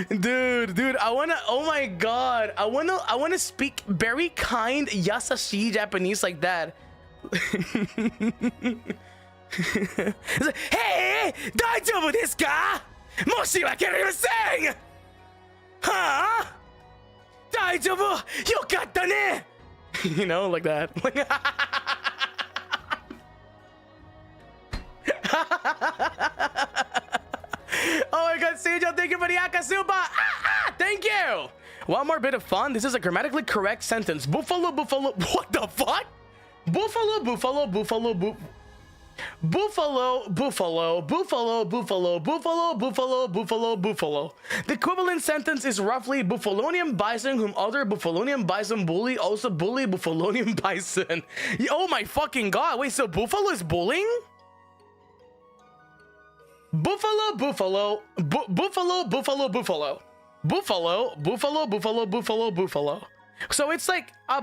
Dude, I wanna, oh my god, I wanna speak very kind yasashi Japanese like that. It's like, hey, daijoubu desu ka? Moshiwake arimasen! Huh? Daijoubu, yokatta ne! You know, like that. Oh my god, Seijo, thank you for the Akasuba! Thank you! One more bit of fun. This is a grammatically correct sentence. Buffalo. What the fuck? Buffalo. The equivalent sentence is roughly Buffalonian bison whom other Buffalonian bison bully also bully Buffalonian bison. Oh my fucking god. Wait, so Buffalo is bullying? Buffalo. So it's like a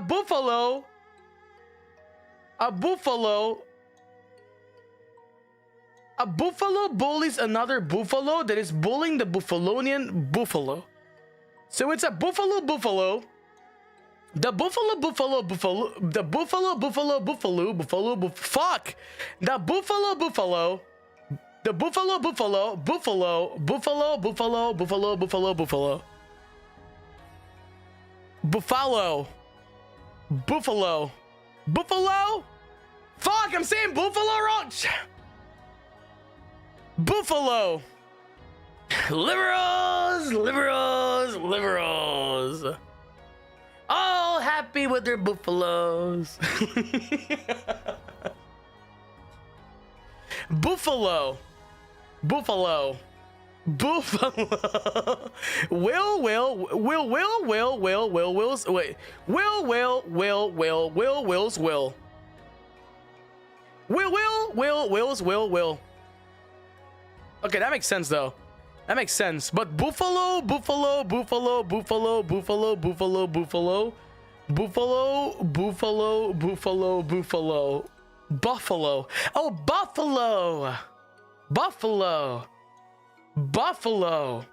buffalo bullies another buffalo that is bullying the Buffalonian buffalo. So it's a buffalo. The buffalo. Fuck. The buffalo. The buffalo. Buffalo. Fuck, I'm saying buffalo wrong. Buffalo. Liberals. All happy with their buffaloes. Buffalo. Will. Okay, that makes sense though. That makes sense. But buffalo. Oh, buffalo.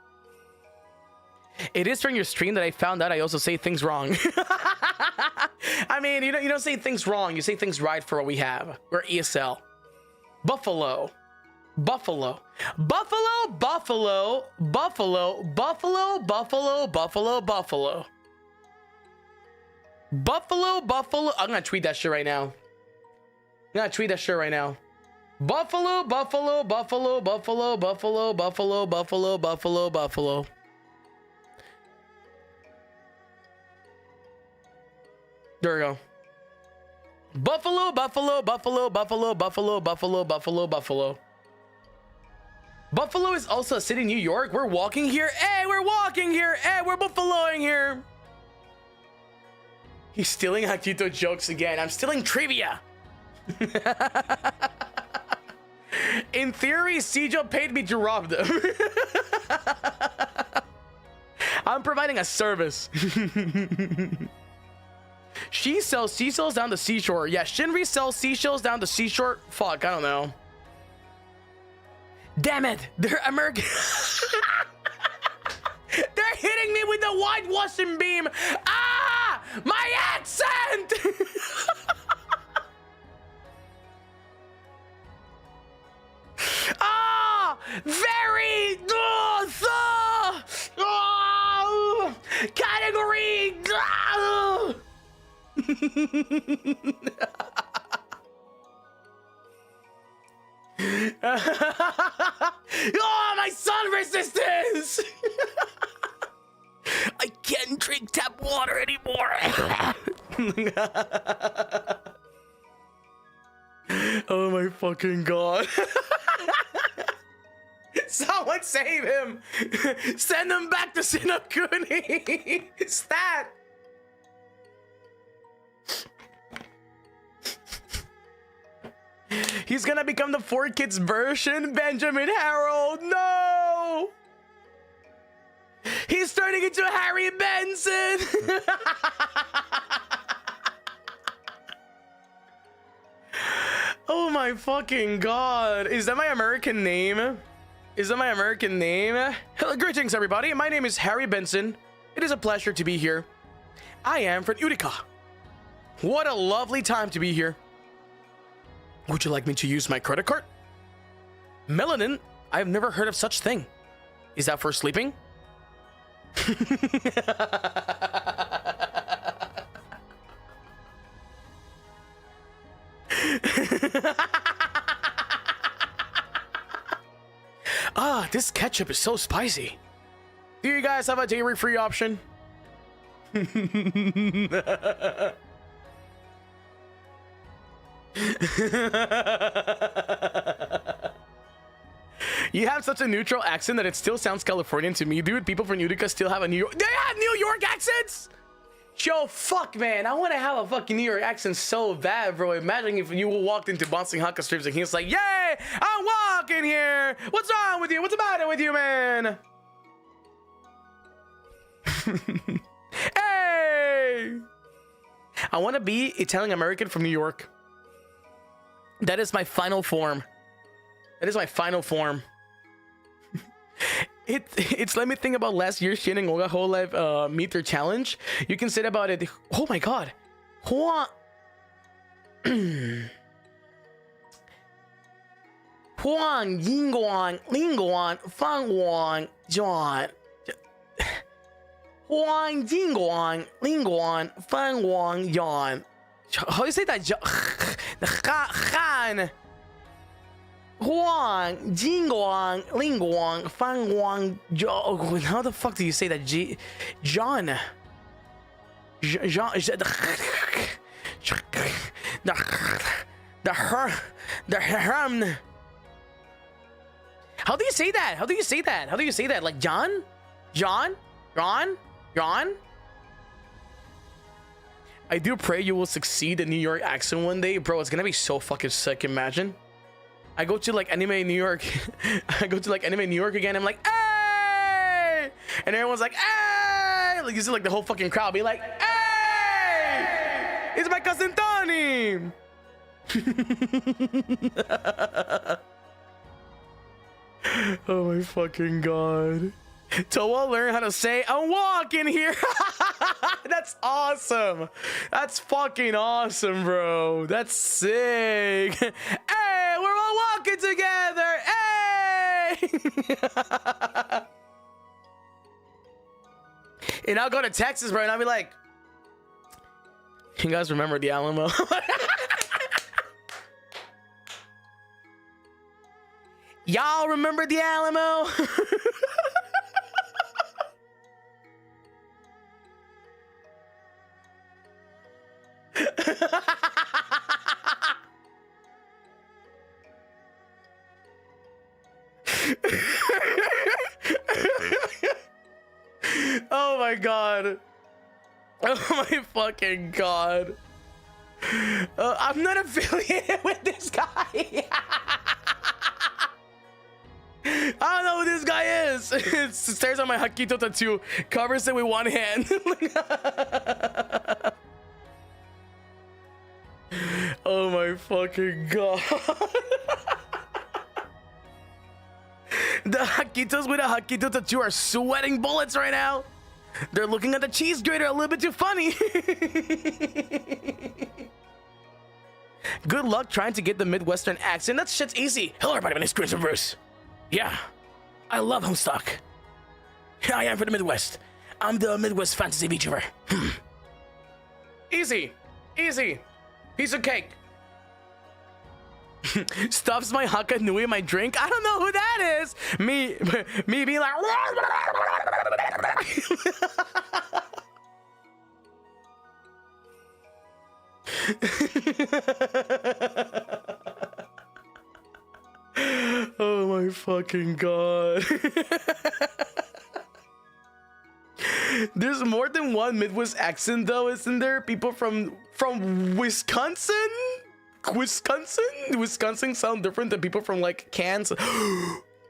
It is from your stream that I found out I also say things wrong. I mean, you don't say things wrong. You say things right for what we have. We're ESL. Buffalo. Buffalo. Buffalo, buffalo, buffalo, buffalo, buffalo, buffalo, buffalo. Buffalo, buffalo. I'm gonna tweet that shit right now. Buffalo, buffalo, buffalo, buffalo, buffalo, buffalo, buffalo, buffalo, buffalo. There we go. Buffalo, buffalo, buffalo, buffalo, buffalo, buffalo, buffalo, buffalo. Buffalo is also a city in New York. We're walking here. Hey, we're walking here. Hey, we're buffaloing here. He's stealing HAKKITO jokes again. I'm stealing trivia. In theory, Sijo paid me to rob them. I'm providing a service. She sells seashells down the seashore. Yeah, Shinri sells seashells down the seashore. Fuck, I don't know. Damn it, they're American. They're hitting me with the whitewashing beam. Ah, my accent. Ah, very category. Oh, my sun resistance. I can't drink tap water anymore. Oh my fucking god. Someone save him. Send him back to Sinokuni. Stat. He's gonna become the 4Kids version, Benjamin Harold. No! He's turning into Harry Benson. Oh my fucking god. Is that my American name? Is that my American name? Hello, greetings everybody. My name is Harry Benson. It is a pleasure to be here. I am from Utica. What a lovely time to be here. Would you like me to use my credit card? Melanin? I've never heard of such thing. Is that for sleeping? Ah, this ketchup is so spicy. Do you guys have a dairy-free option? You have such a neutral accent that it still sounds Californian to me, dude. People from Utica still have a New York. They have New York accents. Yo, fuck, man. I want to have a fucking New York accent so bad, bro. Imagine if you walked into Banzoin Hakka streams and he's like, "Yay, I'm walking here. What's wrong with you? What's the matter with you, man?" Hey, I want to be Italian American from New York. That is my final form. That is my final form. It's let me think about last year's Shin and Olga whole life meter challenge. You can say about it. Oh my god. Huang Yingguan Lingguan Fangguan John Huang Yingguan Lingguan Fangguan Yon. How do you say that? Han Huang Jingguang Lingguang Fangguang Jo. How the fuck do you say that? John the Herm. How do you say that? How do you say that? How do you say that? Like John? Ron? I do pray you will succeed in New York accent one day, bro. It's gonna be so fucking sick. Imagine. I go to like anime New York. I go to like anime New York again. I'm like, hey, and everyone's like, hey, like you see like the whole fucking crowd be like, hey, it's my cousin Tony. Oh my fucking god. Toa learn how to say a walk in here. That's awesome. That's fucking awesome, bro. That's sick. Hey, we're all walking together. Hey. And I'll go to Texas, bro, and I'll be like, you guys remember the Alamo? Y'all remember the Alamo? Oh my god. Oh my fucking god. I'm not affiliated with this guy. I don't know who this guy is. It stares at my HAKKITO tattoo, covers it with one hand. Oh my fucking god. The HAKKITOs with a HAKKITO tattoo are sweating bullets right now. They're looking at the cheese grater a little bit too funny. Good luck trying to get the Midwestern accent. That shit's easy. Hello everybody, my name's Chris and Bruce. Yeah, I love Homestuck. I am from the Midwest. I'm the Midwest fantasy VTuber. Easy, easy. Piece of cake. Stuffs my Hakka Nui in my drink. I don't know who that is. Me being like. Oh my fucking god. There's more than one Midwest accent though, isn't there? People from Wisconsin? Wisconsin sound different than people from like Kansas.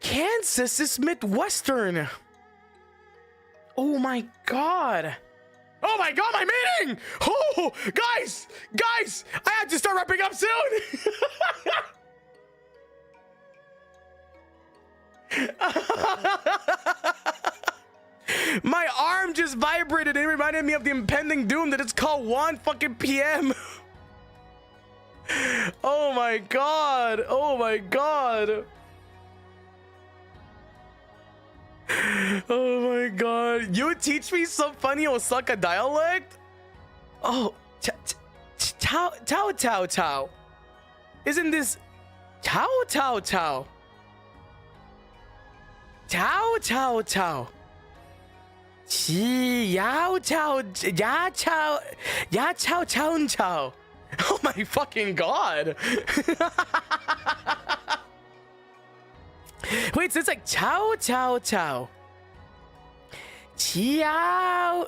Kansas is Midwestern. Oh my god. Oh my god, my meeting! Oh, guys, I have to start wrapping up soon. My arm just vibrated and it reminded me of the impending doom that it's called 1 fucking p.m. Oh my god. Oh my god. Oh my god. You would teach me some funny Osaka dialect? Oh, Tao. Isn't this Tao? Tao. Tao. Chao. Oh my fucking god. Wait, so it's like Chao. Chiao. Chiao.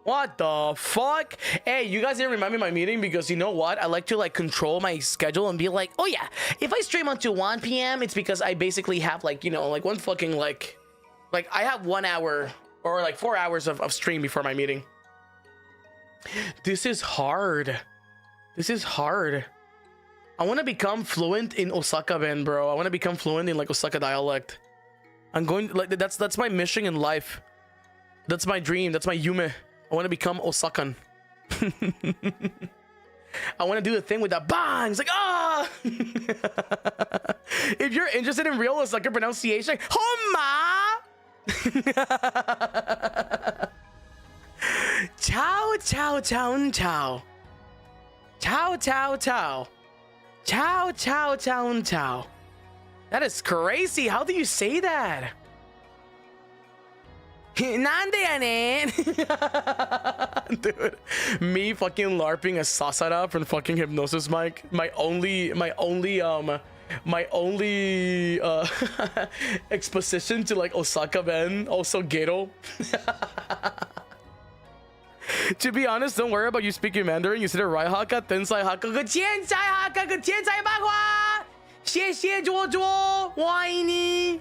What the fuck? Hey, you guys didn't remind me of my meeting because you know what? I like to like control my schedule and be like, oh yeah, if I stream until 1 p.m., it's because I basically have like, you know, like one fucking like I have 1 hour or like 4 hours of stream before my meeting. This is hard. I want to become fluent in Osaka-ben, bro. I want to become fluent in like Osaka dialect. I'm going like that's my mission in life. That's my dream. That's my yume. I want to become Osakan. I want to do the thing with the bang. It's like, ah! If you're interested in real Osaka pronunciation, Homa! Ciao. That is crazy. How do you say that? Nande ya ne? Dude, me fucking larping a Sasara from fucking Hypnosis Mike. My only exposition to like Osaka-ben, also Gero. To be honest, don't worry about you speaking Mandarin. You said it right, Hakka. Tensai Hakka. Good Tiensai Hakka. Good Tiensai Bahua. Xie Jojo. Whiny.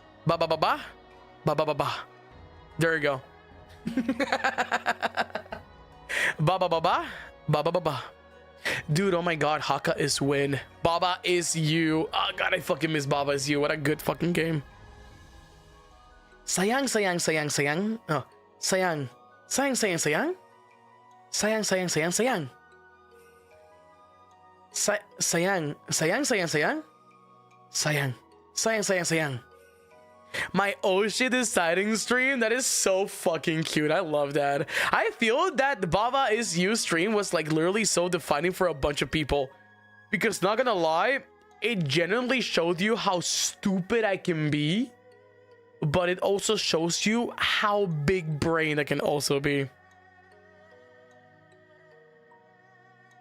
Ba ba ba ba. Ba ba ba ba. There you go. Ba ba ba ba. Ba ba ba ba. Dude, oh my god, Hakka is win. Baba is you. Oh god, I fucking miss Baba is you. What a good fucking game. Sayang, sayang, sayang, sayang. Oh, sayang. Sayang, sayang, sayang. Sayang, sayang, sayang, sayang. Sayang, sayang, sayang, sayang. Sayang, sayang, sayang, sayang. My oh shit deciding stream, that is so fucking cute. I love that. I feel that the Baba is you stream was like literally so defining for a bunch of people, because not gonna lie, it genuinely showed you how stupid I can be, but it also shows you how big brain I can also be.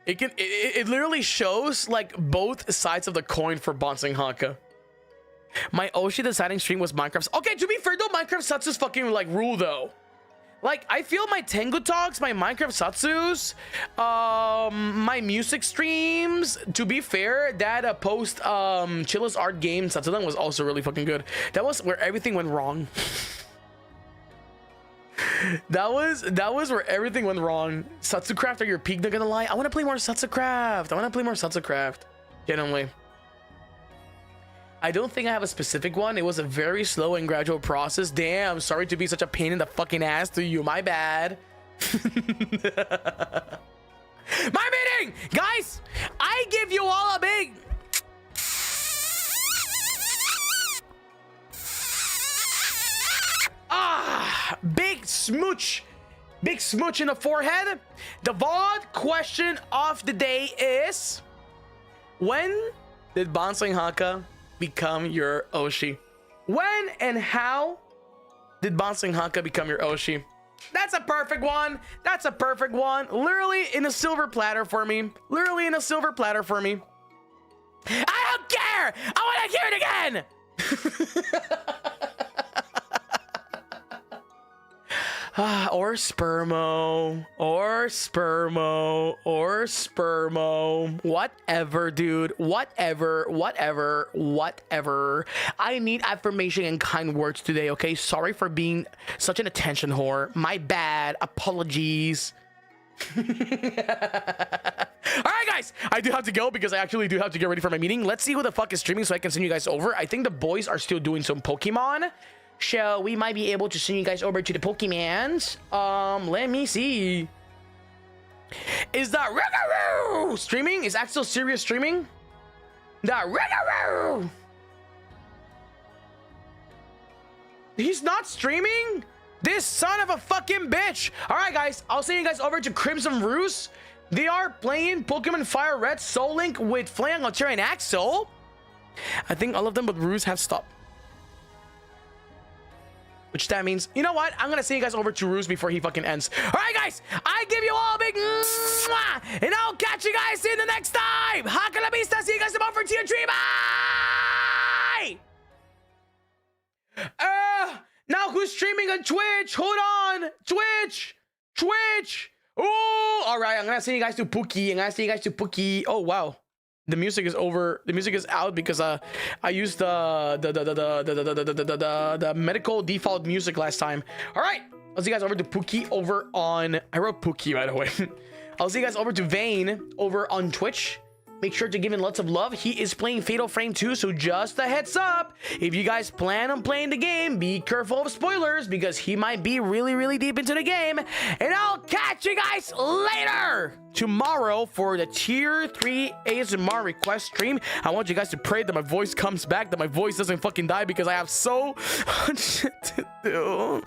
It literally shows like both sides of the coin for Banzoin Hakka. My Oshi deciding stream was Minecraft's. Okay, to be fair though, Minecraft Satsu's fucking like rule though. Like I feel my Tengu talks, my Minecraft Satsus, my music streams. To be fair, that post Chilla's art game Satsudan was also really fucking good. That was where everything went wrong. that was where everything went wrong. Satsucraft are your peak, not gonna lie. I want to play more Satsucraft. Genuinely. I don't think I have a specific one. It was a very slow and gradual process. Damn, sorry to be such a pain in the fucking ass to you. My bad. My meeting! Guys, I give you all a big... big smooch. Big smooch in the forehead. The VOD question of the day is... when did Banzoin Hakka become your Oshi? When and how did Banzoin Hakka become your Oshi? That's a perfect one. That's a perfect one. Literally in a silver platter for me. Literally in a silver platter for me. I don't care. I want to hear it again. Or spermo, or spermo, or spermo, whatever, dude, whatever. I need affirmation and kind words today, okay? Sorry for being such an attention whore. My bad. Apologies. All right, guys, I do have to go because I actually do have to get ready for my meeting. Let's see who the fuck is streaming so I can send you guys over. I think the boys are still doing some Pokemon. So we might be able to send you guys over to the Pokemans. Let me see. Is that Ringaroo streaming? Is Axel serious streaming? That Ringaroo. He's not streaming? This son of a fucking bitch. All right, guys, I'll send you guys over to Crimson Ruse. They are playing Pokemon Fire Red Soul Link with Flaying Altair and Axel. I think all of them but Ruse have stopped. Which that means, you know what? I'm gonna send you guys over to Ruse before he fucking ends. All right, guys, I give you all a big mwah, and I'll catch you guys in the next time. Hakka la vista. See you guys tomorrow for tier 3. Bye. Now who's streaming on Twitch? Hold on, Twitch. Oh, all right. I'm gonna send you guys to Pookie. Oh wow. The music is over. The music is out because I used the medical default music last time. All right, I'll see you guys over to Pookie over on. I wrote Pookie by the way. I'll see you guys over to Vane over on Twitch. Make sure to give him lots of love. He is playing Fatal Frame 2, so just a heads up. If you guys plan on playing the game, be careful of spoilers because he might be really, really deep into the game. And I'll catch you guys later tomorrow for the tier 3 ASMR request stream. I want you guys to pray that my voice comes back, that my voice doesn't fucking die because I have so much shit to do.